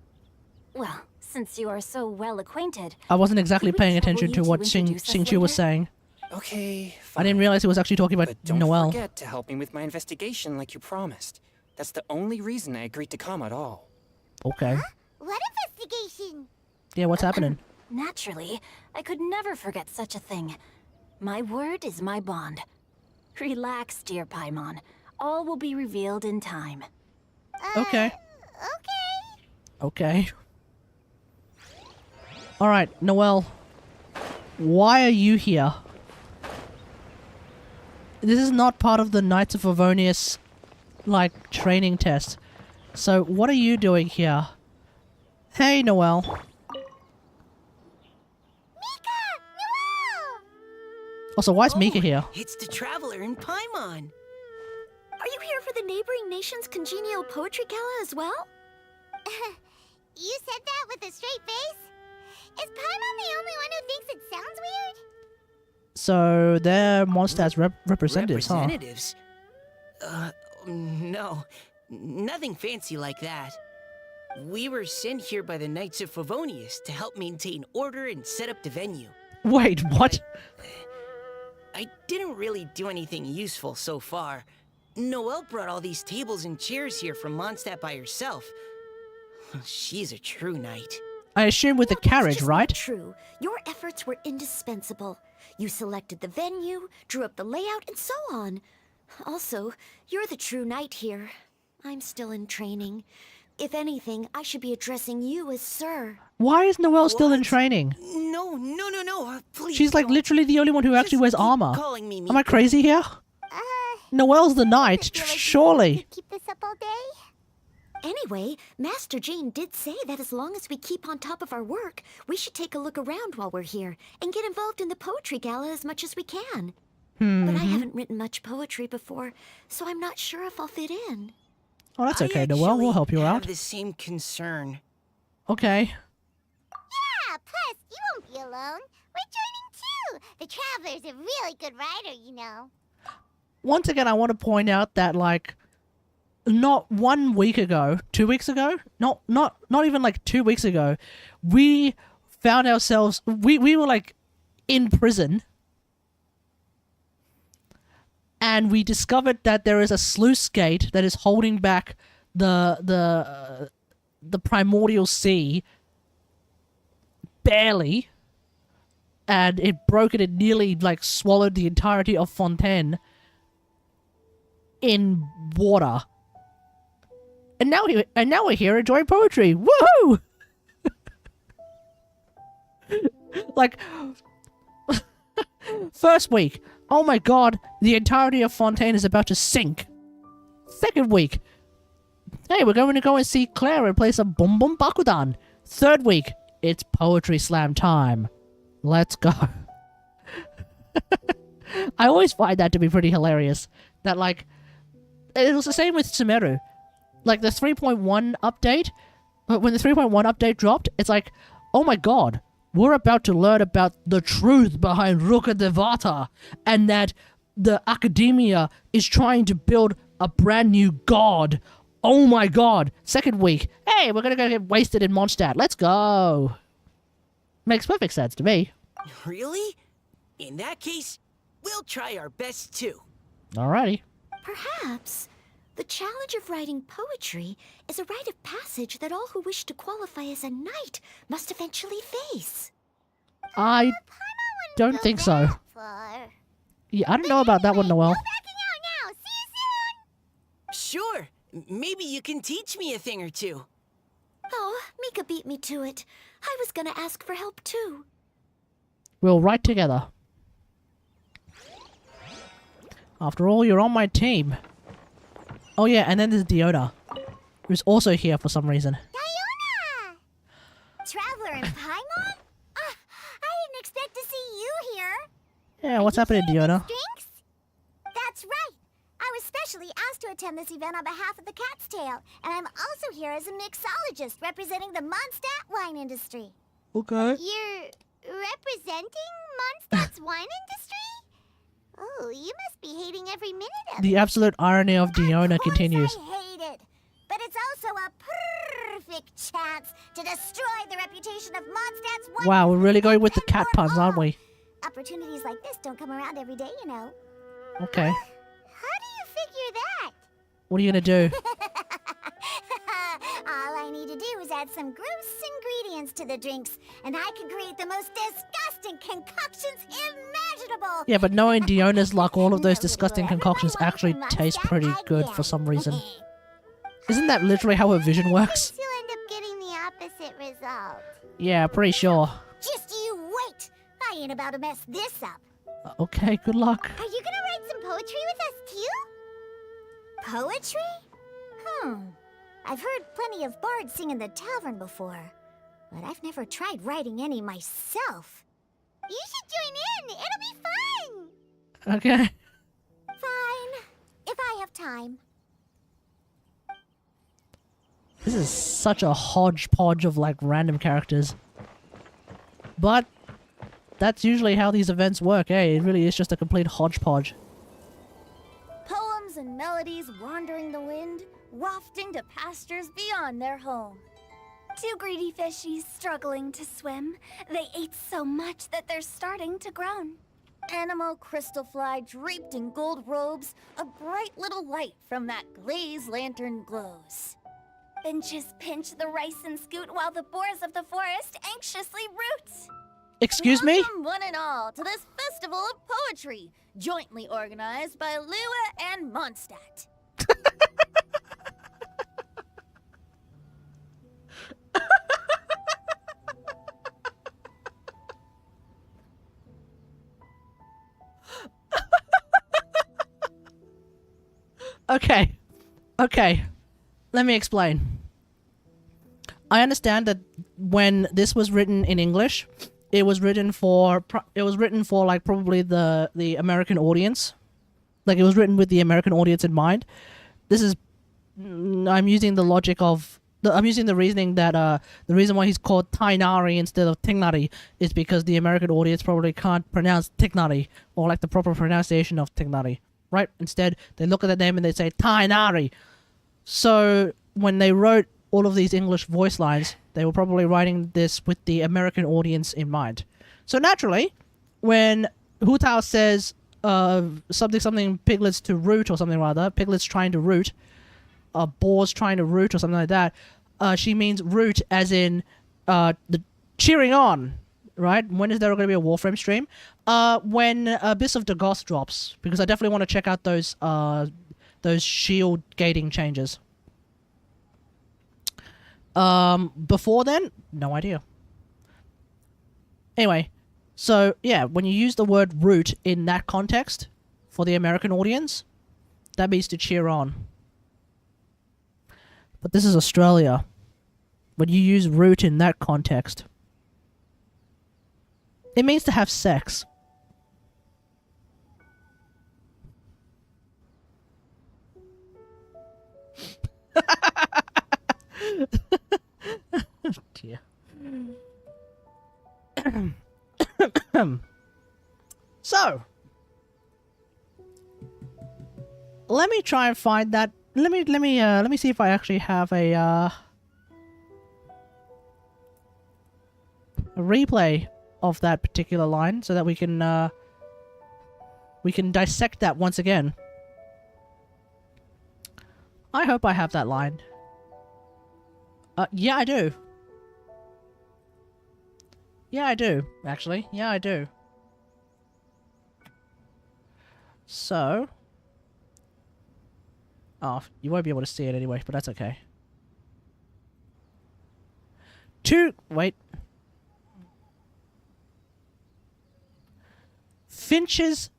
Well, since you are so well acquainted... I wasn't exactly paying attention to what Xingqiu was saying. Okay, I didn't realize he was actually talking about but don't Noelle. forget to help me with my investigation like you promised. That's the only reason I agreed to come at all. Okay. Huh? What investigation? Yeah, what's happening? Naturally, I could never forget such a thing. My word is my bond. Relax, dear Paimon. All will be revealed in time. Okay. Okay. Okay. Alright, Noelle. Why are you here? This is not part of the Knights of Favonius, like, training test. So, what are you doing here? Hey, Noelle. Mika! Noelle! Also, why is Mika here? It's the Traveler in Paimon. Are you here for the neighboring nation's congenial poetry gala as well? You said that with a straight face? Is Paimon the only one who thinks it sounds weird? So, they're Mondstadt's representatives, huh? Representatives? No. Nothing fancy like that. We were sent here by the Knights of Favonius to help maintain order and set up the venue. Wait, what? I didn't really do anything useful so far. Noelle brought all these tables and chairs here from Mondstadt by herself. She's a true knight. I assume with the carriage, right? True. Your efforts were indispensable. You selected the venue, drew up the layout, and so on. Also, you're the true knight here. I'm still in training. If anything, I should be addressing you as sir. Why is Noelle still in training? No. Please. She's like literally the only one who actually wears armor. Calling me Am I crazy here? Noelle's the knight, surely. Keep this up all day? Anyway, Master Jane did say that as long as we keep on top of our work, we should take a look around while we're here and get involved in the poetry gala as much as we can. But I haven't written much poetry before, so I'm not sure if I'll fit in. Oh, that's okay, Noelle. We'll help you I out. have the same concern. Okay. Yeah, plus, you won't be alone. We're joining too. The Traveler's a really good writer, you know. Once again, I want to point out that, like, not 1 week ago, 2 weeks ago, not even like 2 weeks ago, we found ourselves, we were like in prison, and we discovered that there is a sluice gate that is holding back the primordial sea barely, and it broke it and nearly like swallowed the entirety of Fontaine in water. And now we're here enjoying poetry. Woohoo! Like, first week, oh my god, the entirety of Fontaine is about to sink. Second week, hey, we're going to go and see Claire and play some Bum Bum Bakudan. Third week, it's poetry slam time. Let's go. I always find that to be pretty hilarious. That, like, it was the same with Sumeru. Like, the 3.1 update, when the 3.1 update dropped, it's like, oh my god, we're about to learn about the truth behind Ruka Devata, and that the academia is trying to build a brand new god. Oh my god. Second week, hey, we're gonna go get wasted in Mondstadt. Let's go. Makes perfect sense to me. Really? In that case, we'll try our best too. Alrighty. Perhaps the challenge of writing poetry is a rite of passage that all who wish to qualify as a knight must eventually face. I don't think so. Yeah, I don't know about that one, Noelle. Sure. Maybe you can teach me a thing or two. Oh, Mika beat me to it. I was gonna ask for help too. We'll write together. After all, you're on my team. Oh yeah, and then there's Diona, who's also here for some reason. Diona! Traveler in Paimon? I didn't expect to see you here. Yeah, what's happening, Diona? Drinks? That's right. I was specially asked to attend this event on behalf of the Cat's Tail, and I'm also here as a mixologist representing the Mondstadt wine industry. Okay. You're representing Mondstadt's wine industry? Oh, you must be hating every minute of The it. absolute irony of Diona continues. I hate it, but it's also a perfect chance to destroy the reputation of Mondstadt's wine. Wow, we're really going with the cat puns, aren't we? Opportunities like this don't come around every day, you know. Okay. How do you figure that? What are you gonna do? All I need to do is add some gross ingredients to the drinks, and I can create the most disgusting concoctions imaginable. Yeah, but knowing Diona's luck, all of those disgusting concoctions actually taste pretty good for some reason. Isn't that literally how her vision works? You'll end up getting the opposite result. Yeah, pretty sure. Just you wait! I ain't about to mess this up. Okay, good luck. Are you gonna write some poetry with us too? Poetry? I've heard plenty of bards sing in the tavern before, but I've never tried writing any myself. You should join in! It'll be fun! Okay. Fine. If I have time. This is such a hodgepodge of like random characters. But that's usually how these events work, eh? It really is just a complete hodgepodge. Poems and melodies wandering the wind, wafting to pastures beyond their home. Two greedy fishies struggling to swim. They ate so much that they're starting to groan. Animal crystal fly draped in gold robes, a bright little light from that glazed lantern glows. Finches pinch the rice and scoot while the boars of the forest anxiously root. Excuse me? Welcome one and all to this festival of poetry, jointly organized by Liyue and Mondstadt. Okay. Okay. Let me explain. I understand that when this was written in English, it was written for like probably the American audience. Like it was written with the American audience in mind. This is I'm using the logic of I'm using the reasoning that the reason why he's called Tainari instead of Tignari is because the American audience probably can't pronounce Tignari or like the proper pronunciation of Tignari. Right? Instead, they look at the name and they say Tainari. So when they wrote all of these English voice lines, they were probably writing this with the American audience in mind. So naturally, when Hu Tao says something piglets to root or something rather, piglets trying to root, boars trying to root or something like that, she means root as in the cheering on. Right? When is there going to be a Warframe stream? When Abyss of Dagoth drops, because I definitely want to check out those shield gating changes. Before then, no idea. Anyway, so yeah, when you use the word root in that context for the American audience, that means to cheer on. But this is Australia. When you use root in that context, it means to have sex. Dear. So, let me try and find that. Let me see if I actually have a replay of that particular line so that we can dissect that once again. I hope I have that line. Yeah, I do. Yeah, I do, actually. Yeah, I do. So... oh, you won't be able to see it anyway, but that's okay. Wait. Finches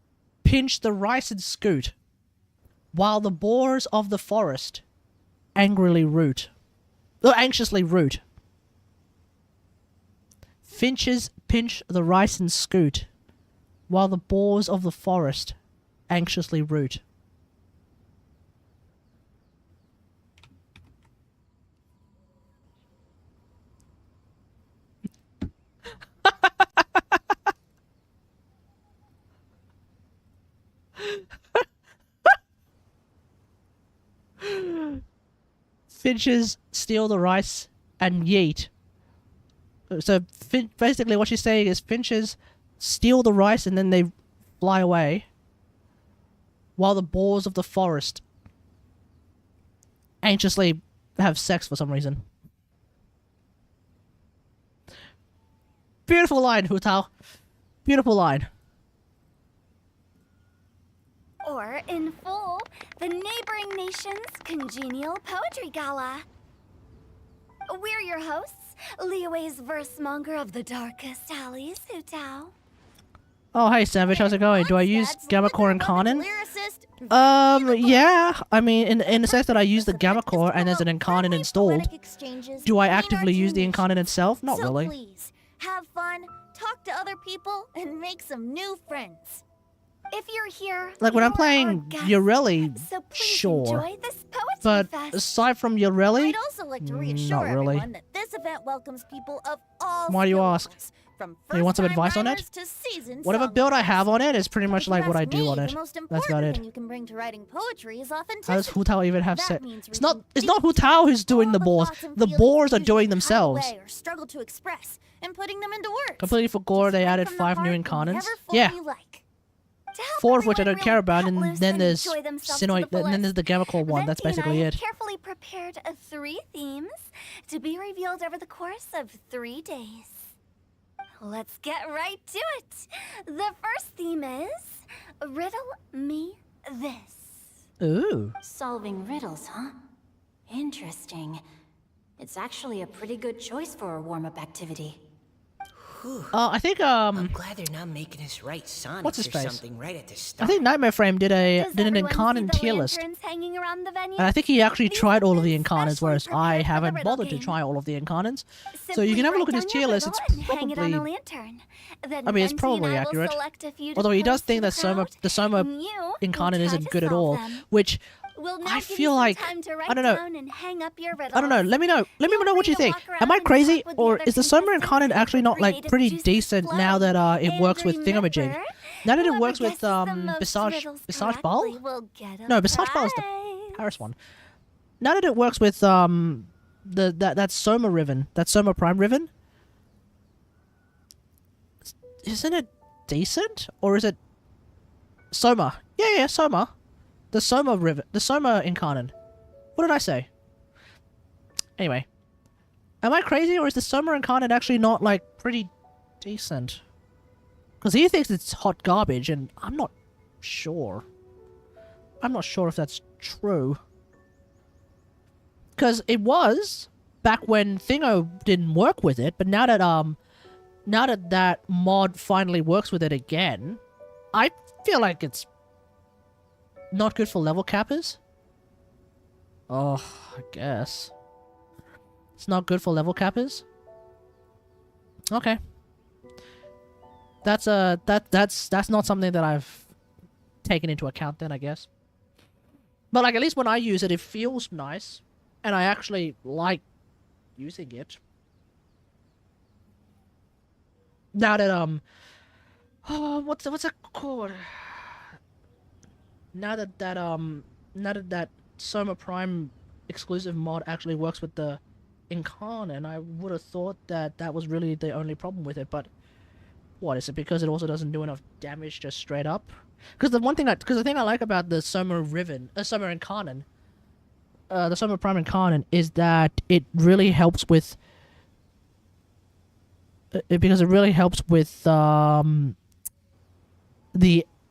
pinch the rice and scoot, while the boars of the forest anxiously root. Finches pinch the rice and scoot, while the boars of the forest anxiously root. Finches steal the rice and yeet. So basically what she's saying is finches steal the rice and then they fly away, while the boars of the forest anxiously have sex for some reason. Beautiful line, Hu Tao. Beautiful line. Or, in full, the neighboring nation's congenial poetry gala. We're your hosts, Liyue's verse monger of the darkest alleys, Hutao. Oh, hey, Savage, how's it going? Do I use Gamma Core Incarnate? Yeah. I mean, in the sense that I use the Gamma Core and there's an Incarnate installed. Do I actively use the Incarnate itself? Not really. Please, have fun, talk to other people, and make some new friends. If you're here, Like when I'm playing Ureli, so please sure. enjoy this poetry But fest. aside from Ureli, I'd also like to reassure not really. everyone that this event welcomes people of all Why do you skill ask? levels, from Do you want some first-time advice on it? writers to seasoned Whatever build I have on it is pretty much If you like what I ask do me, on it. The most That's about important it. thing you can bring to writing poetry is authenticity. How does Hu Tao even have That set? means It's not reaching Hu Tao who's doing the boars. thoughts and The feelings boars are you doing hide themselves. away or struggle to express and putting them into words. Completely forgot they added 5 new incarnates. Yeah. Like. 4 of which I don't care about, and loose then and there's enjoy themselves Sinnoh, to the and then there's the Gamma Core one. That's Venti and basically I it. have carefully prepared 3 themes to be revealed over the course of 3 days. Let's get right to it. The first theme is Riddle Me This. Ooh. Solving riddles, huh? Interesting. It's actually a pretty good choice for a warm-up activity. I think I'm glad they're not making us write sonnets what's his or face? something right at the I start. think Nightmare Frame did an Everyone Incarnate see the tier list. lanterns hanging around the venue? And I think he actually tried all of the Incarnates, whereas I haven't bothered to try all of the Incarnates. So you can have a look at his tier list. It's Hang it on a probably, lantern. Then I mean, it's Venti and probably I will accurate. select a few to Although he does pose think to that the Soma and you will Incarnate try isn't to good at solve all, them. which We'll now I give you feel some like time to I write don't know. down and hang up your I don't know. riddles. Let me know what you free to think. walk around Am I and crazy, talk with the or other is the Soma contestants Incarnate and actually not like create a pretty juicy decent flow? now that it works with And Thingamajig? remember, Now that it whoever works with guesses the most Visage riddles Ball? correctly will get a No, Visage Ball is the prize. Paris one. Now that it works with that Soma Riven, that Soma Prime Riven, isn't it decent, or is it Soma? Yeah, Soma. The Soma Riven, the Soma Incarnate. What did I say? Anyway, am I crazy, or is the Soma Incarnate actually not like pretty decent? Because he thinks it's hot garbage, and I'm not sure. I'm not sure if that's true. Because it was back when Thingo didn't work with it, but now that that mod finally works with it again, I feel like it's not good for level cappers. Oh, I guess it's not good for level cappers. Okay. That's not something that I've taken into account then, I guess. But like, at least when I use it, it feels nice, and I actually like using it. Now that what's it called? Now that that Soma Prime exclusive mod actually works with the Incarnate, I would have thought that that was really the only problem with it, but what is it? Because it also doesn't do enough damage just straight up? Because the thing I like about the Soma Soma Incarnate, the Soma Prime Incarnate, is that it really helps with. Because it really helps with the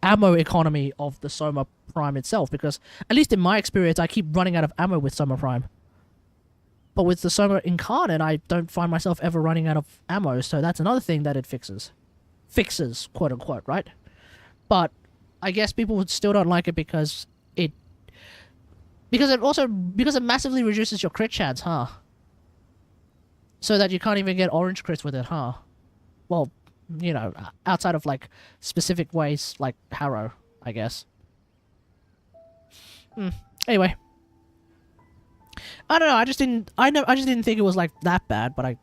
ammo economy of the Soma Prime itself. Because at least in my experience, I keep running out of ammo with Soma Prime. But with the Soma Incarnate, I don't find myself ever running out of ammo. So that's another thing that it fixes, quote unquote, right? But I guess people still don't like it because it massively reduces your crit chance, huh? So that you can't even get orange crits with it, huh? Well, you know, outside of like specific ways like Harrow, I guess. Anyway, I don't know. I just didn't think it was like that bad, but I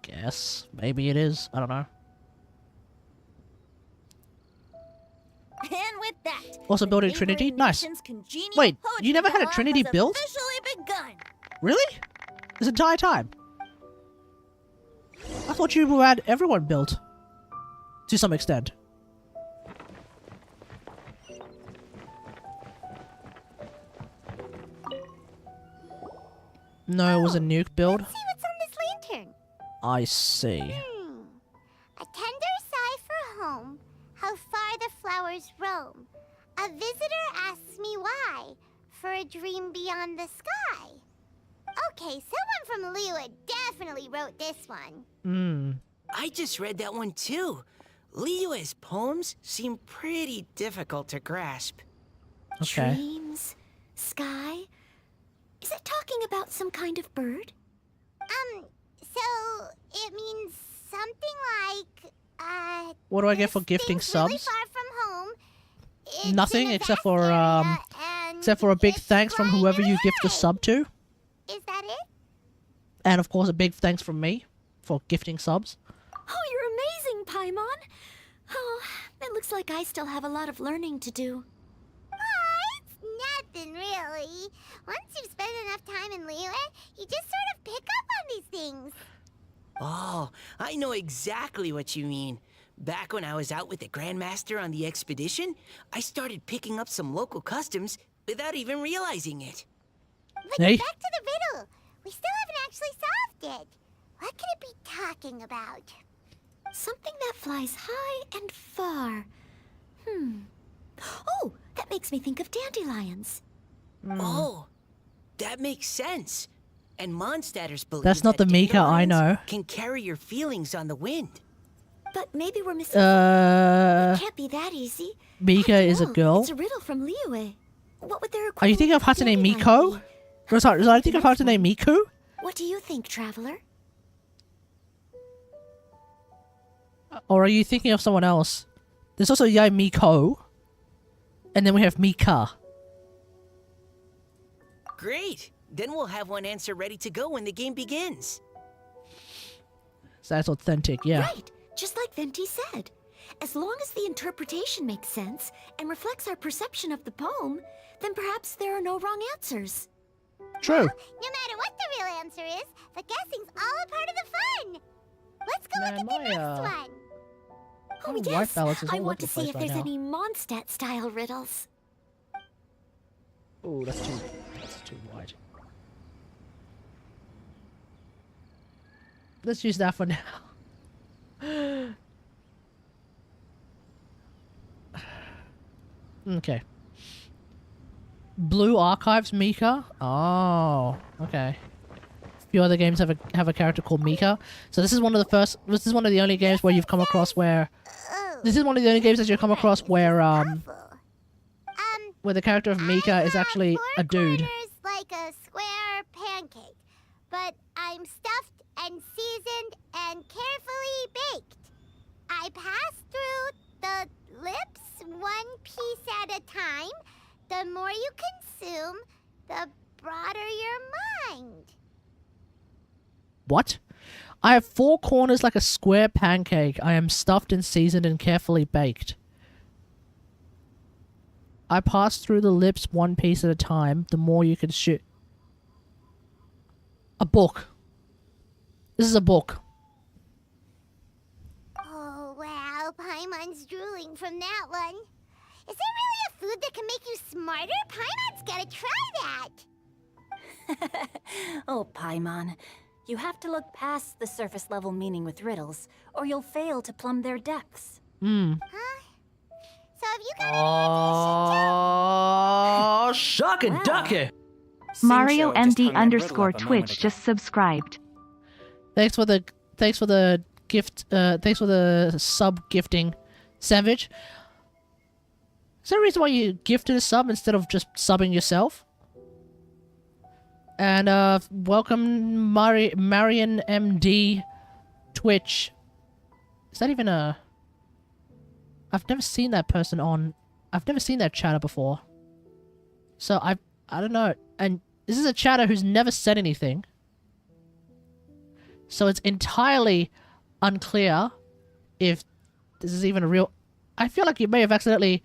guess maybe it is. I don't know. And with that, Also building Trinity, nice. Wait, you never had a Trinity build? Officially begun. Really? This entire time? I thought you had everyone built. To some extent. No, it was a nuke build. Let's see what's on this lantern. I see. A tender sigh for home, how far the flowers roam. A visitor asks me why, for a dream beyond the sky. Okay, someone from Liyue definitely wrote this one. I just read that one too. Liyue's poems seem pretty difficult to grasp. Okay. Dreams? Sky? Is it talking about some kind of bird? So it means something like, What do I get for gifting thing's really subs? far from home. It's Nothing in a except vast for area, except for a big it's thanks from flying whoever you gift the away. sub to, Is that it? and of course a big thanks from me for gifting subs. Oh, you're amazing, Paimon! Oh, it looks like I still have a lot of learning to do. It's nothing really. Once you've spent enough time in Liyue, you just sort of pick up on these things. Oh, I know exactly what you mean. Back when I was out with the Grandmaster on the expedition, I started picking up some local customs without even realizing it. But Hey. back to the riddle. We still haven't actually solved it. What could it be talking about? Something that flies high and far. Oh, that makes me think of dandelions. Oh, that makes sense. And Mondstadters believe That's not that the Mika I dandelions know. can carry your feelings on the wind. But maybe we're missing something. It can't be that easy. Mika is a Oh, girl. It's a riddle from Liyue. What would their Are you thinking of equivalent Hatsune dandelion Miku? Or sorry, was I thinking of Hatsune Miku? be? What do you think, Traveler? Or are you thinking of someone else? There's also Yai Miko. And then we have Mika. Great. Then we'll have one answer ready to go when the game begins. So that's authentic, yeah. Right, just like Venti said. As long as the interpretation makes sense and reflects our perception of the poem, then perhaps there are no wrong answers. True. No matter what the real answer is, the guessing's all a part of the fun. Let's go look at the next one. Oh, white yes, balance is I all want over to the see place if right there's now. any Mondstadt-style riddles. Oh, that's too wide. Let's use that for now. Okay. Blue Archives Mika. Oh, okay. A few other games have a character called Mika. So this is one of the first. This is one of the only games where you've come across where. This is one of the only games that you've come across where where the character of Mika is actually a dude. Corners like a square pancake, but I'm stuffed and seasoned and carefully baked. I pass through the lips one piece at a time. The more you consume, the broader your mind. What? I have 4 corners like a square pancake. I am stuffed and seasoned and carefully baked. I pass through the lips one piece at a time. The more you can shoot. A book. This is a book. Oh, wow, Paimon's drooling from that one. Is there really a food that can make you smarter? Paimon's gotta try that. Oh, Paimon. You have to look past the surface level meaning with riddles, or you'll fail to plumb their depths. Huh? So have you got Oh, shuck and duck it. Mario MD underscore Twitch just subscribed. Thanks for the gift. Thanks for the sub gifting, Savage. Is there a reason why you gifted a sub instead of just subbing yourself? And welcome Marion MD Twitch. Is that even a? I've never seen that person on. I've never seen that chatter before. So I don't know. And this is a chatter who's never said anything. So it's entirely unclear if this is even a real. I feel like you may have accidentally.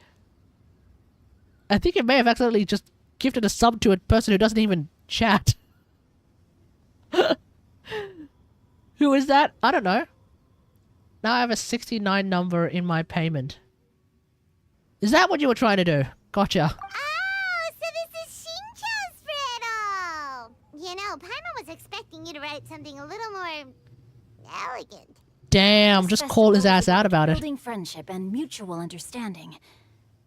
I think you may have accidentally just gifted a sub to a person who doesn't even chat. Who is that? I don't know. Now I have a 69 number in my payment. Is that what you were trying to do? Gotcha. Oh, so this is Xingqiu's riddle! You know, Paimon was expecting you to write something a little more elegant. Damn, just call his ass out about it. Building friendship and mutual understanding.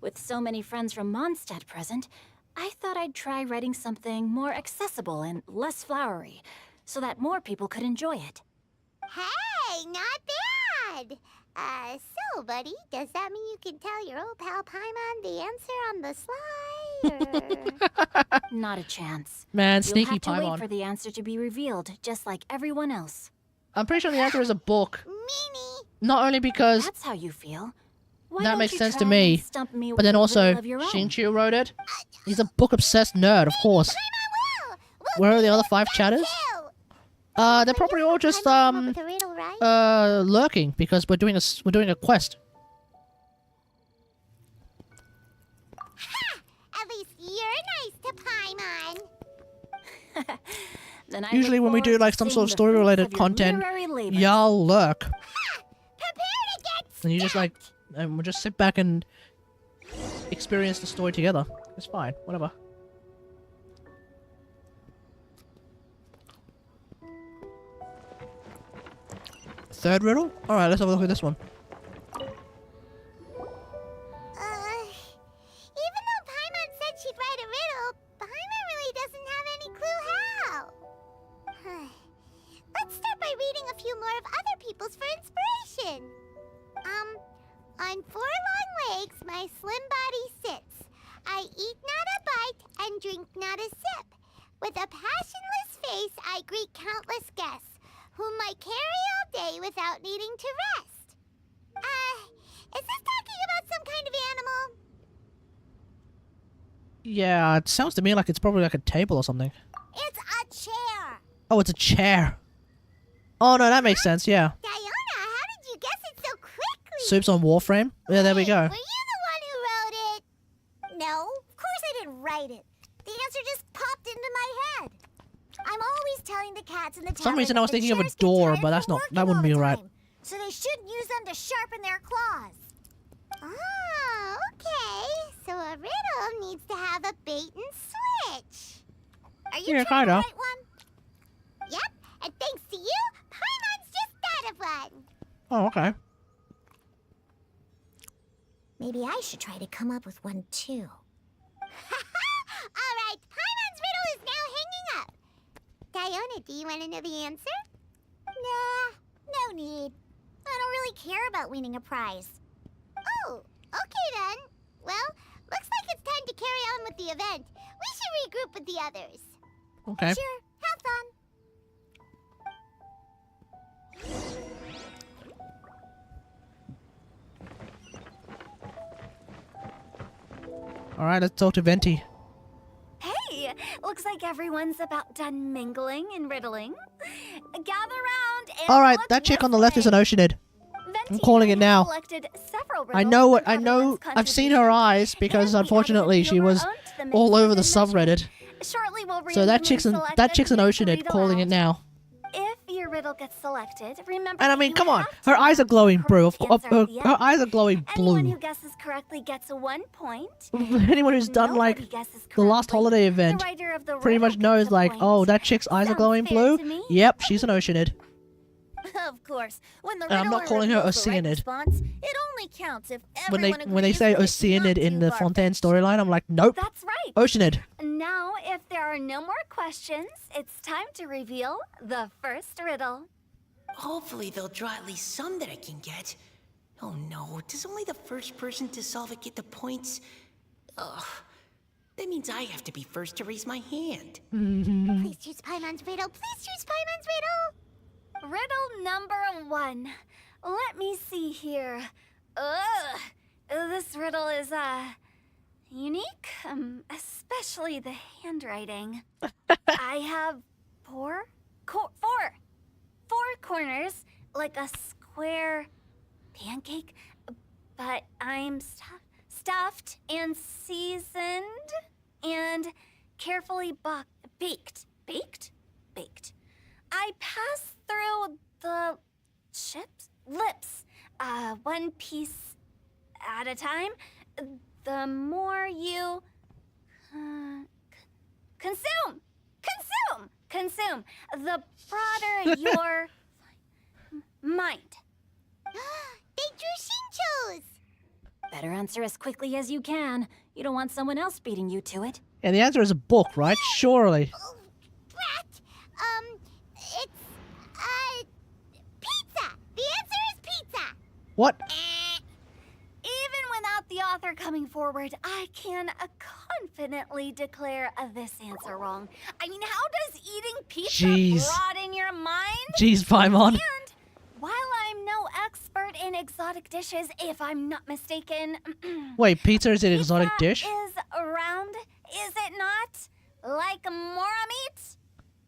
With so many friends from Mondstadt present, I thought I'd try writing something more accessible and less flowery, so that more people could enjoy it. Hey, not bad! So, buddy, does that mean you can tell your old pal Paimon the answer on the slide, or...? Not a chance. Man, You'll sneaky have to wait Paimon. for the answer to be revealed, just like everyone else. I'm pretty sure the answer is a book. Not only because That's how you feel. Why that don't makes you sense to try me, and stump me but with then a also riddle of your own? Xingqiu wrote it. He's a book-obsessed nerd, of course. Where are the other 5 chatters? They're probably all just lurking because we're doing a quest. At least you're nice to Paimon. Then I Usually look when we do forward like to some seeing sort of the story-related fruits of your content, literary labors. y'all lurk. And you just like, and we'll just sit back and experience the story together. It's fine, whatever. Third riddle? Alright, let's have a look at this one. Even though Paimon said she'd write a riddle, Paimon really doesn't have any clue how. Let's start by reading a few more of other people's for inspiration. On 4 long legs, my slim body sits. I eat not a bite and drink not a sip. With a passionless face, I greet countless guests, whom I carry all day without needing to rest. Is this talking about some kind of animal? Yeah, it sounds to me like it's probably like a table or something. It's a chair. Oh, it's a chair. Oh no, that makes sense, yeah. Diona, how did you guess it so quickly? Soups on Warframe? Yeah, there we go. Were you the one who wrote it? No, of course I didn't write it. The answer just popped into my head. I'm always telling the cats in the For some reason I was thinking of a door, but that's not, that wouldn't be right. So they shouldn't use them to sharpen their claws. Ah, okay. So a riddle needs to have a bait and switch. Are you Yeah, trying to kinda. write one? Yep, and thanks to you, Paimon's just thought of one. Oh, okay. Maybe I should try to come up with one too. Alright, Paimon's riddle is now hanging up. Diona, do you want to know the answer? Nah, no need. I don't really care about winning a prize. Oh, okay then. Well, looks like it's time to carry on with the event. We should regroup with the others. Okay. Sure, have fun. Alright, let's talk to Venti. Hey, looks like everyone's about done mingling and riddling. Gather round and Alright, look that chick this on the left way. is an Oceanid. I'm calling it now. Collected several I riddles know from what I know. everyone's I've seen her eyes because unfortunately she was all over the subreddit. Shortly we'll So that chick's an Oceanid Oceanid calling it now. If your riddle gets selected, remember And I that mean, you come on, have her to eyes are glowing blue. Her end. eyes are glowing Anyone blue. who guesses correctly gets 1 point. Anyone who's done Nobody like guesses the last holiday event The writer of the pretty riddle much knows gets a like, point. oh, that chick's eyes are Sounds glowing fair blue. to me. Yep, she's an Oceanid. Of course, when the And I'm not riddler calling her reveals the right Oceanid. response, it only counts if When they everyone agrees say that it's Oceanid not in too the far-fetched. Fontaine storyline, I'm like, nope. That's right. Oceanid. Now, if there are no more questions, it's time to reveal the first riddle. Hopefully they'll draw at least some that I can get. Oh no, does only the first person to solve it get the points? Ugh. That means I have to be first to raise my hand. Please choose Paimon's riddle. Please choose Paimon's riddle. Riddle number 1. Let me see here. Ugh. This riddle is, unique, especially the handwriting. I have four corners, like a square pancake, but I'm stuffed and seasoned and carefully baked. Baked. I pass through the lips, 1 piece at a time. The more you consume, the broader your mind. They drew Shinchos. Better answer as quickly as you can. You don't want someone else beating you to it. And the answer is a book, right? Surely. Brat! It's, pizza! The answer is pizza! What? Even without the author coming forward, I can confidently declare this answer wrong. I mean, how does eating pizza Jeez. broaden your mind? Jeez, Paimon. And while I'm no expert in exotic dishes, if I'm not mistaken, Wait, pizza is an exotic dish? is round, is it not? Like mora meat?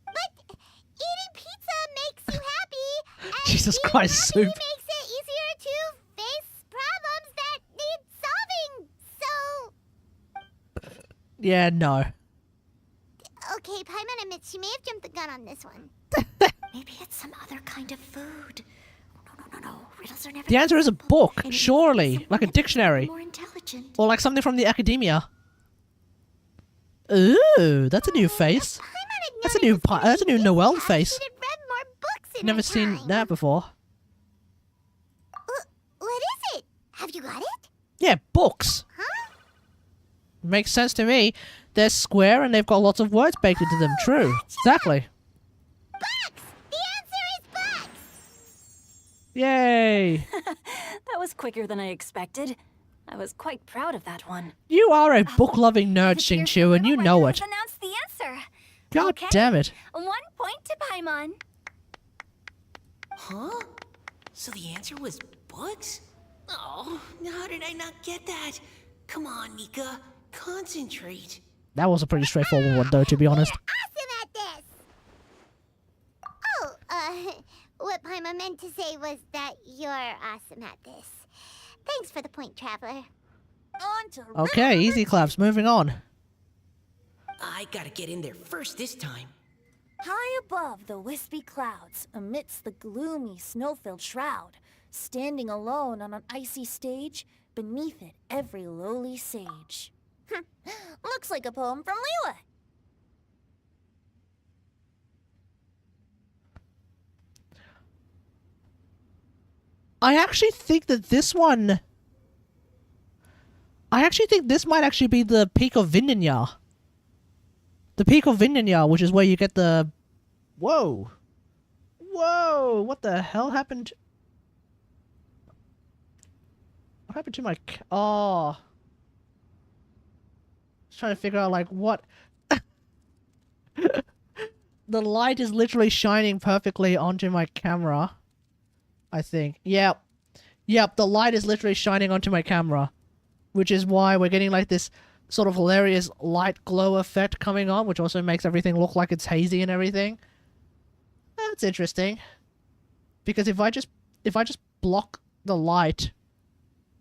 But eating pizza makes you happy, and Jesus being Christ, happy Soup. makes it easier to face problems that need solving, so... Yeah, no. Okay, Paimon admits she may have jumped the gun on this one. Maybe it's some other kind of food. No. Riddles are never The answer is a book, And surely. Like a dictionary. more intelligent. Or like something from the academia. Ooh, that's a new face. That's a new Noelle face. Never seen that before. What is it? Have you got it? Yeah, books. Huh? Makes sense to me. They're square and they've got lots of words baked into them. True. Exactly. Bucks! The answer is bucks! Yay! That was quicker than I expected. I was quite proud of that one. You are a book-loving nerd, Xingqiu, and you know it. Announce the answer. God Okay. damn it. 1 point to Paimon. Huh? So the answer was books? Oh, how did I not get that? Come on, Nika. Concentrate. That was a pretty straightforward one, though, to be honest. Awesome at this! Oh, what Paimon meant to say was that you're awesome at this. Thanks for the point, Traveler. On to Okay, easy claps. Moving on. I gotta get in there first this time. High above the wispy clouds, amidst the gloomy, snow-filled shroud, standing alone on an icy stage, beneath it every lowly sage. Looks like a poem from Liyue. I actually think that this one... I actually think this might actually be the Peak of Vindinya. The Peak of Vindinya, which is where you get the... Whoa! Whoa! What the hell happened? What happened to my... Oh... Just trying to figure out, like, what... The light is literally shining perfectly onto my camera. I think. Yep. Yep, the light is literally shining onto my camera. Which is why we're getting like this sort of hilarious light glow effect coming on, which also makes everything look like it's hazy and everything. That's interesting. Because if I just block the light,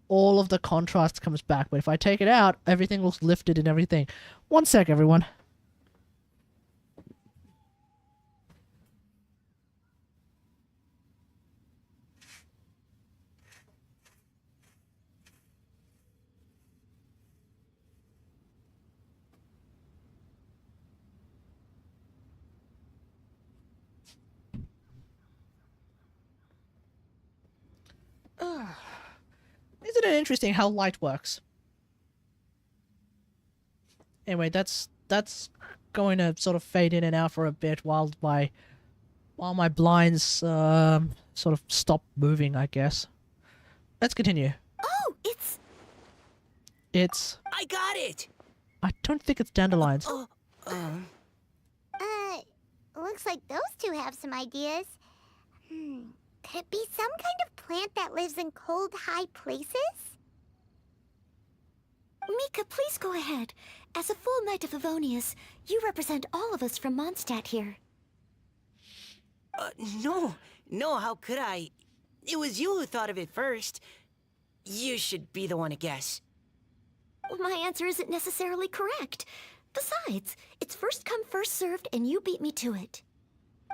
all of the contrast comes back. But if I take it out, everything looks lifted and everything. 1 sec, everyone. Isn't it interesting how light works? Anyway, that's going to sort of fade in and out for a bit while my blinds sort of stop moving, I guess. Let's continue. Oh, it's... I got it! I don't think it's dandelions. Looks like those two have some ideas. Could it be some kind of plant that lives in cold, high places? Mika, please go ahead. As a full Knight of Avonius, you represent all of us from Mondstadt here. No, how could I? It was you who thought of it first. You should be the one to guess. My answer isn't necessarily correct. Besides, it's first come, first served, and you beat me to it.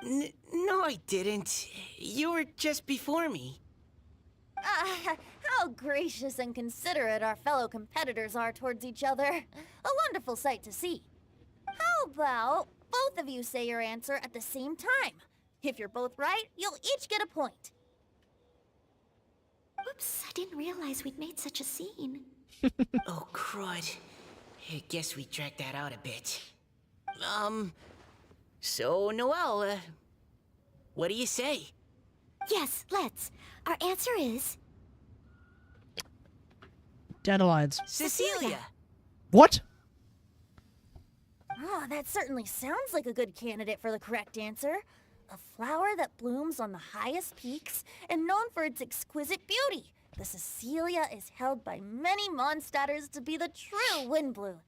No, I didn't. You were just before me. How gracious and considerate our fellow competitors are towards each other. A wonderful sight to see. How about both of you say your answer at the same time? If you're both right, you'll each get a point. Whoops, I didn't realize we'd made such a scene. Oh, crud. I guess we dragged that out a bit. So, Noelle, what do you say? Yes, let's. Our answer is... Dandelions. Cecilia! What? Oh, that certainly sounds like a good candidate for the correct answer. A flower that blooms on the highest peaks and known for its exquisite beauty. The Cecilia is held by many Mondstadters to be the true Windblue.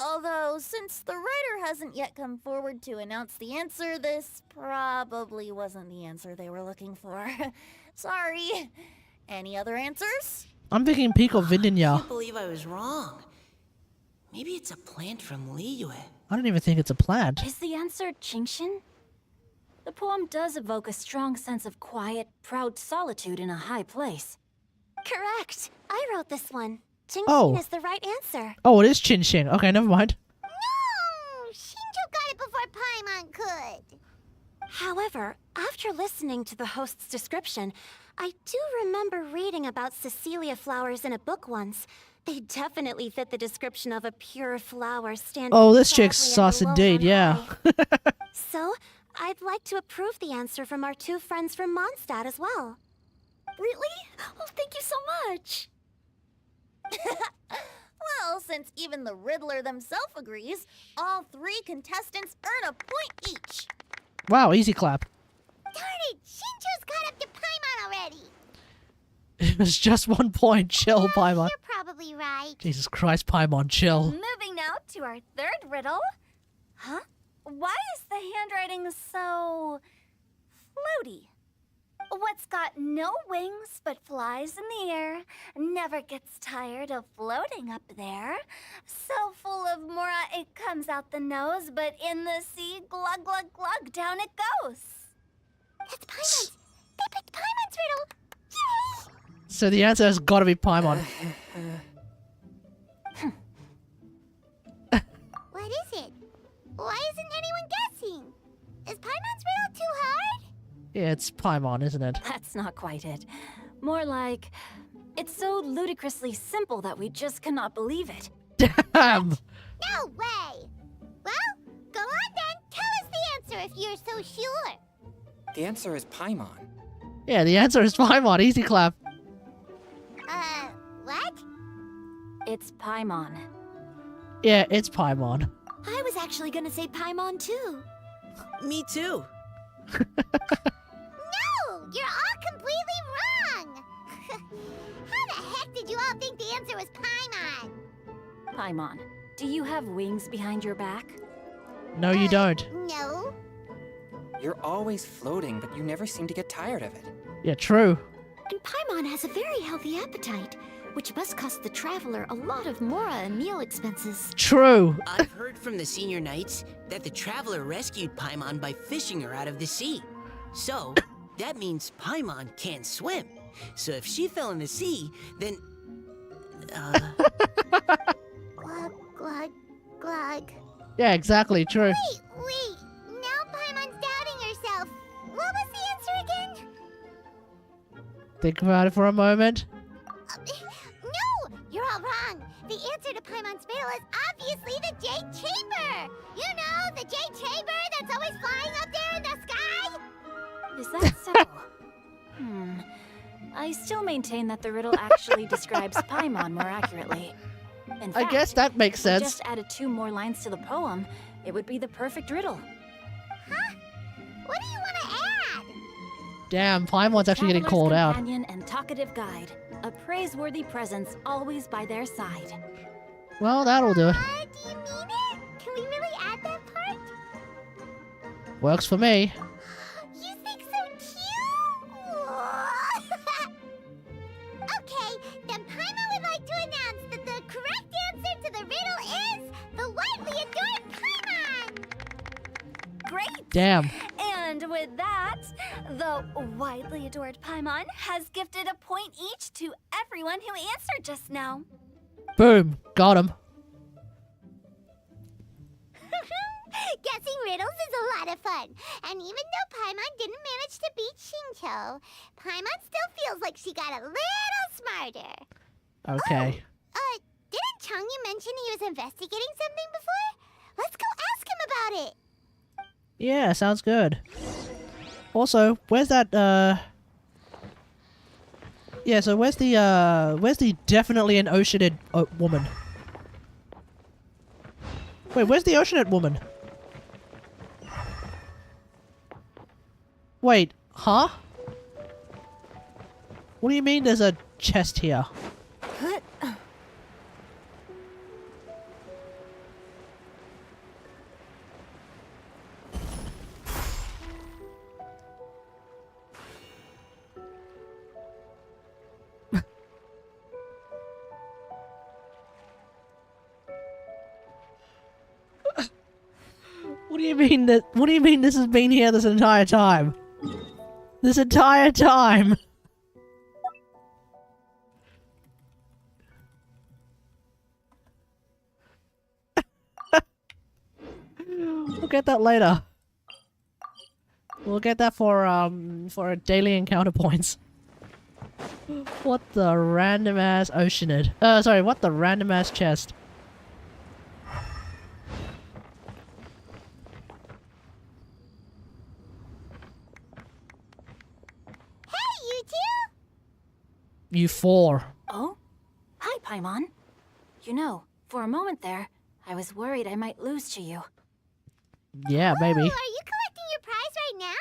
Although, since the writer hasn't yet come forward to announce the answer, this probably wasn't the answer they were looking for. Sorry. Any other answers? I'm thinking peak of I Vindinya. can't believe I was wrong. Maybe it's a plant from Liyue. I don't even think it's a plant. Is the answer Qingxin? The poem does evoke a strong sense of quiet, proud solitude in a high place. Correct. I wrote this one. Qingxin Oh. is the right answer. Oh, it is Chin Xing. Okay, never mind. No! Shinjo got it before Paimon could. However, after listening to the host's description, I do remember reading about Cecilia flowers in a book once. They definitely fit the description of a pure flower standing Oh, this chick's proudly sus and alone indeed, on yeah. high. So, I'd like to approve the answer from our two friends from Mondstadt as well. Really? Oh, thank you so much. Well, since even the Riddler themselves agrees, all three contestants earn a point each. Wow, easy clap. Darn it! Shinjo's caught up to Paimon already. It was just 1 point. Chill, Paimon. You're probably right. Jesus Christ, Paimon, chill. Moving now to our third riddle. Huh? Why is the handwriting so... floaty? What's got no wings but flies in the air, never gets tired of floating up there, so full of mora it comes out the nose, but in the sea, glug glug glug, down it goes. That's Paimon's. They picked Paimon's riddle. Yay! So the answer has got to be Paimon. What is it? Why isn't anyone guessing? Is Paimon's riddle too hard? Yeah, it's Paimon, isn't it? That's not quite it. More like, it's so ludicrously simple that we just cannot believe it. Damn! No way! Well, go on then. Tell us the answer if you're so sure. The answer is Paimon. Yeah, the answer is Paimon. Easy clap. What? It's Paimon. Yeah, it's Paimon. I was actually gonna say Paimon too. Me too. No! You're all completely wrong! How the heck did you all think the answer was Paimon? Paimon, do you have wings behind your back? No, you don't. No. You're always floating, but you never seem to get tired of it. Yeah, true. And Paimon has a very healthy appetite, which must cost the traveler a lot of mora and meal expenses. True. I've heard from the senior knights that the traveler rescued Paimon by fishing her out of the sea. So, that means Paimon can't swim. So if she fell in the sea, then... Glug, glug, glug. Yeah, exactly, true. Wait. Now Paimon's doubting herself. What was the answer again? Think about it for a moment. No! You're all wrong. The answer to Paimon's riddle is obviously the Jade Chamber! You know, the Jade Chamber that's always flying up there in the sky? Is that so? I still maintain that the riddle actually describes Paimon more accurately. In fact, I guess that makes if we sense. just added 2 more lines to the poem, it would be the perfect riddle. Huh? What do you want to add? Damn, Paimon's actually getting called out. Companion and talkative guide, a praiseworthy presence always by their side. Well, that'll do it. Do you mean it? Can we really add that part? Works for me. You think so cute? Okay, then Paimon would like to announce that the correct answer to the riddle is the widely adored Paimon! Great! Damn. And with that, the widely adored Paimon has gifted a point each to everyone who answered just now. Boom. Got him. Guessing riddles is a lot of fun. And even though Paimon didn't manage to beat Shinto, Paimon still feels like she got a little smarter. Okay. Didn't Changyu mention he was investigating something before? Let's go ask him about it. Yeah, sounds good. Also, where's that, yeah, so where's the definitely an oceanid woman? Wait, where's the oceanid woman? Wait, huh? What do you mean there's a chest here? What do you mean that? What do you mean this has been here this entire time? This entire time. We'll get that later. We'll get that for daily encounter points. What the random ass oceanid? Sorry, what the random ass chest? You four. Oh? Hi, Paimon. You know, for a moment there, I was worried I might lose to you. Yeah, maybe. Are you collecting your prize right now?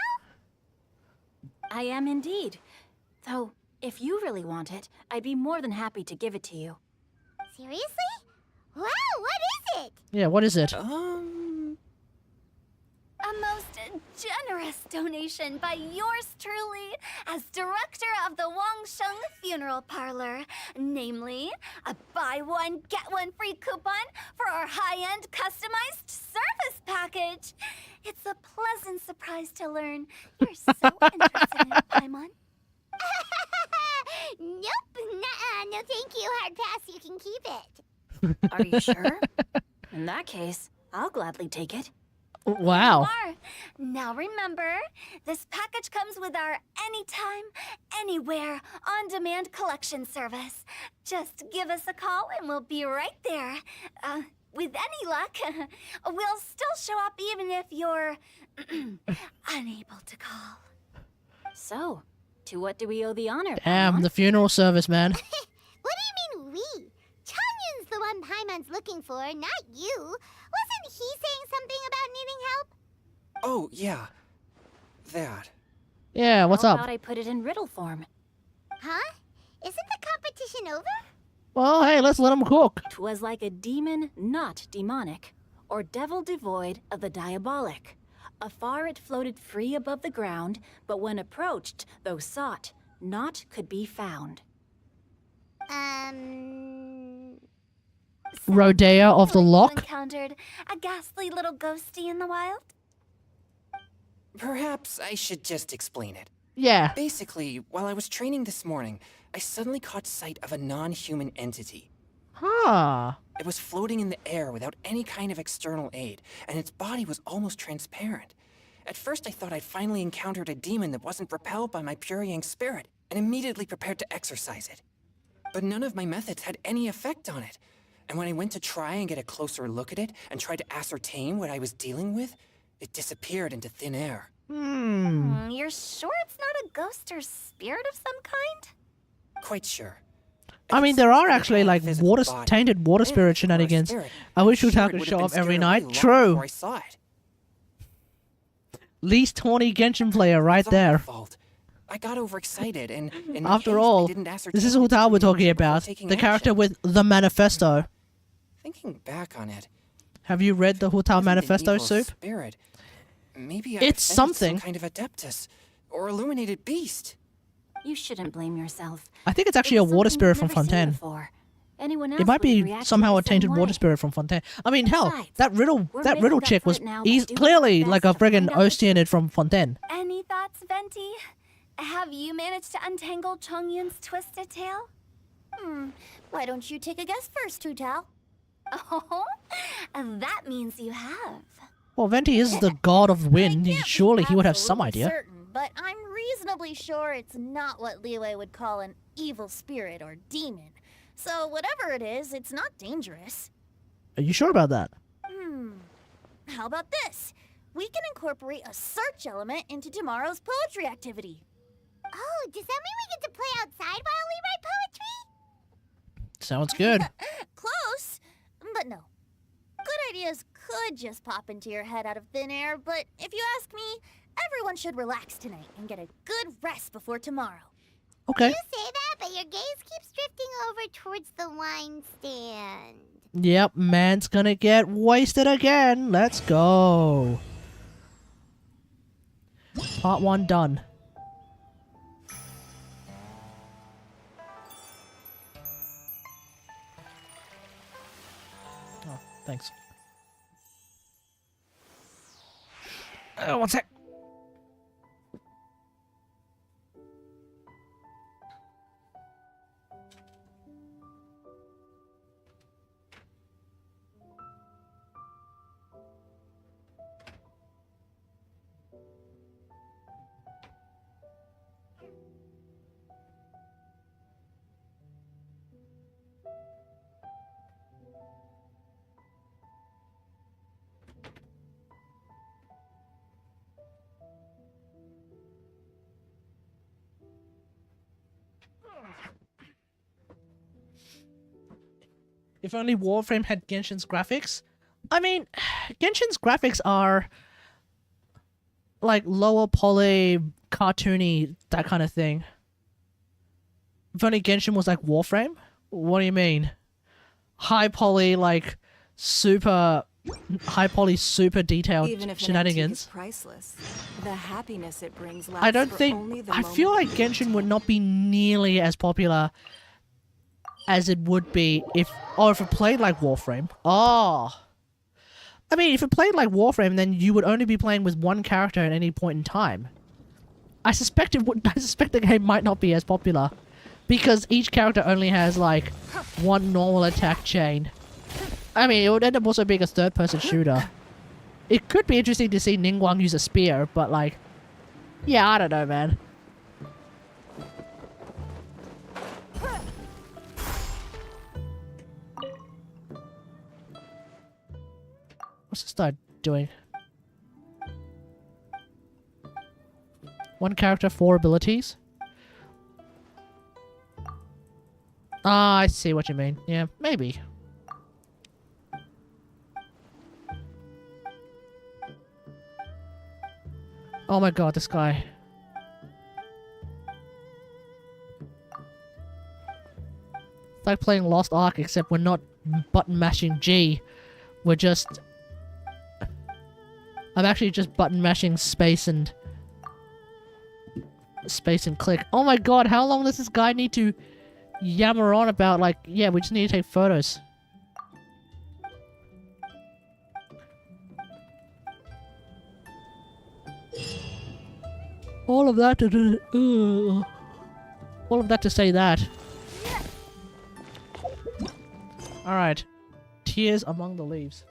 I am indeed. Though, if you really want it, I'd be more than happy to give it to you. Seriously? Wow, what is it? Yeah, what is it? A most generous donation by yours truly as director of the Wangsheng Funeral Parlor. Namely, a buy one, get one free coupon for our high-end customized service package. It's a pleasant surprise to learn you're so interested in it, Paimon. Nope, nuh-uh, no thank you, hard pass, you can keep it. Are you sure? In that case, I'll gladly take it. Wow. You are. Now remember, this package comes with our anytime, anywhere, on-demand collection service. Just give us a call and we'll be right there. With any luck, we'll still show up even if you're unable to call. So, to what do we owe the honor, Damn, the funeral service, man. What do you mean we? Chongyun's the one Paimon's looking for, not you. Wasn't he saying something about needing help? Oh, yeah. That. Yeah, what's How up? about I put it in riddle form? Huh? Isn't the competition over? Well, hey, let's let him cook. 'Twas like a demon not demonic, or devil devoid of the diabolic. Afar it floated free above the ground, but when approached, though sought, naught could be found. Rodea of the You Lock? encountered a ghastly little ghosty in the wild? Perhaps I should just explain it. Yeah. Basically, while I was training this morning, I suddenly caught sight of a non-human entity. Huh. It was floating in the air without any kind of external aid, and its body was almost transparent. At first I thought I'd finally encountered a demon that wasn't repelled by my pure yang spirit, and immediately prepared to exorcise it. But none of my methods had any effect on it. And when I went to try and get a closer look at it and tried to ascertain what I was dealing with, it disappeared into thin air. You're sure it's not a ghost or spirit of some kind? Quite sure. I mean, there are actually like tainted water spirit shenanigans. I wish Utah could show up every night. True. I saw it. Least 20 Genshin player right there. I got overexcited and After all, this is Utah we're talking about. The character with the manifesto. Thinking back on it, have you read the Hutao Manifesto, evil Soup? Spirit. Maybe It's I something. some kind of adeptus or illuminated beast. You shouldn't blame yourself. I think it's actually a water spirit from Fontaine. Anyone else It might would have be reacted somehow the a same tainted way. water spirit from Fontaine. I mean, hell, that riddle We're making that chick was flip now by doing clearly our like a best to friggin' find out the Oceanid from Fontaine. Any thoughts, Venti? Have you managed to untangle Chongyun's twisted tail? Why don't you take a guess first, Tutao? Oh, that means you have. Well, Venti is the god of wind. Surely he would have some idea. Certain, but I'm reasonably sure it's not what Liyue would call an evil spirit or demon. So whatever it is, it's not dangerous. Are you sure about that? How about this? We can incorporate a search element into tomorrow's poetry activity. Oh, does that mean we get to play outside while we write poetry? Sounds good. Close, but no. Good ideas could just pop into your head out of thin air, but if you ask me, everyone should relax tonight and get a good rest before tomorrow. Okay. You say that, but your gaze keeps drifting over towards the wine stand. Yep, man's gonna get wasted again. Let's go. Part 1 done. Oh, thanks. One sec. If only Warframe had Genshin's graphics. I mean, Genshin's graphics are like lower poly, cartoony, that kind of thing. If only Genshin was like Warframe? What do you mean? High poly, like super high poly, super detailed Even if shenanigans. Is priceless, the happiness it brings I don't think. I feel like Genshin would not be nearly as popular as it would be if it played like Warframe. Oh. I mean, if it played like Warframe, then you would only be playing with one character at any point in time. I suspect the game might not be as popular because each character only has like one normal attack chain. I mean, it would end up also being a third-person shooter. It could be interesting to see Ningguang use a spear, but like, yeah, I don't know, man. What's this guy doing? One character, 4 abilities. Ah, I see what you mean. Yeah, maybe. Oh my god, this guy. It's like playing Lost Ark, except we're not button mashing G. We're just... I'm actually just button mashing space and click. Oh my god, how long does this guy need to yammer on about, like, yeah, we just need to take photos. All of that to say that. Alright. Tears among the leaves.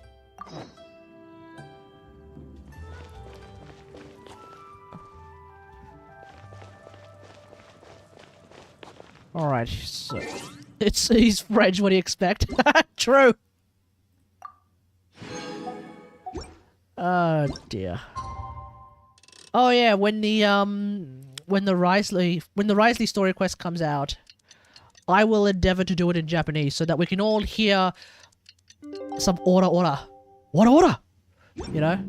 Alright, so... he's French, what do you expect? True! Oh dear. Oh yeah, when the Risley story quest comes out, I will endeavor to do it in Japanese so that we can all hear some order. You know?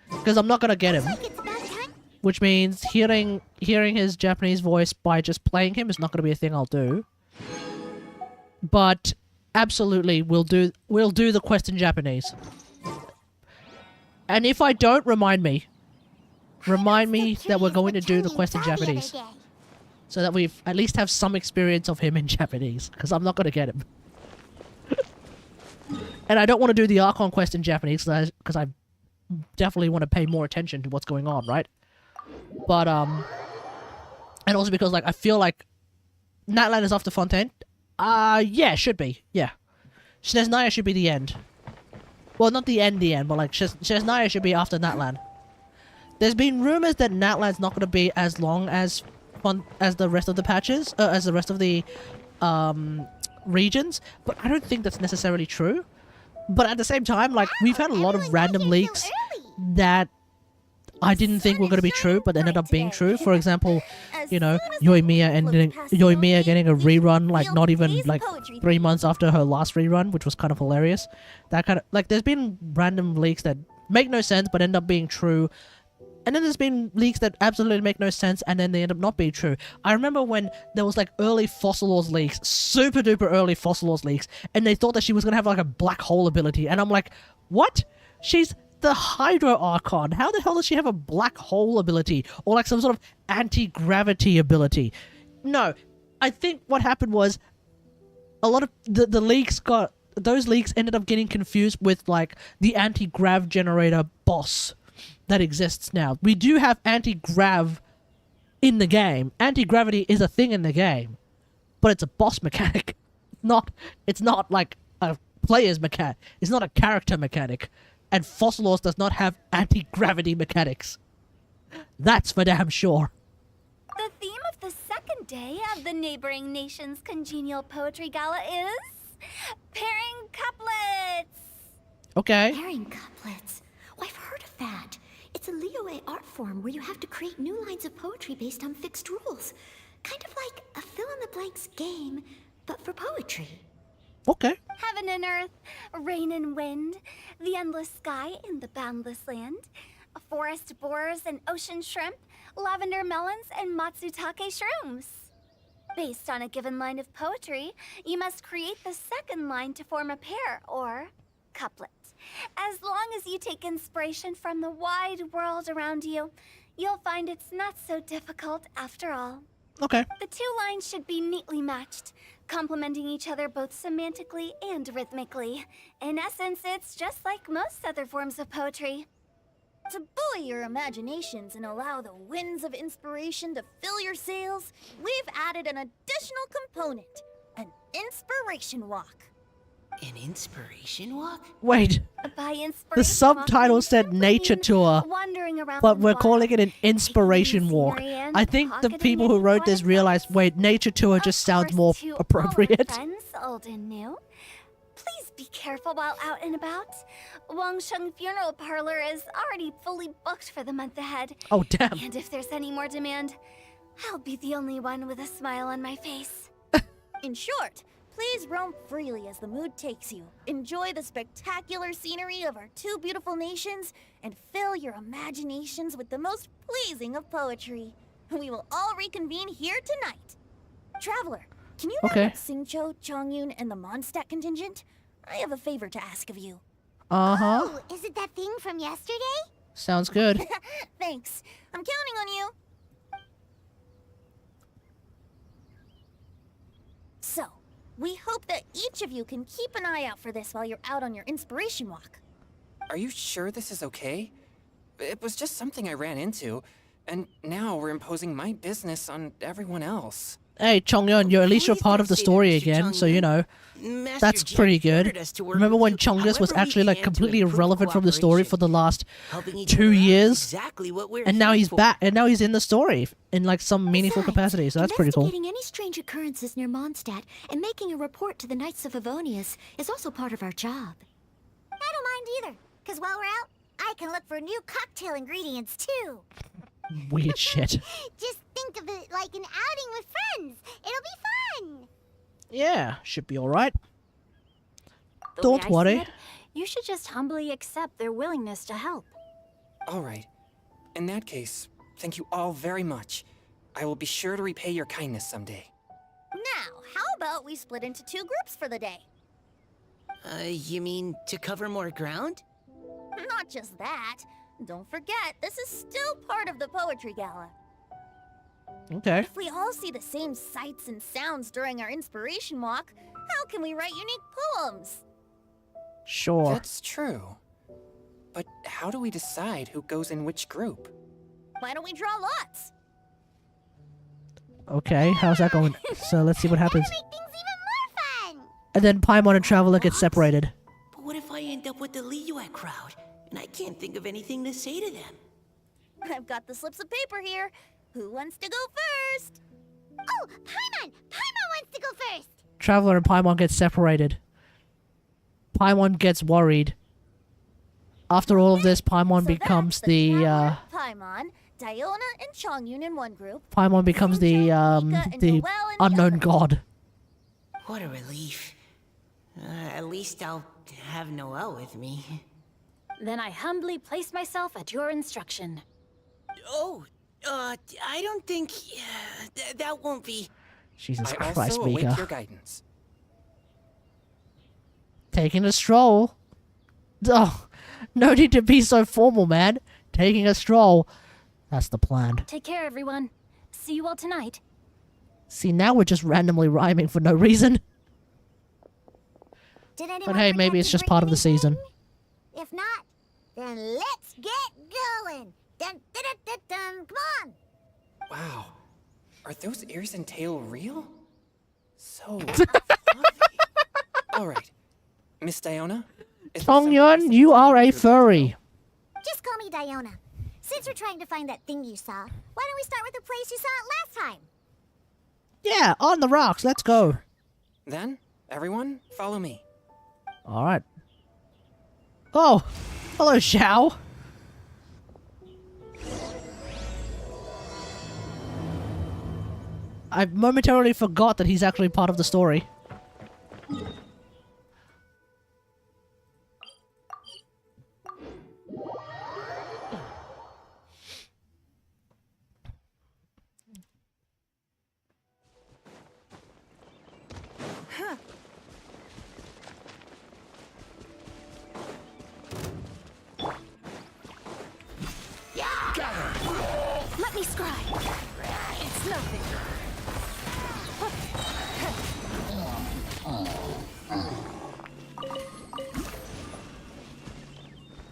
Because I'm not gonna get him. Which means hearing his Japanese voice by just playing him is not gonna be a thing I'll do. But absolutely we'll do the quest in Japanese. And if I don't, remind me that we're going to do the quest in Japanese. So that we at least have some experience of him in Japanese. Because I'm not going to get him. And I don't want to do the Archon quest in Japanese because I definitely want to pay more attention to what's going on, right? But, and also because, like, I feel like Natlan is after Fontaine. Yeah, should be. Yeah. Sneznaya should be the end. Well, not the end, but like Shesnaya should be after Natlan. There's been rumors that Natlan's not going to be as long as fun as the rest of the patches, as the rest of the regions, but I don't think that's necessarily true. But at the same time, like, we've had a lot of random leaks that I didn't think were going to be true, but ended up being true. For example, you know, Yoimiya getting a rerun, like, not even, like, 3 months after her last rerun, which was kind of hilarious. That kind of, like, there's been random leaks that make no sense, but end up being true. And then there's been leaks that absolutely make no sense, and then they end up not being true. I remember when there was, like, early Fossilors leaks, super duper early Fossilors leaks, and they thought that she was going to have, like, a black hole ability. And I'm like, what? She's the Hydro Archon. How the hell does she have a black hole ability? Or, like, some sort of anti-gravity ability? No. I think what happened was a lot of the leaks got... Those leaks ended up getting confused with, like, the anti-grav generator boss that exists now. We do have anti-grav in the game. Anti-gravity is a thing in the game, but it's a boss mechanic. It's not like a player's mechanic. It's not a character mechanic. And Fossilors does not have anti-gravity mechanics. That's for damn sure. The theme of the second day of the neighboring nation's congenial poetry gala is pairing couplets. Okay. Pairing couplets. Oh, I've heard of that. It's a Liyue art form where you have to create new lines of poetry based on fixed rules. Kind of like a fill-in-the-blanks game, but for poetry. Okay. Heaven and earth, rain and wind, the endless sky and the boundless land, forest borers and ocean shrimp, lavender melons and matsutake shrooms. Based on a given line of poetry, you must create the second line to form a pair, or couplet. As long as you take inspiration from the wide world around you, you'll find it's not so difficult after all. Okay. The two lines should be neatly matched, complementing each other both semantically and rhythmically. In essence, it's just like most other forms of poetry. To buoy your imaginations and allow the winds of inspiration to fill your sails, we've added an additional component, an inspiration walk. An inspiration walk? Wait. By inspiration the subtitle said nature tour, but we're calling it an inspiration walk. I think the people who wrote this realized, wait, nature tour just sounds more appropriate. Friends, old and new, please be careful while out and about. Wangsheng Funeral Parlor is already fully booked for the month ahead. Oh, damn. And if there's any more demand, I'll be the only one with a smile on my face. In short, please roam freely as the mood takes you. Enjoy the spectacular scenery of our two beautiful nations, and fill your imaginations with the most pleasing of poetry. We will all reconvene here tonight. Traveler, can you round up Xingqiu, Chongyun, and the Mondstadt contingent? I have a favor to ask of you. Uh-huh. Oh, is it that thing from yesterday? Sounds good. Thanks. I'm counting on you. So, we hope that each of you can keep an eye out for this while you're out on your inspiration walk. Are you sure this is okay? It was just something I ran into, and now we're imposing my business on everyone else. Hey, Chongyun, you're at least you're part of the story again, so you know, that's pretty good. Remember when Chongus was actually like completely irrelevant from the story for the last 2 years? And now he's back, and now he's in the story in like some meaningful capacity, so that's pretty cool. Investigating any strange occurrences near Mondstadt and making a report to the Knights of Favonius is also part of our job. I don't mind either, because while we're out, I can look for new cocktail ingredients too. Weird shit. Just think of it like an outing with friends. It'll be fun. Yeah, should be alright. The Don't way I see worry. it, you should just humbly accept their willingness to help. All right. In that case, thank you all very much. I will be sure to repay your kindness someday. Now, how about we split into 2 groups for the day? You mean to cover more ground? Not just that. Don't forget, this is still part of the Poetry Gala. Okay. If we all see the same sights and sounds during our inspiration walk, how can we write unique poems? Sure. That's true. But how do we decide who goes in which group? Why don't we draw lots? Okay, how's that going? So let's see what happens. Make things even more fun. And then Paimon and Traveler get separated. But what if I end up with the Liyue crowd, and I can't think of anything to say to them. I've got the slips of paper here. Who wants to go first? Oh, Paimon! Paimon wants to go first! Traveler and Paimon get separated. Paimon gets worried. After all of this, Paimon becomes the Paimon, Diona, and Chongyun in one group. Paimon becomes the unknown god. What a relief. At least I'll have Noelle with me. Then I humbly place myself at your instruction. Oh, I don't think that won't be. Jesus I Christ, also await Mika. your guidance. Taking a stroll. Oh, no need to be so formal, man. Taking a stroll. That's the plan. Take care, everyone. See you all tonight. See, now we're just randomly rhyming for no reason. Did anyone But hey, maybe forget it's to just bring part of the anything? season. If not, then let's get going. Dun, dun, dun, dun, dun. Come on. Wow. Are those ears and tail real? So Alright. Miss Diona? Chongyun, you are a furry. Just call me Diona. Since we're trying to find that thing you saw, why don't we start with the place you saw it last time? Yeah, on the rocks. Let's go. Then, everyone, follow me. Alright. Oh, hello, Xiao. I momentarily forgot that he's actually part of the story. Let me scry. It's nothing.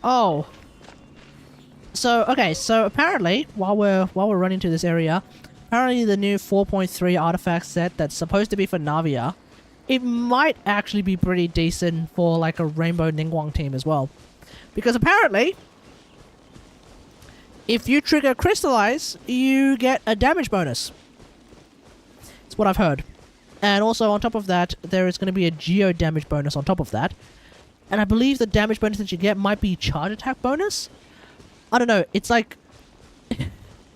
Oh. So apparently, while we're running to this area, apparently the new 4.3 artifact set that's supposed to be for Navia, it might actually be pretty decent for like a Rainbow Ningguang team as well. Because apparently, if you trigger Crystallize, you get a damage bonus. That's what I've heard. And also on top of that, there is going to be a Geo damage bonus on top of that. And I believe the damage bonus that you get might be charge attack bonus? I don't know, it's like...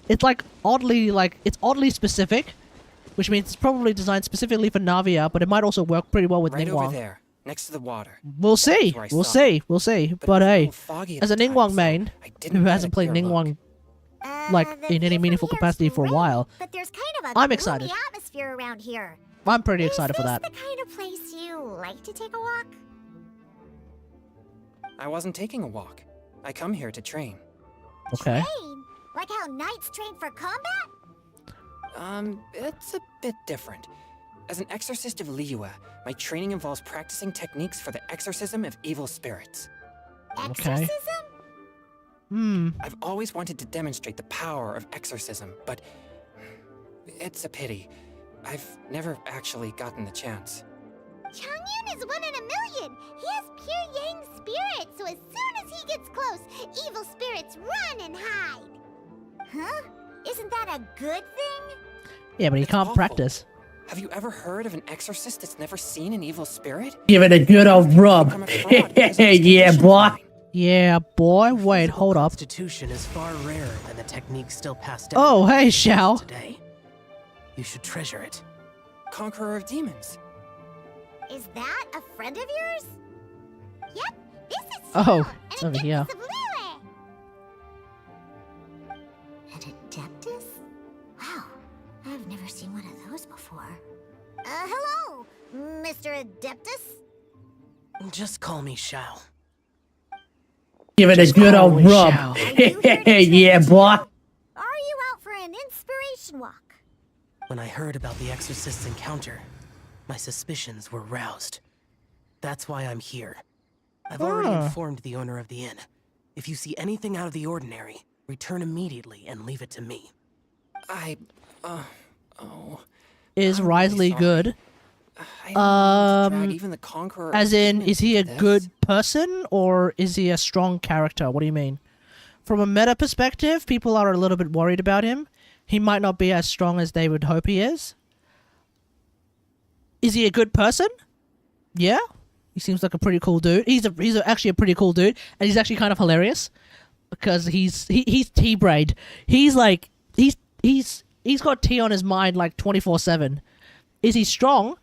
it's oddly specific, which means it's probably designed specifically for Navia, but it might also work pretty well with Right Ningguang. over there, next to the water. We'll see, That's where I we'll saw it. see, we'll see. But But it was a hey, little foggy at as a the time, Ningguang so main, didn't who get a hasn't played clear look. Ningguang like in any meaningful capacity for a while, But there's kind of a I'm gloomy excited. atmosphere around here. I'm pretty excited for Is that. this the kind of place you like to take a walk? I wasn't taking a walk. I come here to train. Okay. Train? Like how knights train for combat? It's a bit different. As an exorcist of Liyue, my training involves practicing techniques for the exorcism of evil spirits. Okay. I've always wanted to demonstrate the power of exorcism, but it's a pity. I've never actually gotten the chance. Chongyun is 1 in a million. He has pure yang spirit, so as soon as he gets close, evil spirits run and hide. Huh? Isn't that a good thing? Yeah, but he can't awful. practice. Have you ever heard of an exorcist that's never seen an evil spirit? Give it a good old rub. Yeah, boy. Yeah, boy. Wait, hold up. Constitution is far rarer than the techniques still passed down. Oh, hey, Xiao. Today, you should treasure it. Conqueror of demons. Is that a friend of yours? Yep, this is Oh, Xiao, it's an over here. Adeptus of Liyue. An Adeptus? Wow, I've never seen one of those before. Hello, Mr. Adeptus? Just call me Xiao. Give it a good old rub. Yeah, boy. Are you out for an inspiration walk? When I heard about the exorcist's encounter, my suspicions were roused. That's why I'm here. I've already informed the owner of the inn. If you see anything out of the ordinary, return immediately and leave it to me. Is Risley good? I don't drag even the Conqueror. As in, is he a this? good person or is he a strong character? What do you mean? From a meta perspective, people are a little bit worried about him. He might not be as strong as they would hope he is. Is he a good person? Yeah. He seems like a pretty cool dude. He's actually a pretty cool dude, and he's actually kind of hilarious because he's T-brained. He's like he's got tea on his mind like 24/7. Is he strong?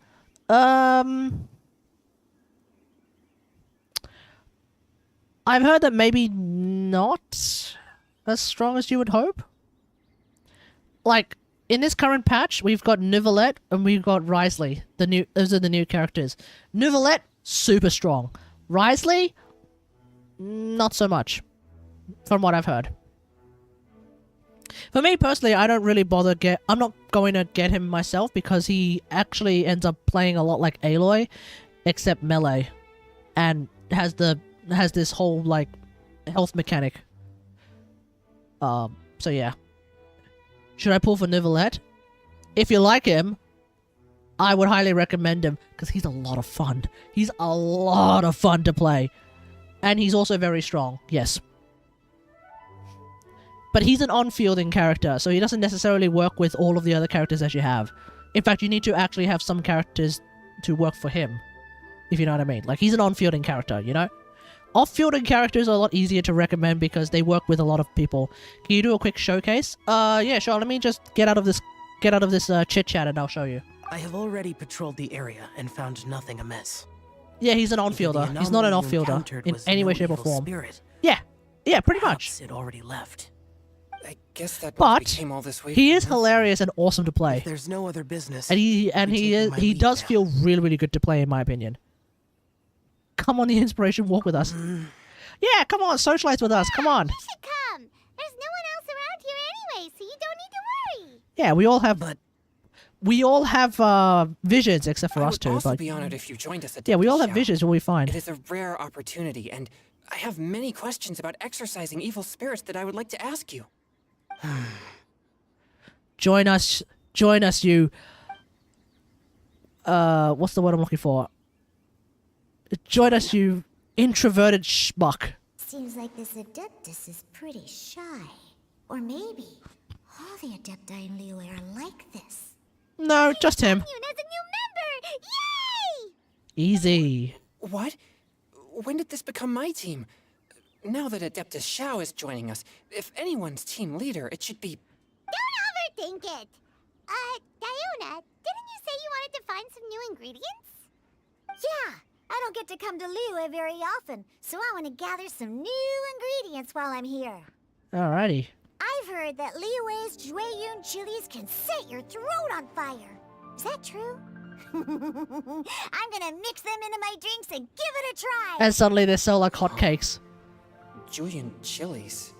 I've heard that maybe not as strong as you would hope. Like, in this current patch, we've got Neuvillette and we've got Risley. Those are the new characters. Neuvillette, super strong. Risley, not so much, from what I've heard. For me personally, I don't really bother I'm not going to get him myself because he actually ends up playing a lot like Aloy, except melee, and has this whole like health mechanic. So yeah. Should I pull for Neuvillette? If you like him, I would highly recommend him because he's a lot of fun. He's a lot of fun to play, and he's also very strong. Yes. But he's an on-fielding character, so he doesn't necessarily work with all of the other characters that you have. In fact, you need to actually have some characters to work for him, if you know what I mean. Like, he's an on-fielding character, you know? Off-fielding characters are a lot easier to recommend because they work with a lot of people. Can you do a quick showcase? Yeah, sure. Let me just get out of this chit-chat and I'll show you. I have already patrolled the area and found nothing amiss. Yeah, he's an on-fielder. He's not an off-fielder in any way, shape, or form. Spirit. Yeah, pretty much. It already left. I guess that But became all this way he from is this. hilarious and awesome to play. If there's no other business. And he does feel really, really good to play, in my opinion. Come on the inspiration walk with us. Yeah, come on, socialize with us. Come on. You should come. There's no one else around here anyway, so you don't need to worry. Yeah, we all have visions except for us two. I would also but be honored if you joined us at yeah, we all have Shout. visions. What we find. It is a rare opportunity, and I have many questions about exorcising evil spirits that I would like to ask you. Join us, you. What's the word I'm looking for? Join us, you introverted schmuck. Seems like this Adeptus is pretty shy. Or maybe all the Adepti in Liyue are like this. No, just him. As a new member! Yay! Easy. What? When did this become my team? Now that Adeptus Xiao is joining us, if anyone's team leader, it should be... Don't overthink it! Diona, didn't you say you wanted to find some new ingredients? Yeah, I don't get to come to Liyue very often, so I want to gather some new ingredients while I'm here. Alrighty. I've heard that Liyue's Jueyun chilies can set your throat on fire. Is that true? I'm gonna mix them into my drinks and give it a try. And suddenly they sell like hotcakes. Julian chilies.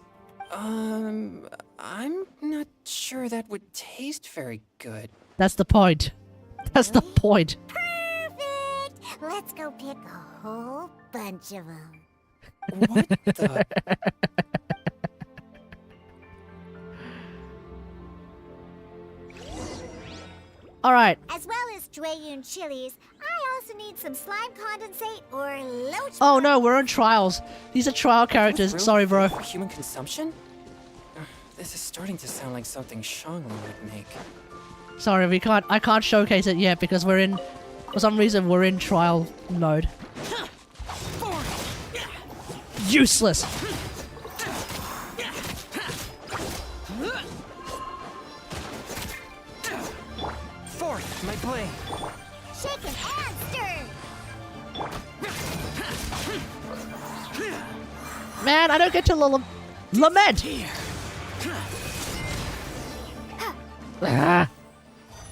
I'm not sure that would taste very good. That's the point. That's the point. Perfect! Let's go pick a whole bunch of them. What the... Alright. As well as Jueyun chilies, I also need some slime condensate or loach. Oh no, we're on trials. These are trial characters. Really? Sorry, bro. For human consumption? This is starting to sound like something Shangli would make. Sorry, I can't showcase it yet because we're in, for some reason, we're in trial mode. Useless. Fourth, my blade. Shaken and stirred. Man, I don't get to lament. Ah,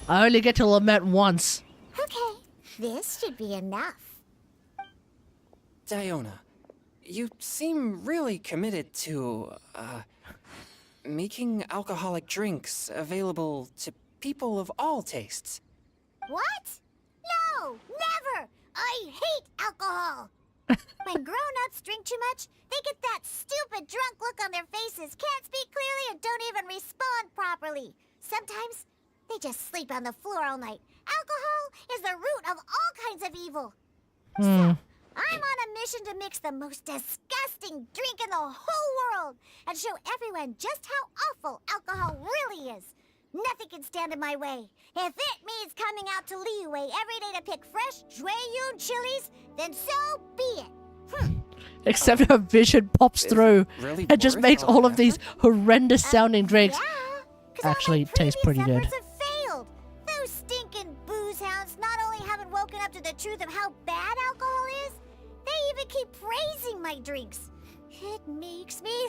I only get to lament once. Okay, this should be enough. Diona, you seem really committed to, making alcoholic drinks available to people of all tastes. What? No, never! I hate alcohol! When grown-ups drink too much, they get that stupid drunk look on their faces, can't speak clearly, and don't even respond properly. Sometimes, they just sleep on the floor all night, Alcohol is the root of all kinds of evil. Hmm. I'm on a mission to mix the most disgusting drink in the whole world and show everyone just how awful alcohol really is. Nothing can stand in my way. If it means coming out to Liyue every day to pick fresh Jueyun chilies, then so be it. Except her vision pops through really and just worth makes all all the of these horrendous sounding drinks Yeah, actually taste pretty good. efforts have failed. Those stinking booze hounds not only haven't woken up to the truth of how bad alcohol is, they even keep praising my drinks. It makes me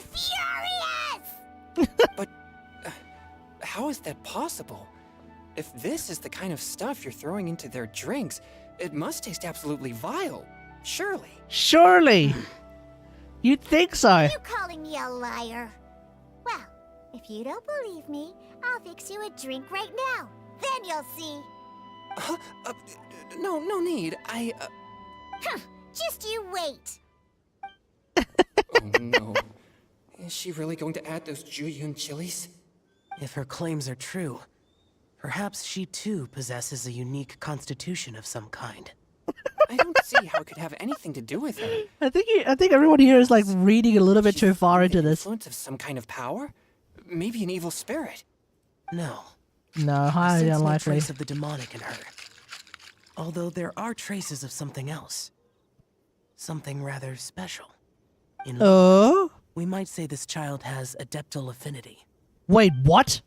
furious! But how is that possible? If this is the kind of stuff you're throwing into their drinks, it must taste absolutely vile. Surely. Surely! You'd think so. Are you calling me a liar? Well, if you don't believe me, I'll fix you a drink right now. Then you'll see. No need. Just you wait. Oh no. Is she really going to add those Jueyun chilies? If her claims are true, perhaps she too possesses a unique constitution of some kind. I don't see how it could have anything to do with her. I think everyone here is like reading a little bit too far into this. Influence of some kind of power? Maybe an evil spirit? No. No, I highly sense no unlikely. trace of the demonic in her. Although there are traces of something else. Something rather special. In Oh? we might say this child has adeptal affinity. Wait, what?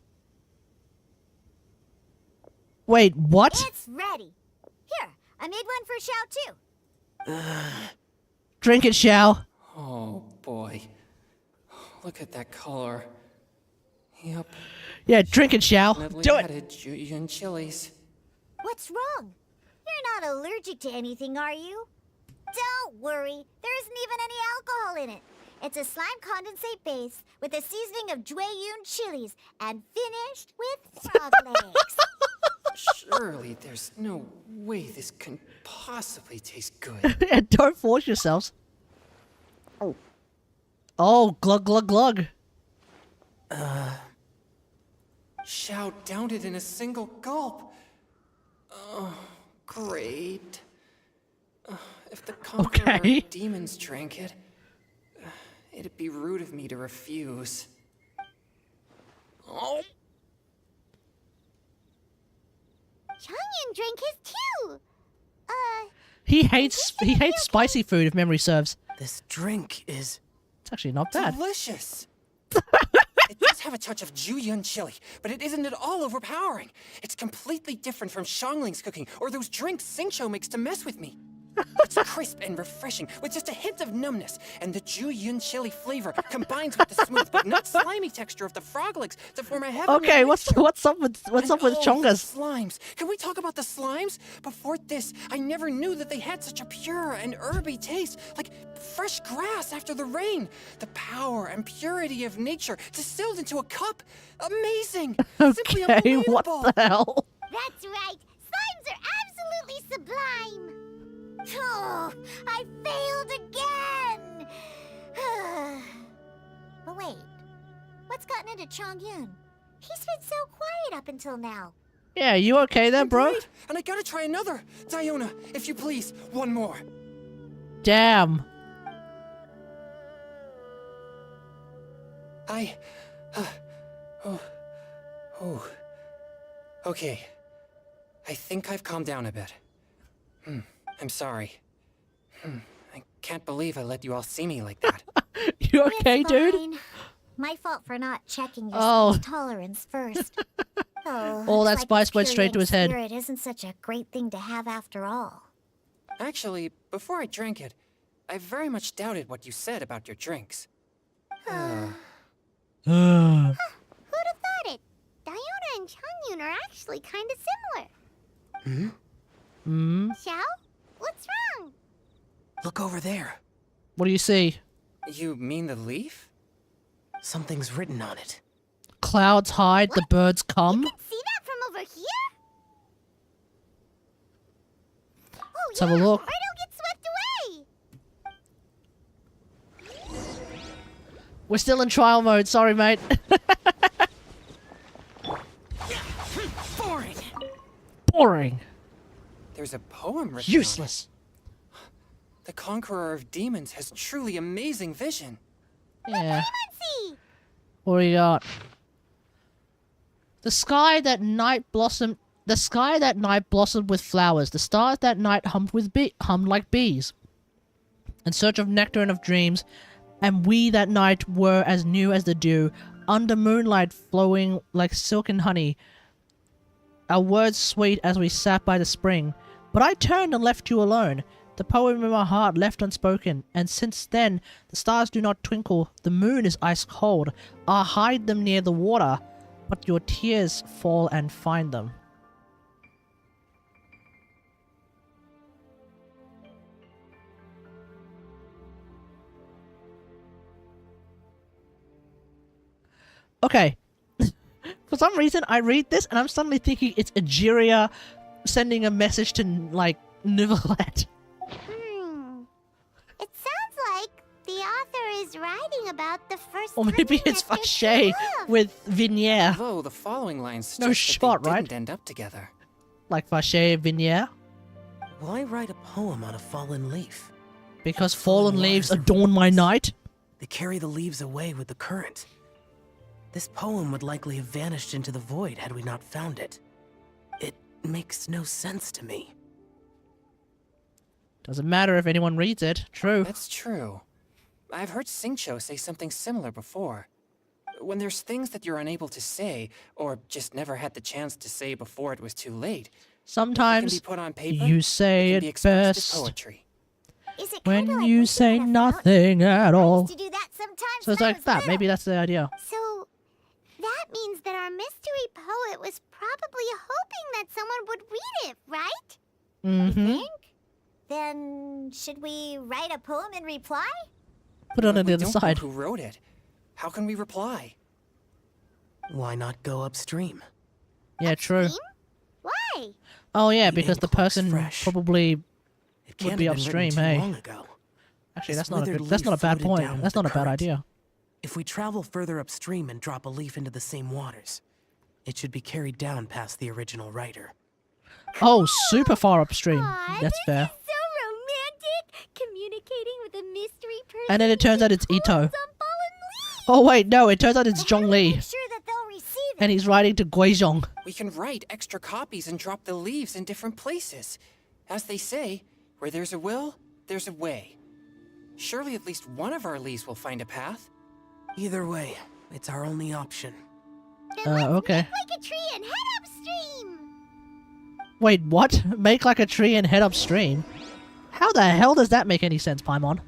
Wait, what? It's ready. Here, I made one for Xiao too. Drink it, Xiao. Oh boy. Look at that color. Yep. Yeah, drink it, Xiao. Definitely Do it. added Jueyun chilies. What's wrong? You're not allergic to anything, are you? Don't worry, there isn't even any alcohol in it. It's a slime condensate base with a seasoning of Jueyun chilies and finished with frog legs. Surely there's no way this can possibly taste good. And don't force yourselves. Oh, glug glug glug. Xiao downed it in a single gulp. Oh, great. If the Conqueror Okay. of Demons drank it, it'd be rude of me to refuse. Oh. Changyan drank his too. He hates spicy food if memory serves. This drink is... It's actually not bad. Delicious. It does have a touch of Jueyun chili, but it isn't at all overpowering. It's completely different from Xiangling's cooking or those drinks Xingqiu makes to mess with me. It's crisp and refreshing, with just a hint of numbness, and the Jueyun chili flavor combines with the smooth but not slimy texture of the frog legs to form a heavenly Okay, mixture. what's up with And Chongas? the slimes. Can we talk about the slimes? Before this, I never knew that they had such a pure and herby taste, like fresh grass after the rain. The power and purity of nature distilled into a cup. Amazing. Simply Okay, what unbelievable. the hell? That's right. Slimes are absolutely sublime. Oh, I failed again! But wait, what's gotten into Chongyun? He's been so quiet up until now. Yeah, you okay there, bro? Great. And I gotta try another. Diona, if you please, one more. Damn. Okay. I think I've calmed down a bit. I'm sorry. I can't believe I let you all see me like that. You okay, It's dude? fine. My fault for not checking your Oh. spice tolerance first. Oh, All looks that spice went this straight to his head. Spirit isn't such a great thing to have after all. Actually, before I drank it, I very much doubted what you said about your drinks. Who'd have thought it? Diona and Chongyun are actually kind of similar. Xiao? What's wrong? Look over there. What do you see? You mean the leaf? Something's written on it. Clouds hide, the birds come. See that from over here? Oh, Let's have a look. Or it'll get swept away. We're still in trial mode, sorry, mate. Boring. Boring. There's a poem written. Useless. The Conqueror of Demons has truly amazing vision. Yeah. What do you got? The sky that night blossomed with flowers. The stars that night hummed like bees, in search of nectar and of dreams. And we that night were as new as the dew, under moonlight flowing like silk and honey. Our words sweet as we sat by the spring. But I turned and left you alone. The poem in my heart left unspoken, and since then the stars do not twinkle, the moon is ice cold. I hide them near the water, but your tears fall and find them. Okay. For some reason I read this and I'm suddenly thinking it's Egeria sending a message to, like, Neuvillette. It sounds like the author is writing about the first. Or maybe it's Faché with Vignier. Although the following lines No shot, they right? didn't end up together. Like Faché Vignier? Why write a poem on a fallen leaf? Because fallen leaves adorn my night? They carry the leaves away with the current. This poem would likely have vanished into the void had we not found it. It makes no sense to me. Doesn't matter if anyone reads it. True. That's true. I've heard Xingqiu say something similar before. When there's things that you're unable to say, or just never had the chance to say before it was too late, sometimes it can be put on paper, you say it can be it expressed best as poetry. when you say nothing at all. To do that sometimes. So it's like that. Maybe that's the idea. So that means that our mystery poet was probably hoping that someone would read it, right? Mm-hmm. Then should we write a poem in reply? Put it on the other Don't side. know who wrote it? How can we reply? Why not go upstream? Yeah, true. Why? Oh yeah, The because the ink looks person fresh. probably would Can't be have been written upstream, too hey. long ago. Actually, This that's not a withered good, that's not a leaf bad floated point. down That's with not a the bad current. idea. If we travel further upstream and drop a leaf into the same waters, it should be carried down past the original writer. Oh, super far upstream. That's fair. So romantic, communicating with a mystery person. And then it turns out it's Ito. Oh wait, no, it turns out it's Zhongli. Sure that they'll receive it. And he's writing to Guizhong. We can write extra copies and drop the leaves in different places. As they say, where there's a will, there's a way. Surely at least one of our leaves will find a path. Either way, it's our only option. Okay. Like a tree and head upstream. Wait, what? Make like a tree and head upstream? How the hell does that make any sense, Paimon?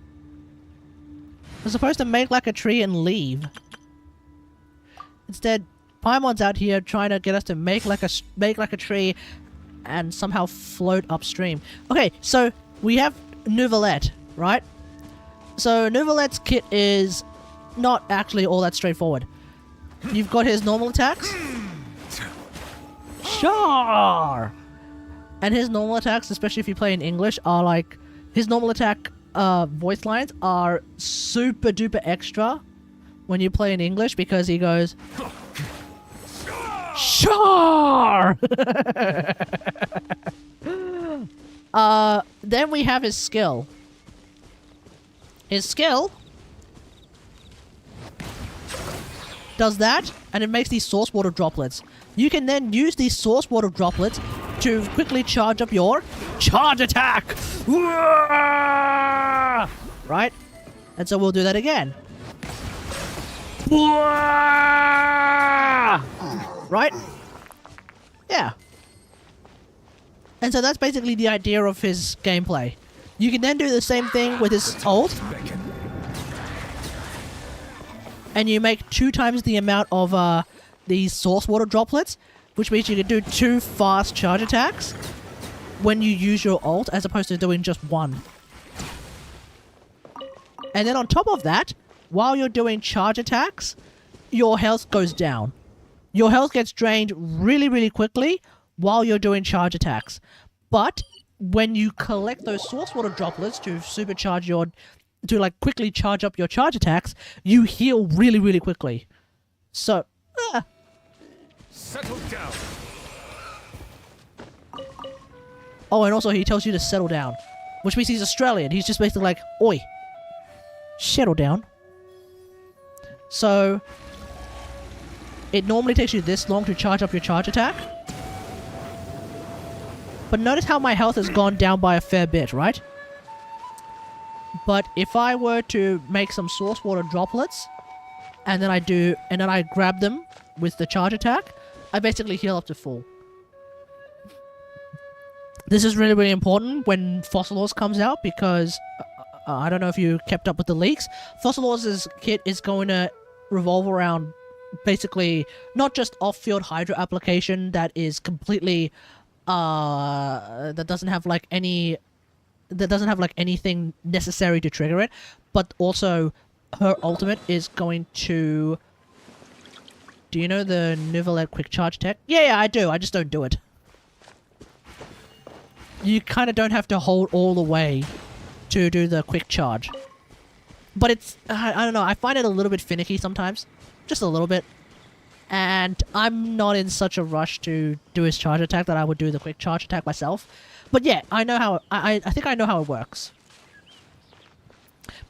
We're supposed to make like a tree and leave. Instead, Paimon's out here trying to get us to make like a tree and somehow float upstream. Okay, so we have Neuvillette, right? So Neuvillette's kit is not actually all that straightforward. You've got his normal attacks. Sure. And his normal attacks, especially if you play in English, are like his normal attack voice lines are super duper extra when you play in English because he goes sure. Then we have his skill. His skill does that, and it makes these source water droplets. You can then use these source water droplets to quickly charge up your charge attack. Right? And so we'll do that again. Right? Yeah. And so that's basically the idea of his gameplay. You can then do the same thing with his ult. And you make 2 times the amount of these source water droplets, which means you can do 2 fast charge attacks when you use your ult as opposed to doing just 1. And then on top of that, while you're doing charge attacks, your health goes down. Your health gets drained really, really quickly while you're doing charge attacks. But when you collect those source water droplets to supercharge your... to like quickly charge up your charge attacks, you heal really, really quickly. So, Settle down. Oh, and also he tells you to settle down. Which means he's Australian. He's just basically like, oi, settle down. So, it normally takes you this long to charge up your charge attack. But notice how my health has gone down by a fair bit, right? But if I were to make some source water droplets, and then I grab them with the charge attack, I basically heal up to full. This is really, really important when Fossilors comes out because I don't know if you kept up with the leaks. Fossilors' kit is going to revolve around basically not just off-field Hydro application that is completely that doesn't have like anything necessary to trigger it, but also her ultimate is going to. Do you know the Neuvillette quick charge tech? Yeah, I do. I just don't do it. You kind of don't have to hold all the way to do the quick charge. But it's, I don't know, I find it a little bit finicky sometimes. Just a little bit. And I'm not in such a rush to do his charge attack that I would do the quick charge attack myself. But yeah, I know how, I think I know how it works.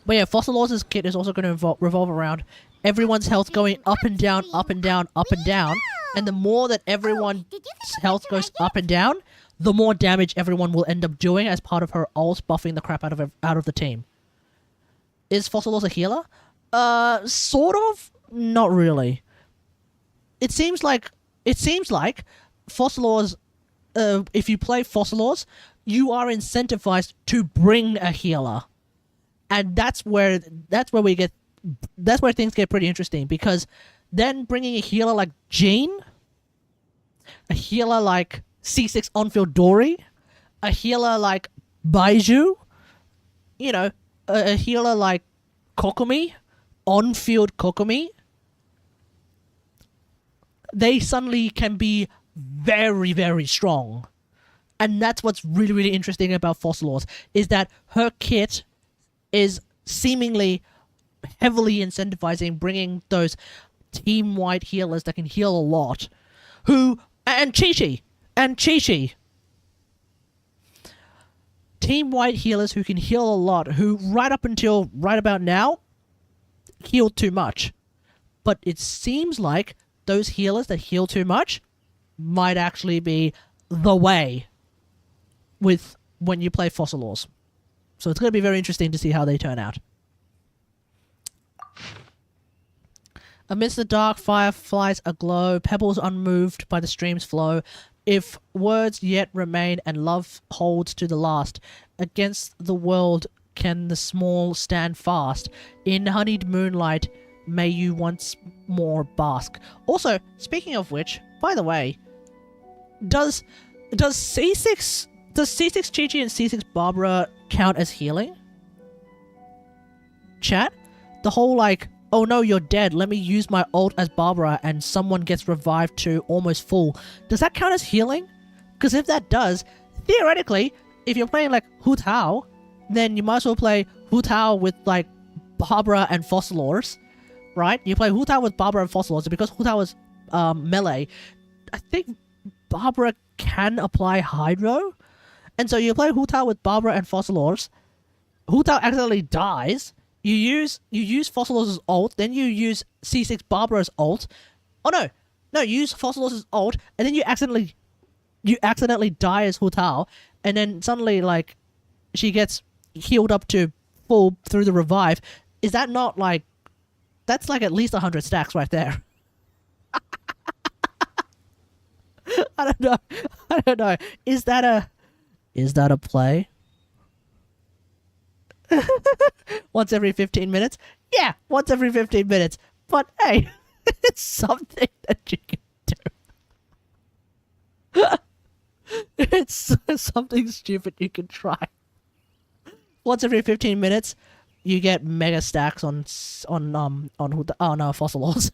But yeah, Fossilors' kit is also going to revolve around everyone's health going up and down, up and down, up and down. And the more that everyone's health goes up and down, the more damage everyone will end up doing as part of her ult buffing the crap out of the team. Is Fossilors a healer? Sort of? Not really. It seems like Fossilors, if you play Fossilors, you are incentivized to bring a healer. And that's where things get pretty interesting, because then bringing a healer like Jean, a healer like C6 on-field Dory, a healer like Baiju, you know, a healer like Kokomi, on-field Kokomi, they suddenly can be very, very strong. And that's what's really, really interesting about Fossilors, is that her kit is seemingly heavily incentivizing bringing those team-wide healers that can heal a lot. And Chi-Chi. Team-wide healers who can heal a lot, who right about now, heal too much. But it seems like those healers that heal too much might actually be the way with when you play Fossilors. So it's going to be very interesting to see how they turn out. Amidst the dark, fireflies aglow, pebbles unmoved by the stream's flow. If words yet remain and love holds to the last, against the world can the small stand fast. In honeyed moonlight, may you once more bask. Also, speaking of which, by the way, does C6 Chi-Chi and C6 Barbara count as healing? Chat? The whole like, oh no, you're dead, let me use my ult as Barbara and someone gets revived to almost full. Does that count as healing? Because if that does, theoretically, if you're playing like Hu Tao, then you might as well play Hu Tao with like Barbara and Fossilors, right? You play Hu Tao with Barbara and Fossilors, because Hu Tao is melee. I think Barbara can apply Hydro, and so you play Hu Tao with Barbara and Fossilors. Hu Tao accidentally dies. You use Fossilors' ult, then you use C6 Barbara's ult. Oh no, you use Fossilors' ult, and then you accidentally die as Hu Tao, and then suddenly like she gets healed up to full through the revive. Is that not like, that's like at least 100 stacks right there? I don't know. Is that a play? Once every 15 minutes? Yeah, once every 15 minutes. But hey, it's something that you can do. It's something stupid you can try. Once every 15 minutes, you get mega stacks on Fossilors.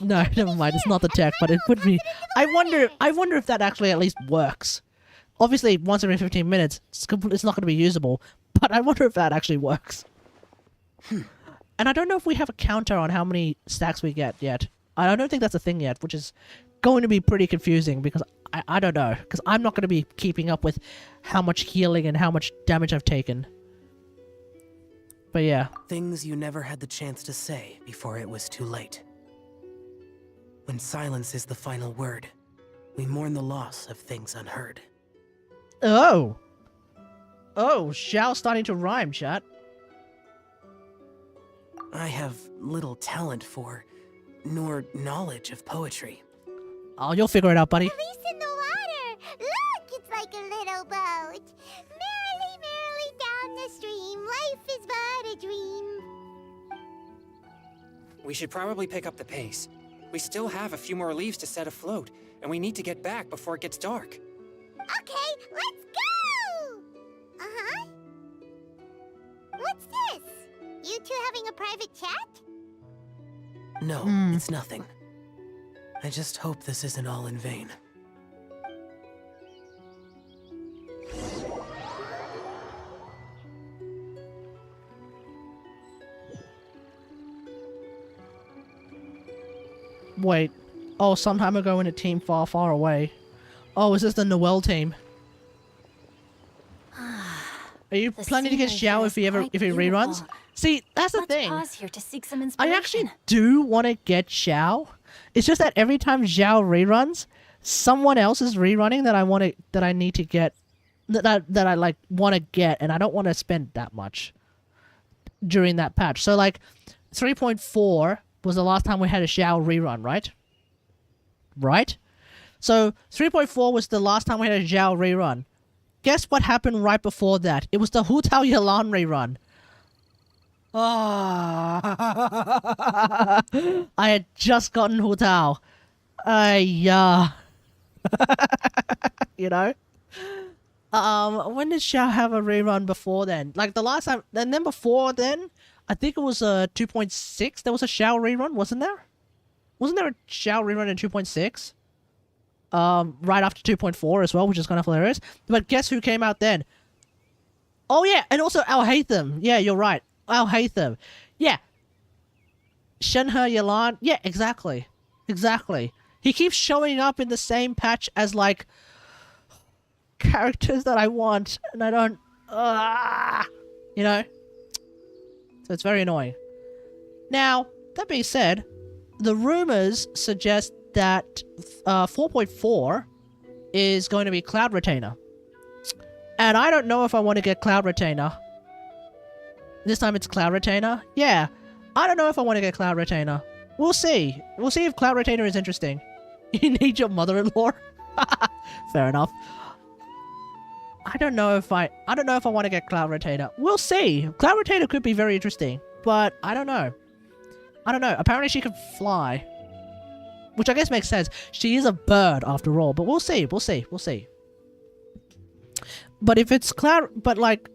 No, never mind. It's not the tech, but it would be. I wonder if that actually at least works. Obviously, once every 15 minutes, it's not going to be usable, but I wonder if that actually works. And I don't know if we have a counter on how many stacks we get yet. I don't think that's a thing yet, which is going to be pretty confusing because I don't know. Because I'm not going to be keeping up with how much healing and how much damage I've taken. But yeah. Things you never had the chance to say before it was too late. When silence is the final word, we mourn the loss of things unheard. Oh! Oh, Xiao's starting to rhyme, chat. I have little talent for, nor knowledge of poetry. Oh, you'll figure it out, buddy. At least in the water. Look, it's like a little boat. Merrily, merrily down the stream. Life is but a dream. We should probably pick up the pace. We still have a few more leaves to set afloat, and we need to get back before it gets dark. Okay, let's go! Uh-huh. What's this? You two having a private chat? No, it's nothing. I just hope this isn't all in vain. Wait. Oh, some time ago in a team far, far away. Oh, is this the Noel team? Are you planning to get Xiao if he reruns? See, that's the thing. Let's pause here to seek some inspiration. I actually do want to get Xiao. It's just that every time Xiao reruns, someone else is rerunning that I need to get, that I like want to get, and I don't want to spend that much during that patch. So like, 3.4 was the last time we had a Xiao rerun, right? Right? So 3.4 was the last time we had a Xiao rerun. Guess what happened right before that? It was the Hu Tao Yalan rerun. Ah, I had just gotten Hu Tao. Yeah. You know? When did Xiao have a rerun before then? Like the last time, and then before then, I think it was 2.6. There was a Xiao rerun, wasn't there? Wasn't there a Xiao rerun in 2.6? Right after 2.4 as well, which is kind of hilarious. But guess who came out then? Oh yeah, and also Al Haytham. Yeah, you're right. Al Haytham. Yeah. Shenhe Yalan. Yeah, exactly. Exactly. He keeps showing up in the same patch as like characters that I want, and I don't. You know? So it's very annoying. Now, that being said, the rumors suggest that 4.4 is going to be Cloud Retainer. And I don't know if I want to get Cloud Retainer. This time it's Cloud Retainer? Yeah. I don't know if I want to get Cloud Retainer. We'll see. We'll see if Cloud Retainer is interesting. You need your mother-in-law? Fair enough. I don't know if I want to get Cloud Retainer. We'll see. Cloud Retainer could be very interesting, but I don't know. I don't know. Apparently she can fly. Which I guess makes sense. She is a bird after all, but we'll see. We'll see. We'll see. But if it's Cloud, but like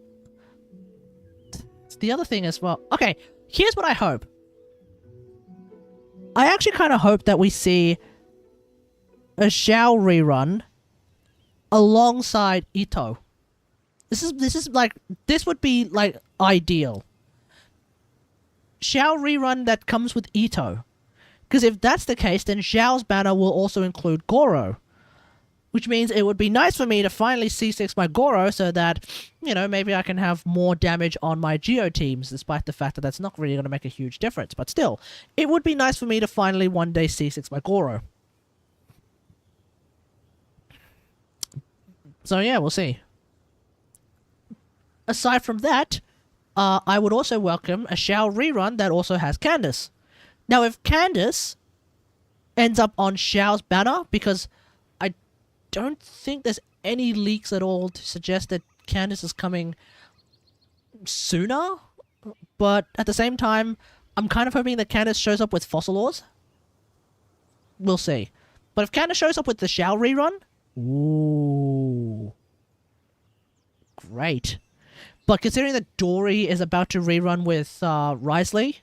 the other thing as well. Okay, here's what I hope. I actually kind of hope that we see a Xiao rerun alongside Ito. This is like, this would be like ideal. Xiao rerun that comes with Ito. Because if that's the case, then Xiao's banner will also include Goro. Which means it would be nice for me to finally C6 my Goro so that, you know, maybe I can have more damage on my Geo teams, despite the fact that that's not really going to make a huge difference. But still, it would be nice for me to finally one day C6 my Goro. So yeah, we'll see. Aside from that, I would also welcome a Xiao rerun that also has Candace. Now, if Candace ends up on Xiao's banner, because I don't think there's any leaks at all to suggest that Candace is coming sooner, but at the same time, I'm kind of hoping that Candace shows up with Fossilors. We'll see. But if Candace shows up with the Xiao rerun, ooh, great. But considering that Dory is about to rerun with Risley,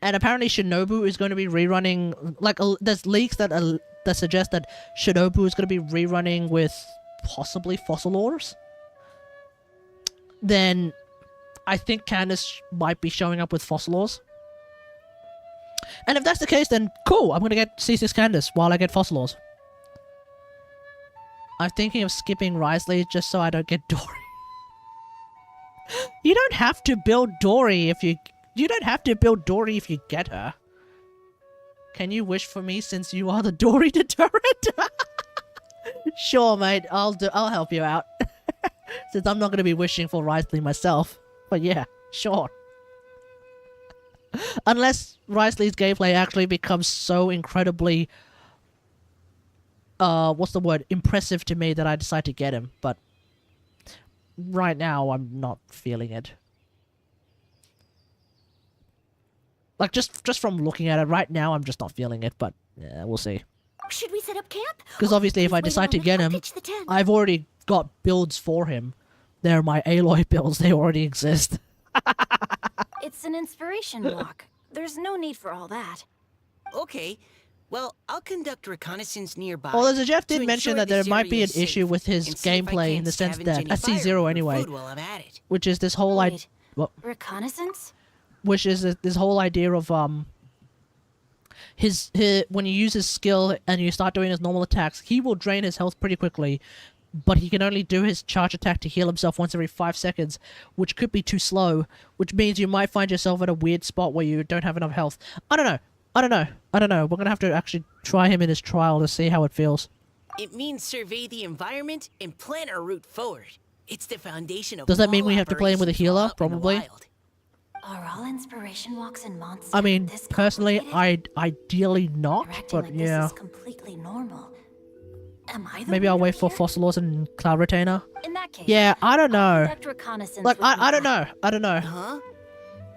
and apparently Shinobu is going to be rerunning, like, there's leaks that suggest that Shinobu is going to be rerunning with possibly Fossilors, then I think Candace might be showing up with Fossilors. And if that's the case, then cool, I'm going to get C6 Candace while I get Fossilors. I'm thinking of skipping Risley just so I don't get Dory. You don't have to build Dory if you... You don't have to build Dory if you get her. Can you wish for me since you are the Dory deterrent? Sure, mate. I'll help you out. Since I'm not going to be wishing for Risley myself. But yeah, sure. Unless Risley's gameplay actually becomes so incredibly... what's the word? Impressive to me that I decide to get him. But right now, I'm not feeling it. Like, just from looking at it right now, I'm just not feeling it. But yeah, we'll see. Should we set up camp? Because obviously if I decide to get him, I've already got builds for him. They're my Aloy builds. They already exist. It's an inspiration block. There's no need for all that. Okay. Well, I'll conduct reconnaissance nearby. Although the Jeff did mention that there might be an issue with his gameplay in the sense that... I see Zero anyway. Which is this whole idea... Reconnaissance? Which is this whole idea of, his when you use his skill and you start doing his normal attacks, he will drain his health pretty quickly, but he can only do his charge attack to heal himself once every 5 seconds, which could be too slow, which means you might find yourself at a weird spot where you don't have enough health. I don't know. We're gonna have to actually try him in his trial to see how it feels. It means survey the environment and plan our route forward. It's the foundation of... Does that mean we have to play him with a healer? Probably. Are all inspiration walks in Mondstadt I mean, this personally, ideally not, but like yeah. This is completely normal. Am I the Maybe I'll weirdo wait for here? Fossilos and Cloud Retainer. In that case, Yeah, I don't know. conduct reconnaissance Like, with I don't Mika. know. I don't know. Huh?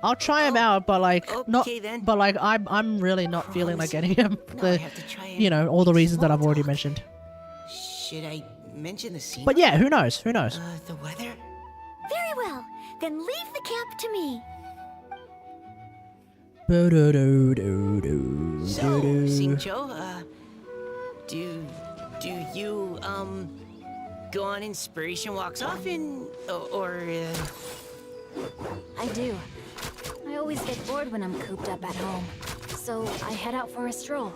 I'll try him out, but like, not. then. But like, I'm really not feeling like getting him. You know, all the reasons that I've already mentioned. Should I mention the scene? But yeah, who knows? Who knows? The weather? Very well. Then leave the camp to me. So, Xingqiu, do you, go on inspiration walks often, or I do. I always get bored when I'm cooped up at home, so I head out for a stroll.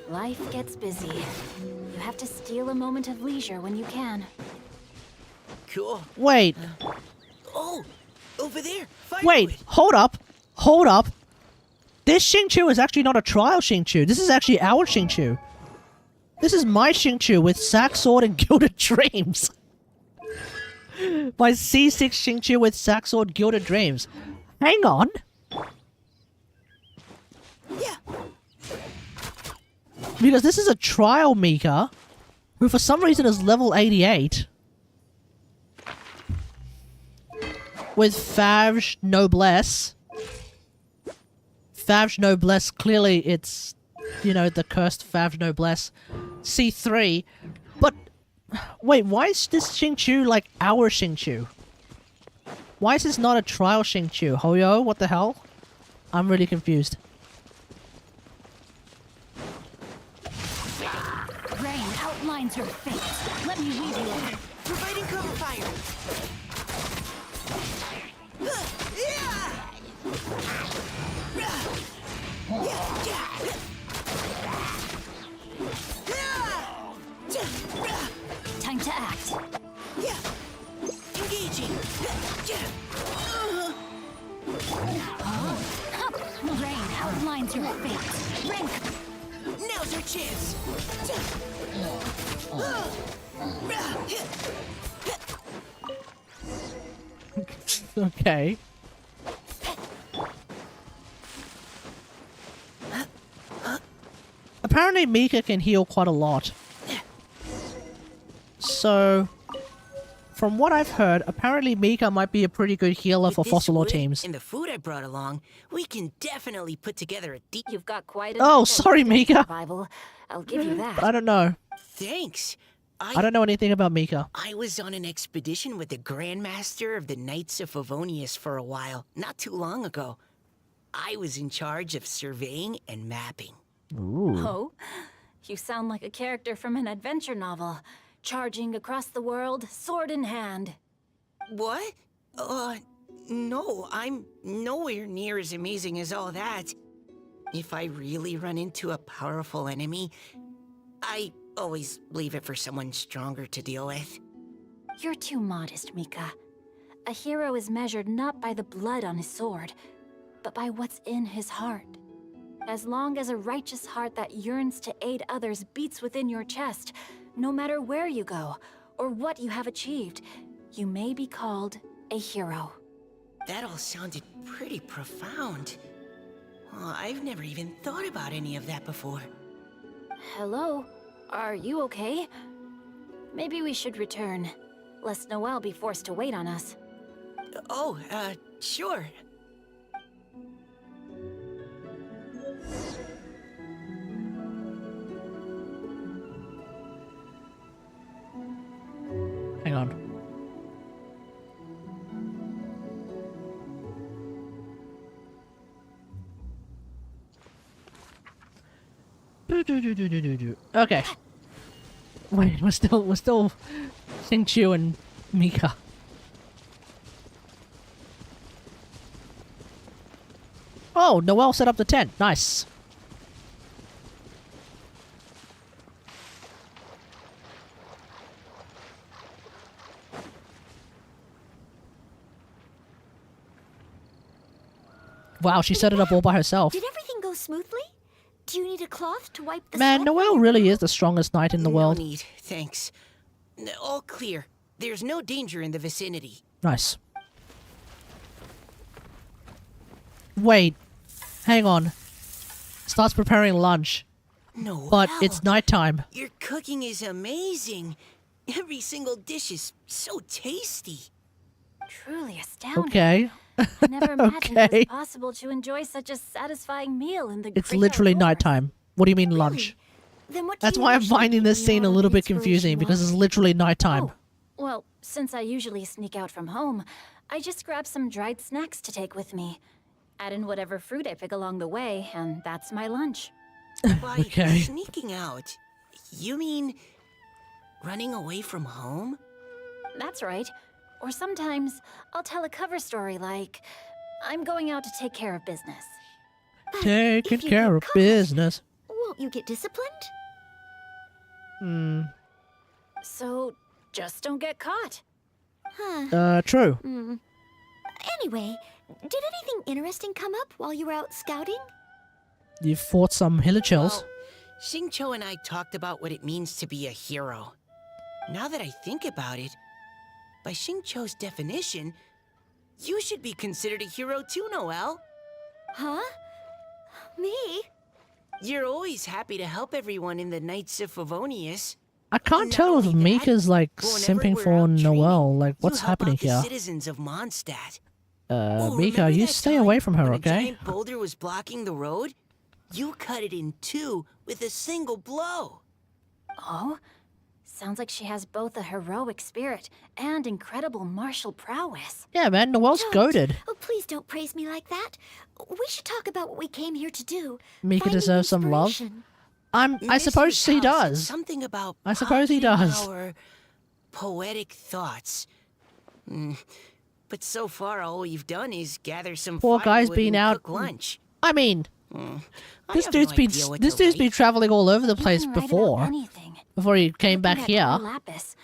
Life gets busy. You have to steal a moment of leisure when you can. Cool. Wait. Oh, over there. Wait. Hold up. Hold up. This Xingqiu is actually not a trial Xingqiu. This is actually our Xingqiu. This is my Xingqiu with Sack Sword and Gilded Dreams. My C6 Xingqiu with Sack Sword Gilded Dreams. Hang on. Yeah. Because this is a trial Mika, who for some reason is level 88. With Favge Noblesse. Favge Noblesse, clearly it's, you know, the cursed Favge Noblesse. C3. But, wait, why is this Xingqiu like our Xingqiu? Why is this not a trial Xingqiu? Hoyo, what the hell? I'm really confused. Rain outlines your fate. Let me lead you. Providing cover fire. Time to act. Engaging. Rain outlines your fate. Rain. Now's our chance. Okay. Apparently Mika can heal quite a lot. So, from what I've heard, apparently Mika might be a pretty good healer for Fossilor teams. And the food I brought along, we can definitely put together a deep... You've got quite a... Oh, sorry, Mika. Survival. I'll give you that. I don't know. Thanks. I don't know anything about Mika. I was on an expedition with the Grandmaster of the Knights of Favonius for a while, not too long ago. I was in charge of surveying and mapping. Ooh. Oh? You sound like a character from an adventure novel. Charging across the world, sword in hand. What? No, I'm nowhere near as amazing as all that. If I really run into a powerful enemy, I always leave it for someone stronger to deal with. You're too modest, Mika. A hero is measured not by the blood on his sword, but by what's in his heart. As long as a righteous heart that yearns to aid others beats within your chest, no matter where you go or what you have achieved, you may be called a hero. That all sounded pretty profound. Oh, I've never even thought about any of that before. Hello? Are you okay? Maybe we should return, lest Noelle be forced to wait on us. Oh, sure. Hang on. Okay. Wait, we're still Xingqiu and Mika. Oh, Noelle set up the tent. Nice. Wow, she set it up all by herself. Did everything go smoothly? Do you need a cloth to wipe the Man, sweat? Noelle really is the strongest knight in the world. No need, thanks. All clear. There's no danger in the vicinity. Nice. Wait. Hang on. Starts preparing lunch. No. But it's nighttime. Your cooking is amazing. Every single dish is so tasty. Truly astounding. Okay. I never imagined it Okay. was possible to enjoy such a satisfying meal in the It's great literally outdoors. nighttime. What do you mean lunch? Then what That's why I'm finding this scene a little bit confusing, because it's literally nighttime. Well, since I usually sneak out from home, I just grab some dried snacks to take with me. Add in whatever fruit I pick along the way, and that's my lunch. By Okay. sneaking out, you mean running away from home? That's right. Or sometimes I'll tell a cover story like, I'm going out to take care of business. Taking care of business. Won't you get disciplined? So, just don't get caught. Huh. True. Anyway, did anything interesting come up while you were out scouting? You fought some hillachels. Xingqiu and I talked about what it means to be a hero. Now that I think about it, by Xingqiu's definition, you should be considered a hero too, Noelle. Huh? Me? You're always happy to help everyone in the Knights of Favonius. I can't tell if Mika's like simping for Noelle. Like, what's happening The here? citizens of Mondstadt. Mika, you stay away from her, When a okay? giant boulder was blocking the road, you cut it in two with a single blow. Oh? Sounds like she has both a heroic spirit and incredible martial prowess. Yeah, man, Noelle's goated. Oh, please don't praise me like that. We should talk about what we came here to do. Mika Finding deserves some love. inspiration. I suppose he does. Something about I suppose he does. our poetic thoughts. But so far, all we've done is gather some Poor guy's firewood been and out. cook lunch. I mean, I this have dude's no been idea what this to dude's been traveling all over the place can write about before. anything. Before he came back Looking at here. our Lapis,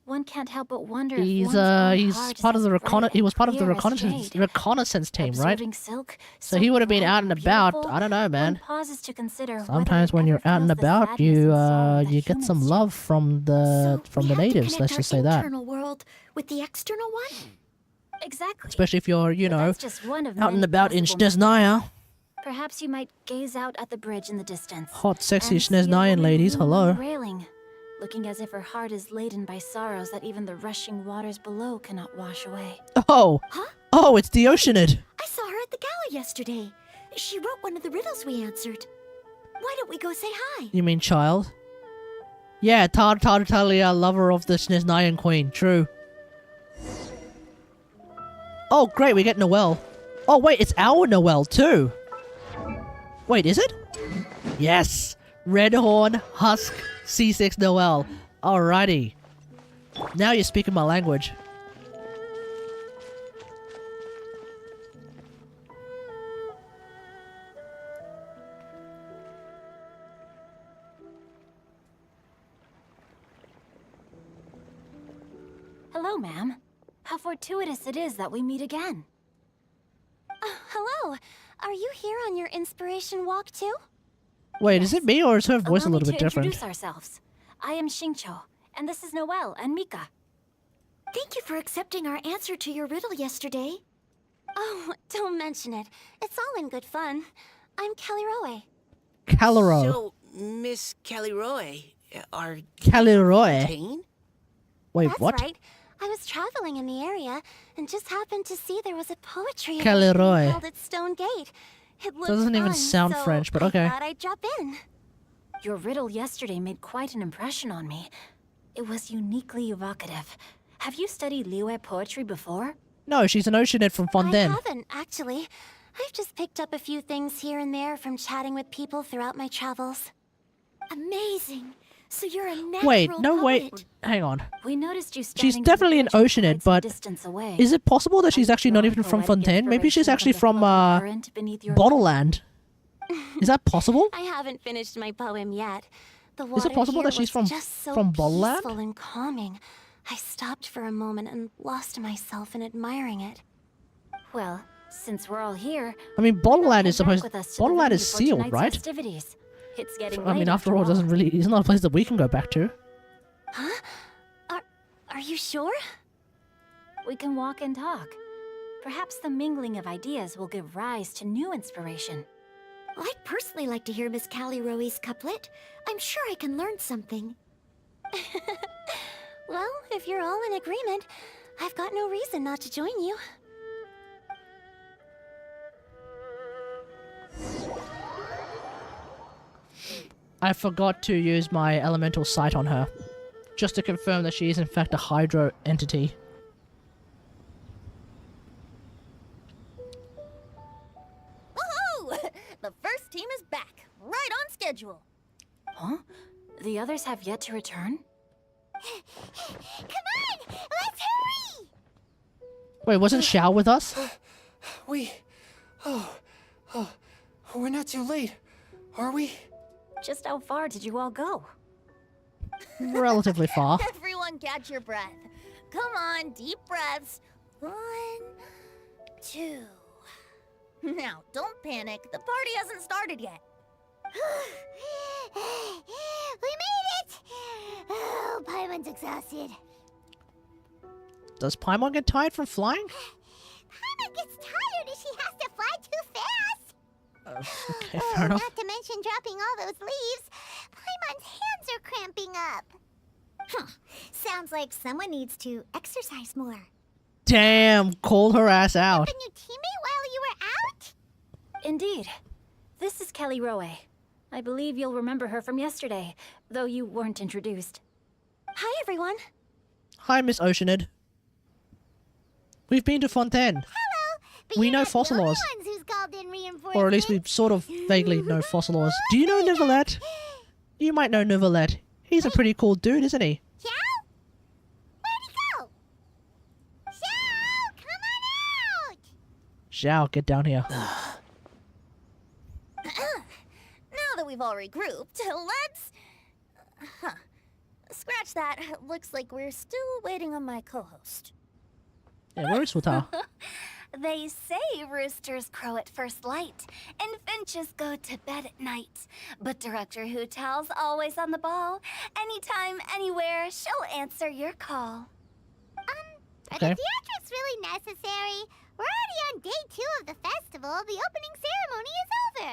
one can't help but wonder if He's one's own he's heart is part of as the bright he was and part of the clear as reconnaissance jade. reconnaissance team, right? Observing silk, So he would have been bright out and and about. beautiful, I don't know, man. one pauses to consider whether Sometimes it when ever you're out and feels the about, sadness and sorrow that you get some humans love from the natives. Connect Let's our just say that. internal world with the external one? Exactly. Especially if you're, you know, That's just one of out and many about in possible Snezhnaya. Perhaps you might gaze out at the bridge in the distance. Hot, sexy and see a Snezhnayan woman ladies, leaning on the hello. railing, looking as if her heart is laden by sorrows that even the rushing waters below cannot wash away. Oh! Oh, it's the Oceanid! I saw her at the gala yesterday. She wrote one of the riddles we answered. Why don't we go say hi? You mean child? Yeah, Tartalia, lover of the Snezhnayan queen, true. Oh, great, we get Noelle. Oh, wait, it's our Noelle, too. Wait, is it? Yes! Redhorn, Husk, C6 Noelle. Alrighty. Now you're speaking my language. Hello, ma'am. How fortuitous it is that we meet again. Hello. Are you here on your inspiration walk too? Wait, is it me or is her voice a Allow me little to bit different? Introduce ourselves. I am Xingqiu, and this is Noelle and Mika. Thank you for accepting our answer to your riddle yesterday. Oh, don't mention it. It's all in good fun. I'm Caliroe. Calero. So, Miss Caliroe, are Caliroe. Fontaine? Wait, That's what? right. I was traveling in the area and just happened to see there was a poetry event Caliroe. held at Stone Gate. It looked Doesn't even fun, sound so French, but okay. I thought I'd drop in. Your riddle yesterday made quite an impression on me. It was uniquely evocative. Have you studied Liyue poetry before? No, she's an Oceanid from Fontaine. I haven't, actually. I've just picked up a few things here and there from chatting with people throughout my travels. Amazing. So you're a natural Wait, no, poet. wait. Hang on. We noticed you She's standing definitely an Oceanid, but distance away. is it possible that she's actually not even from Fontaine? Maybe she's actually from, Bottleland. Is that possible? I haven't finished my poem yet. The water Is it possible here that she's was from just so Bottleland? peaceful and calming. I stopped for a moment and lost myself in admiring it. Well, since we're all here, I mean, Bottleland is supposed. with us to the Bottleland venue is for sealed, tonight's right? festivities. It's getting I mean, late after all, it doesn't really. It's not a place that we can go back to. Huh? Are you sure? We can walk and talk. Perhaps the mingling of ideas will give rise to new inspiration. I'd personally like to hear Miss Caliroe's couplet. I'm sure I can learn something. Well, if you're all in agreement, I've got no reason not to join you. I forgot to use my elemental sight on her, just to confirm that she is in fact a hydro entity. Woohoo! The first team is back, right on schedule. Huh? The others have yet to return? Come on! Let's hurry! Wait, wasn't Xiao with us? We're not too late, are we? Just how far did you all go? Relatively far. Everyone catch your breath. Come on, deep breaths. 1, 2. Now, don't panic. The party hasn't started yet. We made it! Oh, Paimon's exhausted. Does Paimon get tired from flying? Paimon gets tired if she has to fly too fast. Okay, fair enough. Not to mention dropping all those leaves. Paimon's hands are cramping up. Sounds like someone needs to exercise more. Damn, call her ass out. A new teammate while you were out? Indeed. This is Caliroe. I believe you'll remember her from yesterday, though you weren't introduced. Hi, everyone. Hi, Miss Oceanid. We've been to Fontaine. Hello, but We you're know not the fossil only laws. ones who's called in reinforcements. Or at least we sort of vaguely know fossil laws. Do you know Nivelette? You might know Nivelette. He's a pretty cool dude, isn't he? Xiao? Where'd he go? Xiao, come on out! Xiao, get down here. Now that we've all regrouped, let's... Scratch that. Looks like we're still waiting on my co-host. Yeah, where is Suta? They say roosters crow at first light, and finches go to bed at night. But Director Hu Tao's always on the ball. Anytime, anywhere, she'll answer your call. Are the theatrics really necessary? We're already on day 2 of the festival. The opening ceremony is over.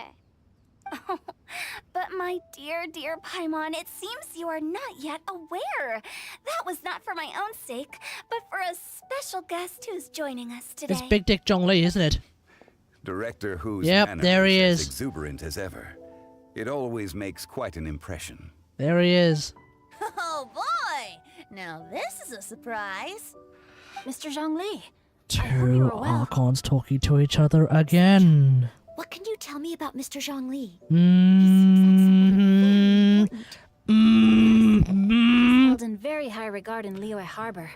But my dear, dear Paimon, it seems you are not yet aware. That was not for my own sake, but for a special guest who's joining us today. It's Big Dick Zhongli, isn't it? Director Who's Yep, manner there he as is. exuberant as ever. It always makes quite an impression. There he is. Oh boy! Now this is a surprise. Mr. Zhongli. Two Archons talking to each other again. What can you tell me about Mr. Zhongli? Held in very high regard in Liyue Harbor.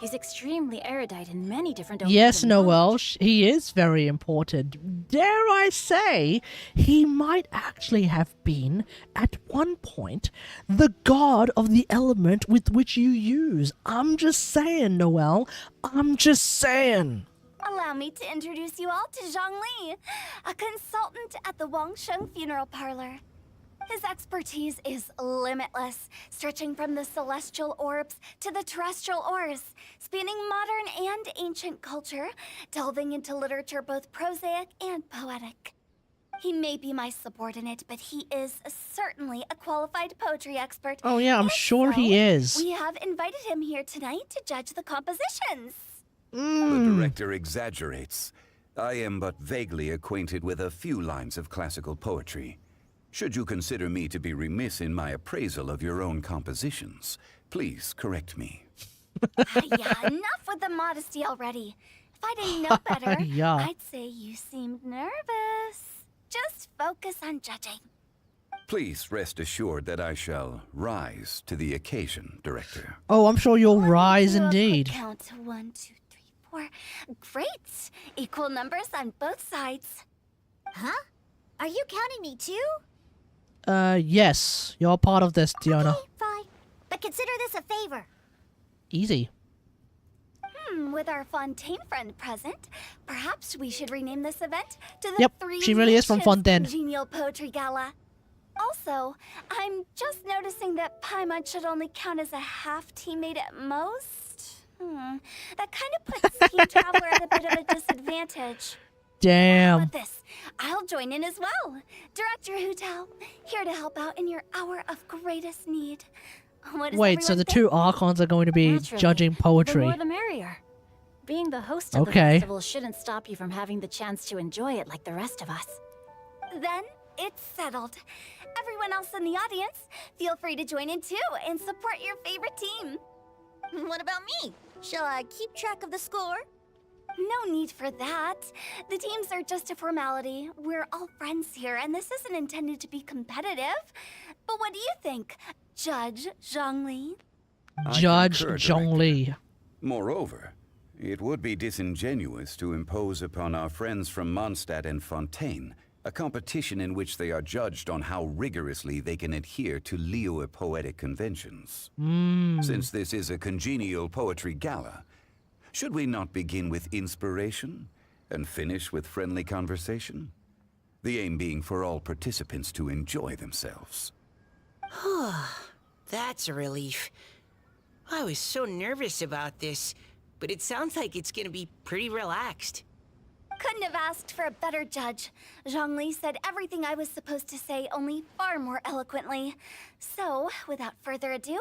He's extremely erudite in many different domains. Yes, of Noel, knowledge. he is very important. Dare I say, he might actually have been, at one point, the god of the element with which you use. I'm just saying, Noel. I'm just saying. Allow me to introduce you all to Zhongli, a consultant at the Wangsheng Funeral Parlor. His expertise is limitless, stretching from the celestial orbs to the terrestrial ores, spanning modern and ancient culture, delving into literature both prosaic and poetic. He may be my subordinate, but he is certainly a qualified poetry expert. Oh yeah, I'm sure he is. We have invited him here tonight to judge the compositions. The director exaggerates. I am but vaguely acquainted with a few lines of classical poetry. Should you consider me to be remiss in my appraisal of your own compositions, please correct me. Yeah, enough with the modesty already. If I didn't know better, Yeah. I'd say you seemed nervous. Just focus on judging. Please rest assured that I shall rise to the occasion, Director. Oh, I'm sure you'll rise Do a quick indeed. Count 1, 2, 3, 4. Great. Equal numbers on both sides. Huh? Are you counting me too? Yes, you're part of this, Diona. Okay, fine. But consider this a favor. Easy. With our Fontaine friend present, perhaps we should rename this event to the Yep, Three she really is from Nations Fontaine. Congenial Poetry Gala. Also, I'm just noticing that Paimon should only count as a half teammate at most. That kind of puts Team Traveler at a bit of a disadvantage. Damn. With this, I'll join in as well. Director Hu Tao, here to help out in your hour of greatest need. What does Wait, so everyone the think? two Archons are going to be Naturally, judging The poetry. more the merrier. Being the host of the Okay. festival shouldn't stop you from having the chance to enjoy it like the rest of us. Then it's settled. Everyone else in the audience, feel free to join in too and support your favorite team. What about me? Shall I keep track of the score? No need for that. The teams are just a formality. We're all friends here, and this isn't intended to be competitive. But what do you think, Judge Zhongli? Judge concur, Zhongli. Moreover, it would be disingenuous to impose upon our friends from Mondstadt and Fontaine a competition in which they are judged on how rigorously they can adhere to Liyue poetic conventions. Since this is a congenial poetry gala, should we not begin with inspiration and finish with friendly conversation? The aim being for all participants to enjoy themselves. That's a relief. I was so nervous about this, but it sounds like it's gonna be pretty relaxed. Couldn't have asked for a better judge. Zhongli said everything I was supposed to say, only far more eloquently. So, without further ado,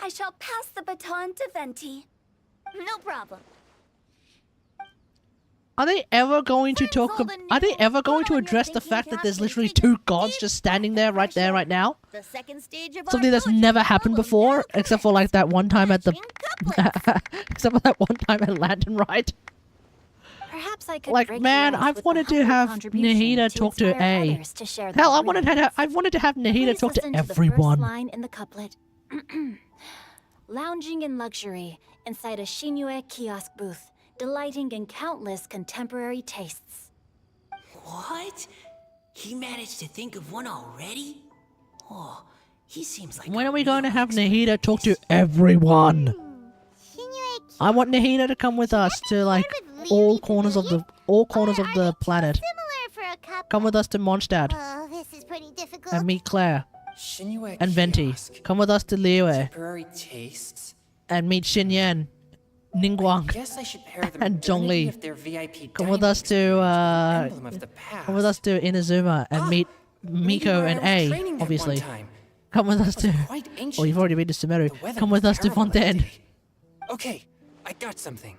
I shall pass the baton to Venti. No problem. Are they ever going to talk? Are they ever going to address the fact that there's literally two gods just standing there, right now? The second stage of Something that's never happened before, except for like that one time at the, except for that one time at Lantern Ride. Perhaps I could Like, break man, the ice I've with wanted a to humble have contribution Nahida talk to inspire A. others to share their Hell, I've wanted to have Nahida Please talk to listen the everyone. first line in the couplet. Lounging in luxury inside a Shinue kiosk booth, delighting in countless contemporary tastes. What? He managed to think of one already? Oh, he seems like When are we going to have Nahida talk to everyone? I want Nahida to come with us to like all corners of the planet. Come with us to Mondstadt Oh, this is pretty difficult. and meet Claire Shinue and Venti. kiosk. Come with us to Liyue Temporary tastes. and meet Xinyan, Ningguang, Guess I should pair them and with any Zhongli. of their VIP Come with us to emblem of the come with us to Inazuma and meet Miko where and I was A, training at obviously. one time. Come with us to. Quite Oh, ancient. you've already been to Sumeru. weather Come was with us to terrible that Fontaine. day. Okay, I got something.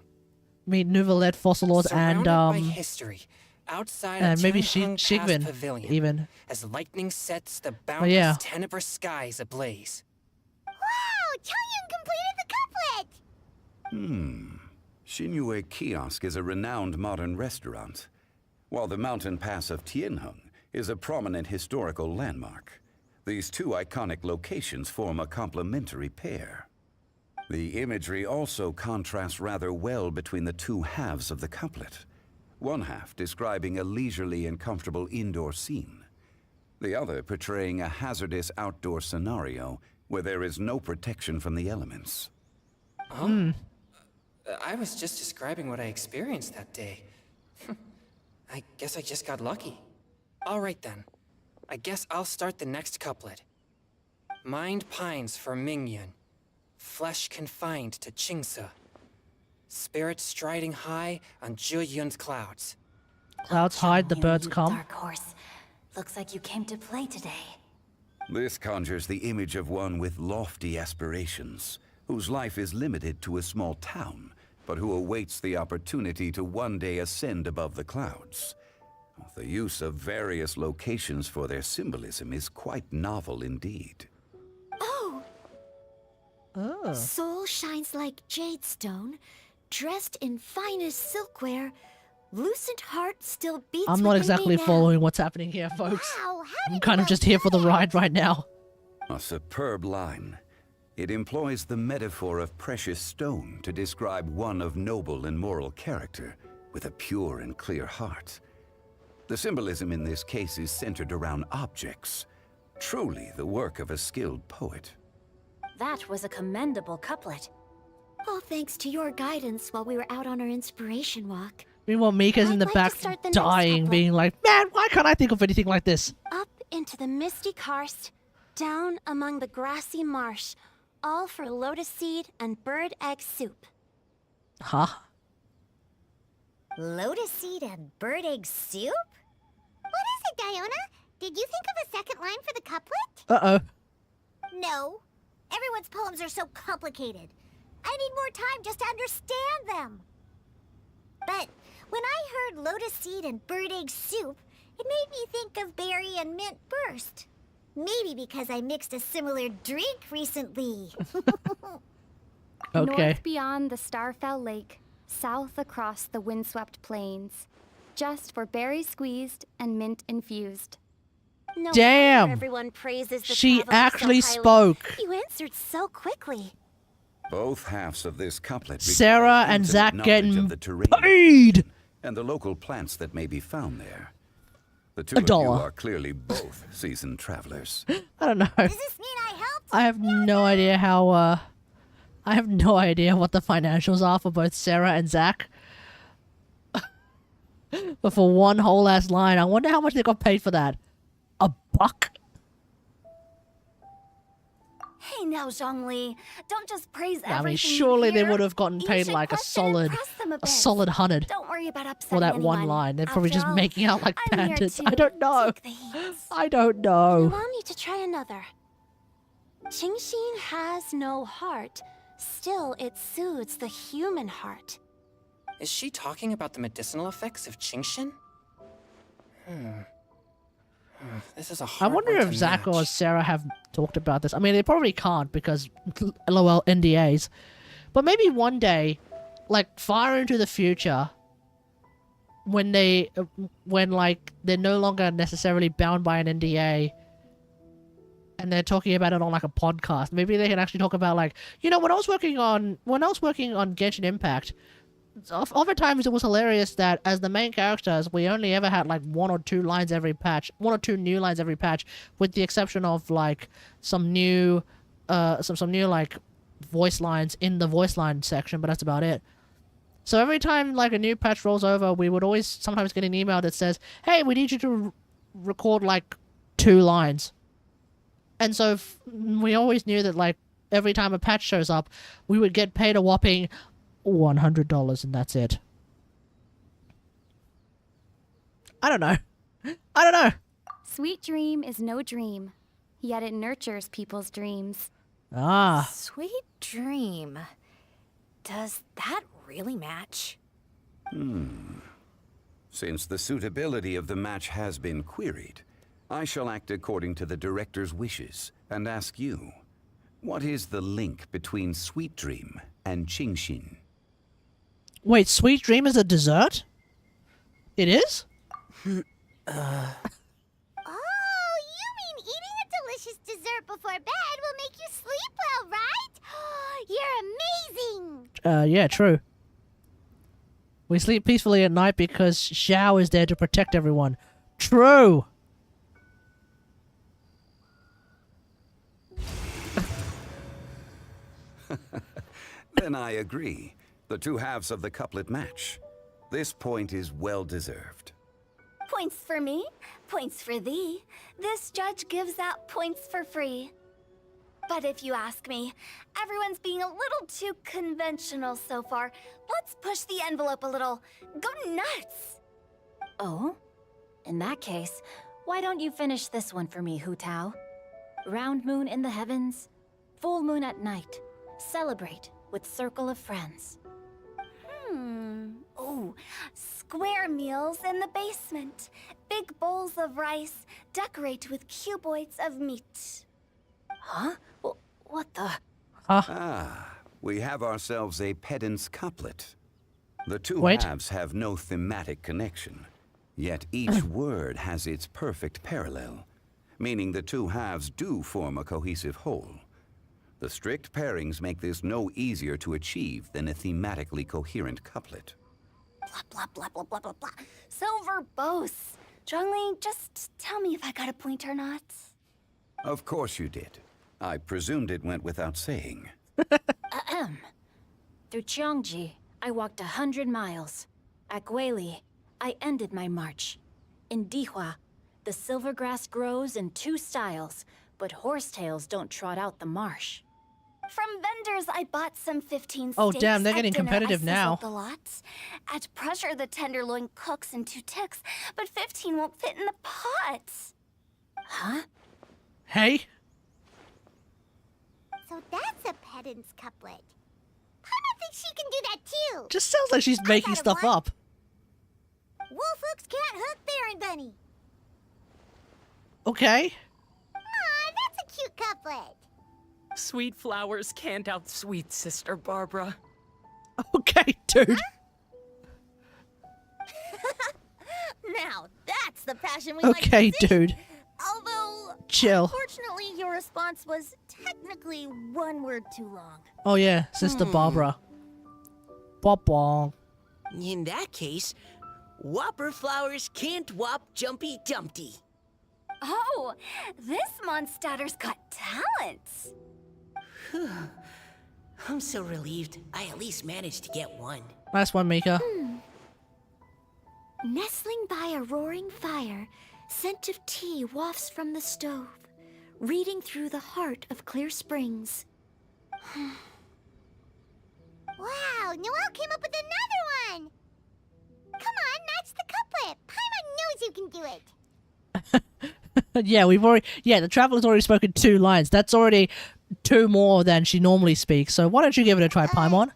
Meet Nouvelet, Fossilors, and Surrounded by history, outside and of maybe Tianheng Pass Shigvin, Pavilion, even. as lightning sets the Oh boundless yeah. tenebrous skies ablaze. Wow! Chongyun completed the couplet! Shinue Kiosk is a renowned modern restaurant, while the mountain pass of Tianheng is a prominent historical landmark. These two iconic locations form a complementary pair. The imagery also contrasts rather well between the two halves of the couplet. One half describing a leisurely and comfortable indoor scene. The other portraying a hazardous outdoor scenario where there is no protection from the elements. Huh? I was just describing what I experienced that day. I guess I just got lucky. All right then. I guess I'll start the next couplet. Mind pines for Mingyun. Flesh confined to Qingse. Spirit striding high on Zheyun's clouds. Clouds hide, the birds come. Dark horse. Looks like you came to play today. This conjures the image of one with lofty aspirations, whose life is limited to a small town, but who awaits the opportunity to one day ascend above the clouds. The use of various locations for their symbolism is quite novel indeed. Oh! Oh. Soul shines like jade stone, dressed in finest silkware. Lucent heart still beats I'm not within exactly me now. following what's happening here, folks. Wow, I'm kind of just here for the ride right now. A superb line. It employs the metaphor of precious stone to describe one of noble and moral character, with a pure and clear heart. The symbolism in this case is centered around objects, truly the work of a skilled poet. That was a commendable couplet. All thanks to your guidance while we were out on our inspiration walk. Meanwhile, Mika's in the I'd like back to start the next dying, couplet. being like, man, why can't I think of anything like this? Up into the misty karst, down among the grassy marsh, all for lotus seed and bird egg soup. Huh? Lotus seed and bird egg soup? What is it, Diona? Did you think of a second line for the couplet? Uh-oh. No. Everyone's poems are so complicated. I need more time just to understand them. But when I heard lotus seed and bird egg soup, it made me think of berry and mint burst. Maybe because I mixed a similar drink recently. Okay. North beyond the Starfell Lake, south across the windswept plains. Just for berry squeezed and mint infused. No Damn! wonder everyone praises the She traveler so actually highly. spoke. You answered so quickly. Both halves of this couplet Sarah require and intimate Zach knowledge getting of the terrain paid! and the local plants that may be found there. The two $1. of you are clearly both seasoned travelers. I don't know. Does this mean I helped? I have no idea how, I have no idea what the financials are for both Sarah and Zach. But for one whole ass line, I wonder how much they got paid for that. $1? Hey now, Zhongli, don't just praise I everything mean, you surely they hear. would have gotten You paid should like a question and solid, press them a bit. 100 Don't worry about upsetting for that one anyone. line. They're probably After just all, making out like I'm here bandits. to I don't know. take the heat. I don't know. Allow me to try another. Qingxin has no heart. Still, it soothes the human heart. Is she talking about the medicinal effects of Qingxin? This is a I hard wonder one if to Zach or match. Sarah have talked about this. I mean, they probably can't because, lol, NDAs. But maybe one day, like far into the future, when like they're no longer necessarily bound by an NDA, and they're talking about it on like a podcast, maybe they can actually talk about like, you know, when I was working on Genshin Impact. Oftentimes it was hilarious that as the main characters we only ever had like one or two new lines every patch, with the exception of like some new like voice lines in the voice line section, but that's about it. So every time like a new patch rolls over, we would always sometimes get an email that says, hey, we need you to record like 2 lines. And so we always knew that like every time a patch shows up, we would get paid a whopping $100 and that's it. I don't know. Sweet dream is no dream, yet it nurtures people's dreams. Ah. Sweet dream. Does that really match? Since the suitability of the match has been queried, I shall act according to the director's wishes and ask you, what is the link between Sweet Dream and Qingxin? Wait, Sweet Dream is a dessert? It is? Oh, you mean eating a delicious dessert before bed will make you sleep well, right? You're amazing! Yeah, true. We sleep peacefully at night because Xiao is there to protect everyone. True! Then I agree. The two halves of the couplet match. This point is well deserved. Points for me, points for thee. This judge gives out points for free. But if you ask me, everyone's being a little too conventional so far. Let's push the envelope a little. Go nuts! Oh? In that case, why don't you finish this one for me, Hu Tao? Round moon in the heavens, full moon at night. Celebrate with circle of friends. Oh, square meals in the basement. Big bowls of rice. Decorate with cuboids of meat. Huh? What the? We have ourselves a pedant's couplet. The two Wait. halves have no thematic connection, yet each word has its perfect parallel, meaning the two halves do form a cohesive whole. The strict pairings make this no easier to achieve than a thematically coherent couplet. Blah, blah, blah, blah, blah, blah, blah. So verbose. Zhongli, just tell me if I got a point or not. Of course you did. I presumed it went without saying. Through Cheongji, I walked 100 miles. At Guili, I ended my march. In Dihua, the silver grass grows in 2 styles, but horsetails don't trot out the marsh. From vendors, I bought some 15 Oh, steaks. damn, they're At getting dinner, competitive I now. sizzled the lot. At pressure, the tenderloin cooks in 2 ticks, but 15 won't fit in the pot. Huh? Hey? So that's a pedant's couplet. Paimon thinks she can do that too. Just sounds like she's making got stuff one. up. Wolf hooks can't hook Baron Bunny. Okay. Aw, that's a cute couplet. Sweet flowers can't outsweet Sister Barbara. Okay, dude. Now, that's the passion we Okay, like to see. dude. Although, Chill. unfortunately, your response was technically 1 word too long. Oh yeah, Sister Barbara. Bop-bong. In that case, Whopper flowers can't whop Jumpy Dumpty. Oh, this Mondstadter's got talent. I'm so relieved. I at least managed to get one. Nice one, Mika. Nestling by a roaring fire, scent of tea wafts from the stove, reading through the heart of clear springs. Wow, Noelle came up with another one. Come on, match the couplet. Paimon knows you can do it. Yeah, the Traveler's already spoken 2 lines. That's already 2 more than she normally speaks. So why don't you give it a try, Paimon?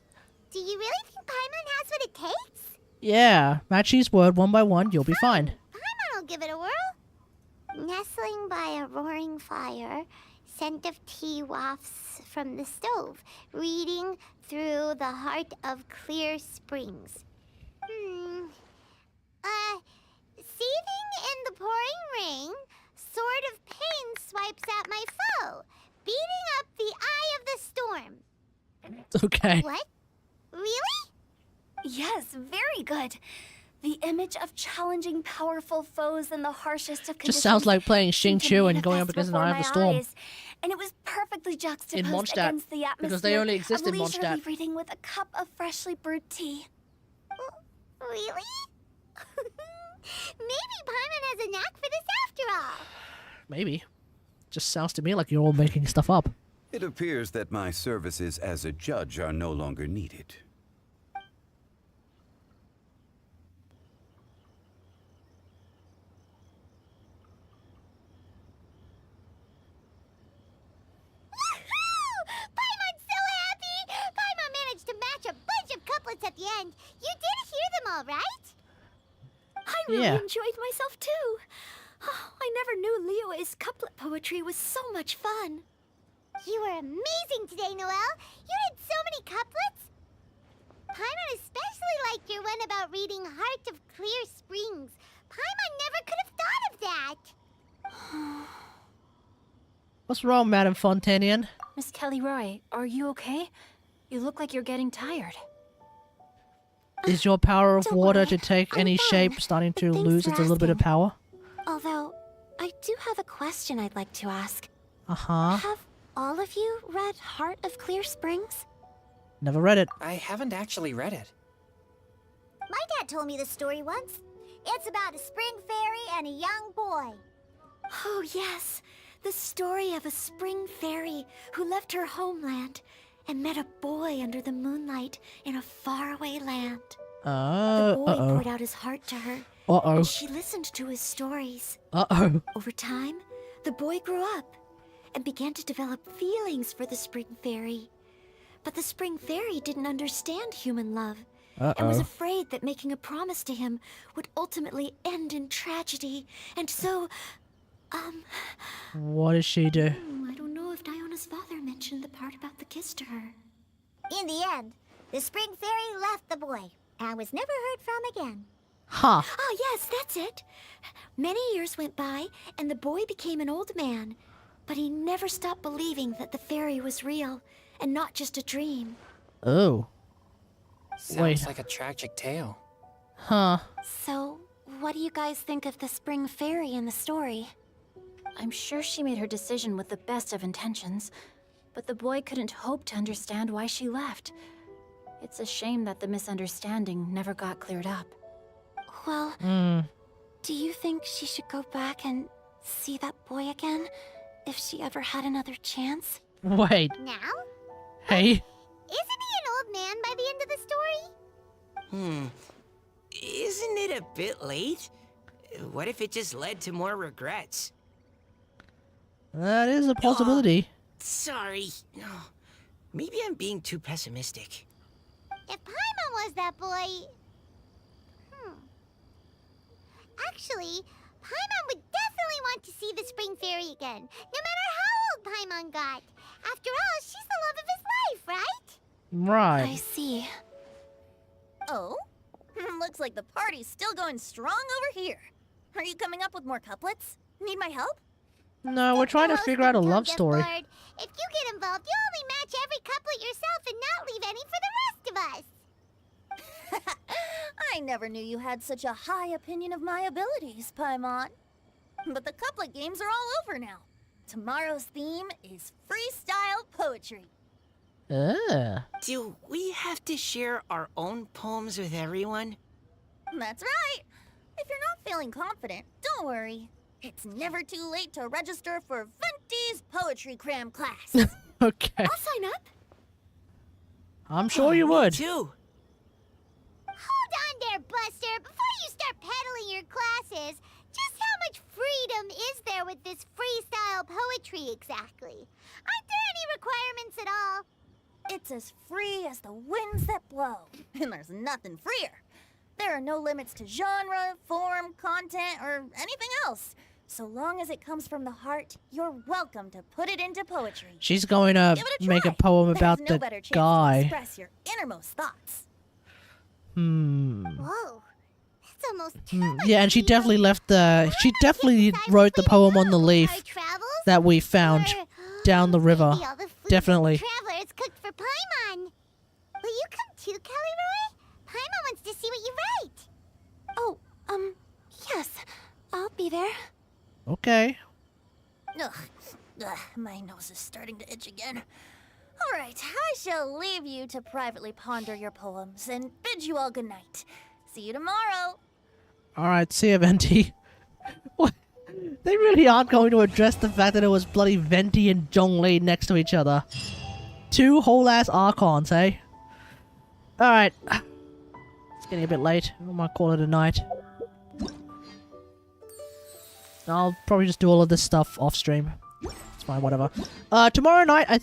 Do you really think Paimon has what it takes? Yeah, match each word one by one. You'll be fine. Paimon will give it a whirl. Nestling by a roaring fire, scent of tea wafts from the stove, reading through the heart of clear springs. Seething in the pouring rain, sword of pain swipes at my foe, beating up the eye of the storm. Okay. What? Really? Yes, very good. The image of challenging powerful foes in the harshest of conditions. Just sounds like playing Xing seemed to Chu and going up manifest against an Eye of the before Storm. my eyes, and it was perfectly juxtaposed Mondstadt, against the atmosphere because they only exist of in leisurely Mondstadt. reading with a cup of freshly brewed tea. Really? Maybe Paimon has a knack for this after all. Maybe. Just sounds to me like you're all making stuff up. It appears that my services as a judge are no longer needed. Paimon's so happy! Paimon managed to match a bunch of couplets at the end. You did hear them all, right? I really Yeah. enjoyed myself too. Oh, I never knew Liyue's couplet poetry was so much fun. You were amazing today, Noelle. You did so many couplets. Paimon especially liked your one about reading Heart of Clear Springs. Paimon never could have thought of that. What's wrong, Madame Fontanian? Miss Kelly Roy, are you okay? You look like you're getting tired. Is your power of Don't water worry, to take I'm any fine. shape starting to Thanks lose for its a little bit of asking. power? Although, I do have a question I'd like to ask. Uh-huh. Have all of you read Heart of Clear Springs? Never read it. I haven't actually read it. My dad told me the story once. It's about a spring fairy and a young boy. Oh, yes. The story of a spring fairy who left her homeland and met a boy under the moonlight in a faraway land. The boy poured out his heart to her, and she listened to his stories. Over time, the boy grew up and began to develop feelings for the spring fairy. But the spring fairy didn't understand human love and was afraid that making a promise to him would ultimately end in tragedy. And so, What does she do? I don't know if Diona's father mentioned the part about the kiss to her. In the end, the spring fairy left the boy and was never heard from again. Huh. Ah, yes, that's it. Many years went by, and the boy became an old man. But he never stopped believing that the fairy was real, and not just a dream. Oh. Sounds like a tragic tale. Huh. So, what do you guys think of the spring fairy in the story? I'm sure she made her decision with the best of intentions, but the boy couldn't hope to understand why she left. It's a shame that the misunderstanding never got cleared up. Well, do you think she should go back and see that boy again, if she ever had another chance? Wait. Now? Hey. Isn't he an old man by the end of the story? Isn't it a bit late? What if it just led to more regrets? That is a possibility. Sorry. Maybe I'm being too pessimistic. If Paimon was that boy... Actually, Paimon would definitely want to see the spring fairy again, no matter how old Paimon got. After all, she's the love of his life, right? Right. I see. Oh? Looks like the party's still going strong over here. Are you coming up with more couplets? Need my help? No, we're trying to figure out a love story. Lord. If you get involved, you'll only match every couplet yourself and not leave any for the rest of us. I never knew you had such a high opinion of my abilities, Paimon. But the couplet games are all over now. Tomorrow's theme is freestyle poetry. Do we have to share our own poems with everyone? That's right. If you're not feeling confident, don't worry. It's never too late to register for Venti's Poetry Cram class. Okay. I'll sign up. I'm sure you would. Too. Hold on there, Buster. Before you start peddling your classes, just how much freedom is there with this freestyle poetry exactly? Aren't there any requirements at all? It's as free as the winds that blow. And there's nothing freer. There are no limits to genre, form, content, or anything else. So long as it comes from the heart, you're welcome to put it into poetry. She's going to make a poem about There's no the better chance guy. to express your innermost thoughts. Whoa. That's almost too much. Yeah, and she definitely left the... She definitely wrote the poem on the leaf that we found down the river. Maybe all the food Definitely. Travelers cooked for Paimon. Will you come too, Kelly Roy? Paimon wants to see what you write. Oh, yes. I'll be there. Okay. Ugh, my nose is starting to itch again. All right, I shall leave you to privately ponder your poems and bid you all good night. See you tomorrow. Alright, see ya, Venti. What? They really aren't going to address the fact that it was bloody Venti and Zhongli next to each other. Two whole-ass Archons, eh? Alright. It's getting a bit late. I might call it a night. I'll probably just do all of this stuff off-stream. It's fine, whatever. Tomorrow night,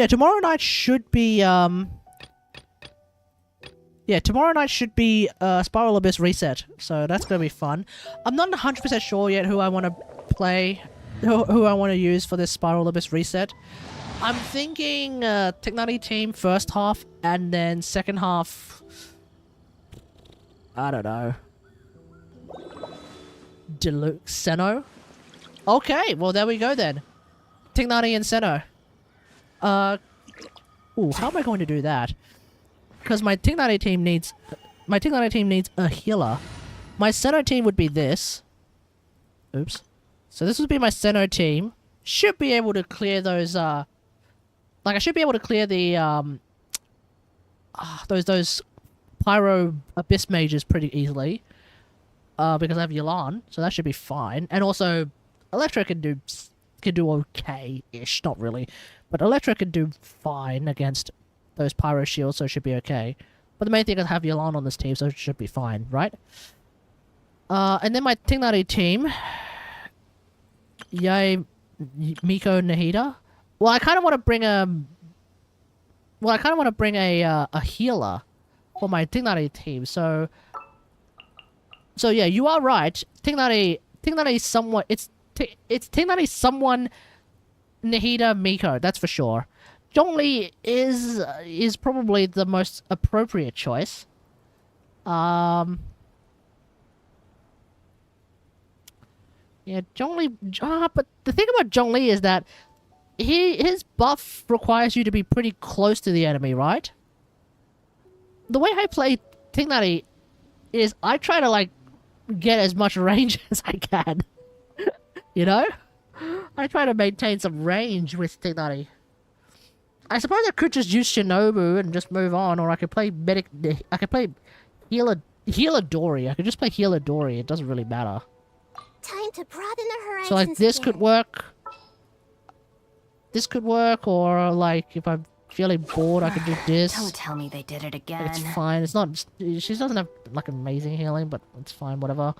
tomorrow night should be, yeah, tomorrow night should be Spiral Abyss Reset, so that's gonna be fun. I'm not 100% sure yet who I want to play, who I want to use for this Spiral Abyss Reset. I'm thinking Kategari team first half, and then second half... I don't know. Deluxe Seno? Okay, well there we go then. Kategari and Seno. Ooh, how am I going to do that? Because my Tingari team needs a healer. My Senno team would be this. Oops. So this would be my Senno team. Should be able to clear those, like, I should be able to clear the, those Pyro Abyss Mages pretty easily. Because I have Yelan, so that should be fine. And also, Electra can do okay-ish, not really. But Electra can do fine against those Pyro Shields, so it should be okay. But the main thing is I have Yelan on this team, so it should be fine, right? And then my Tingari team... Yay, Miko, Nahida. Well, I kind of want to bring a... Well, I kind of want to bring a healer for my Tingari team, so... So yeah, you are right. Tingari is somewhat... It's Tingari someone... Nahida, Miko, that's for sure. Zhongli is probably the most appropriate choice. Yeah, Zhongli... but the thing about Zhongli is that his buff requires you to be pretty close to the enemy, right? The way I play Tingari is I try to, like, get as much range as I can. You know? I try to maintain some range with Tingari. I suppose I could just use Shinobu and just move on, or I could play I could play Healer Dory. I could just play Healer Dory. It doesn't really matter. Time to broaden the horizons. So like this again. could work. This could work, or like if I'm feeling bored, I could do this. Don't tell me they did it again. It's fine. It's not. She doesn't have like amazing healing, but it's fine. Whatever.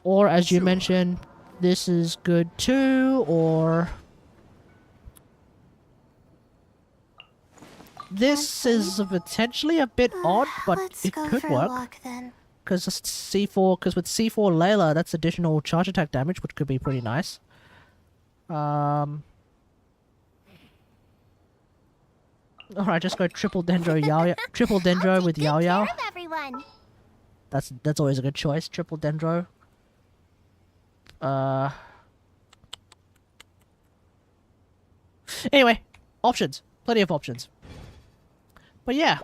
Or as you mentioned, this is good too. Or this is potentially a bit odd, but it could work. Because C4, because with C4 Layla, that's additional charge attack damage, which could be pretty nice. Alright, just go triple Dendro Yao, triple Dendro with Yao Yao. That's always a good choice. Triple Dendro. Anyway, options. Plenty of options. But yeah.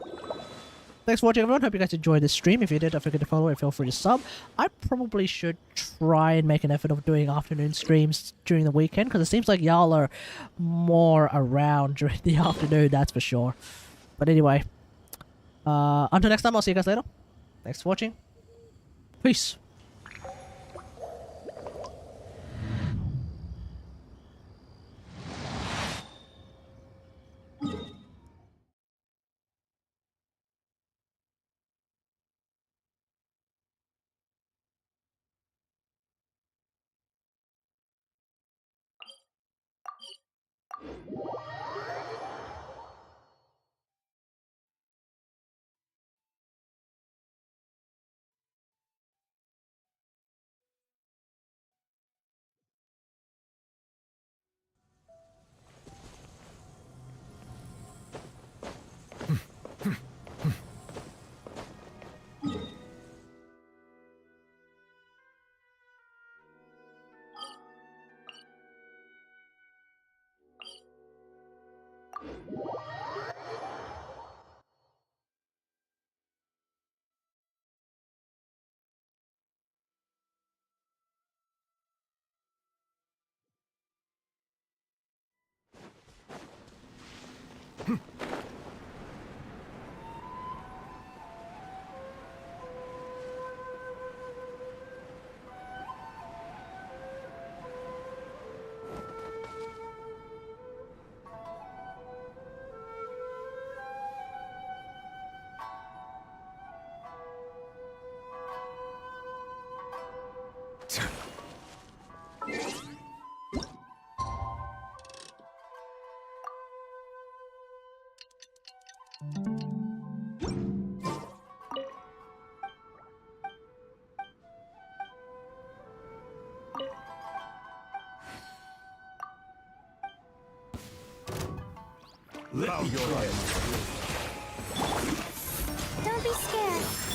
Thanks for watching, everyone. Hope you guys enjoyed this stream. If you did, don't forget to follow and feel free to sub. I probably should try and make an effort of doing afternoon streams during the weekend, because it seems like y'all are more around during the afternoon, that's for sure. But anyway, until next time, I'll see you guys later. Thanks for watching. Peace. Don't be scared.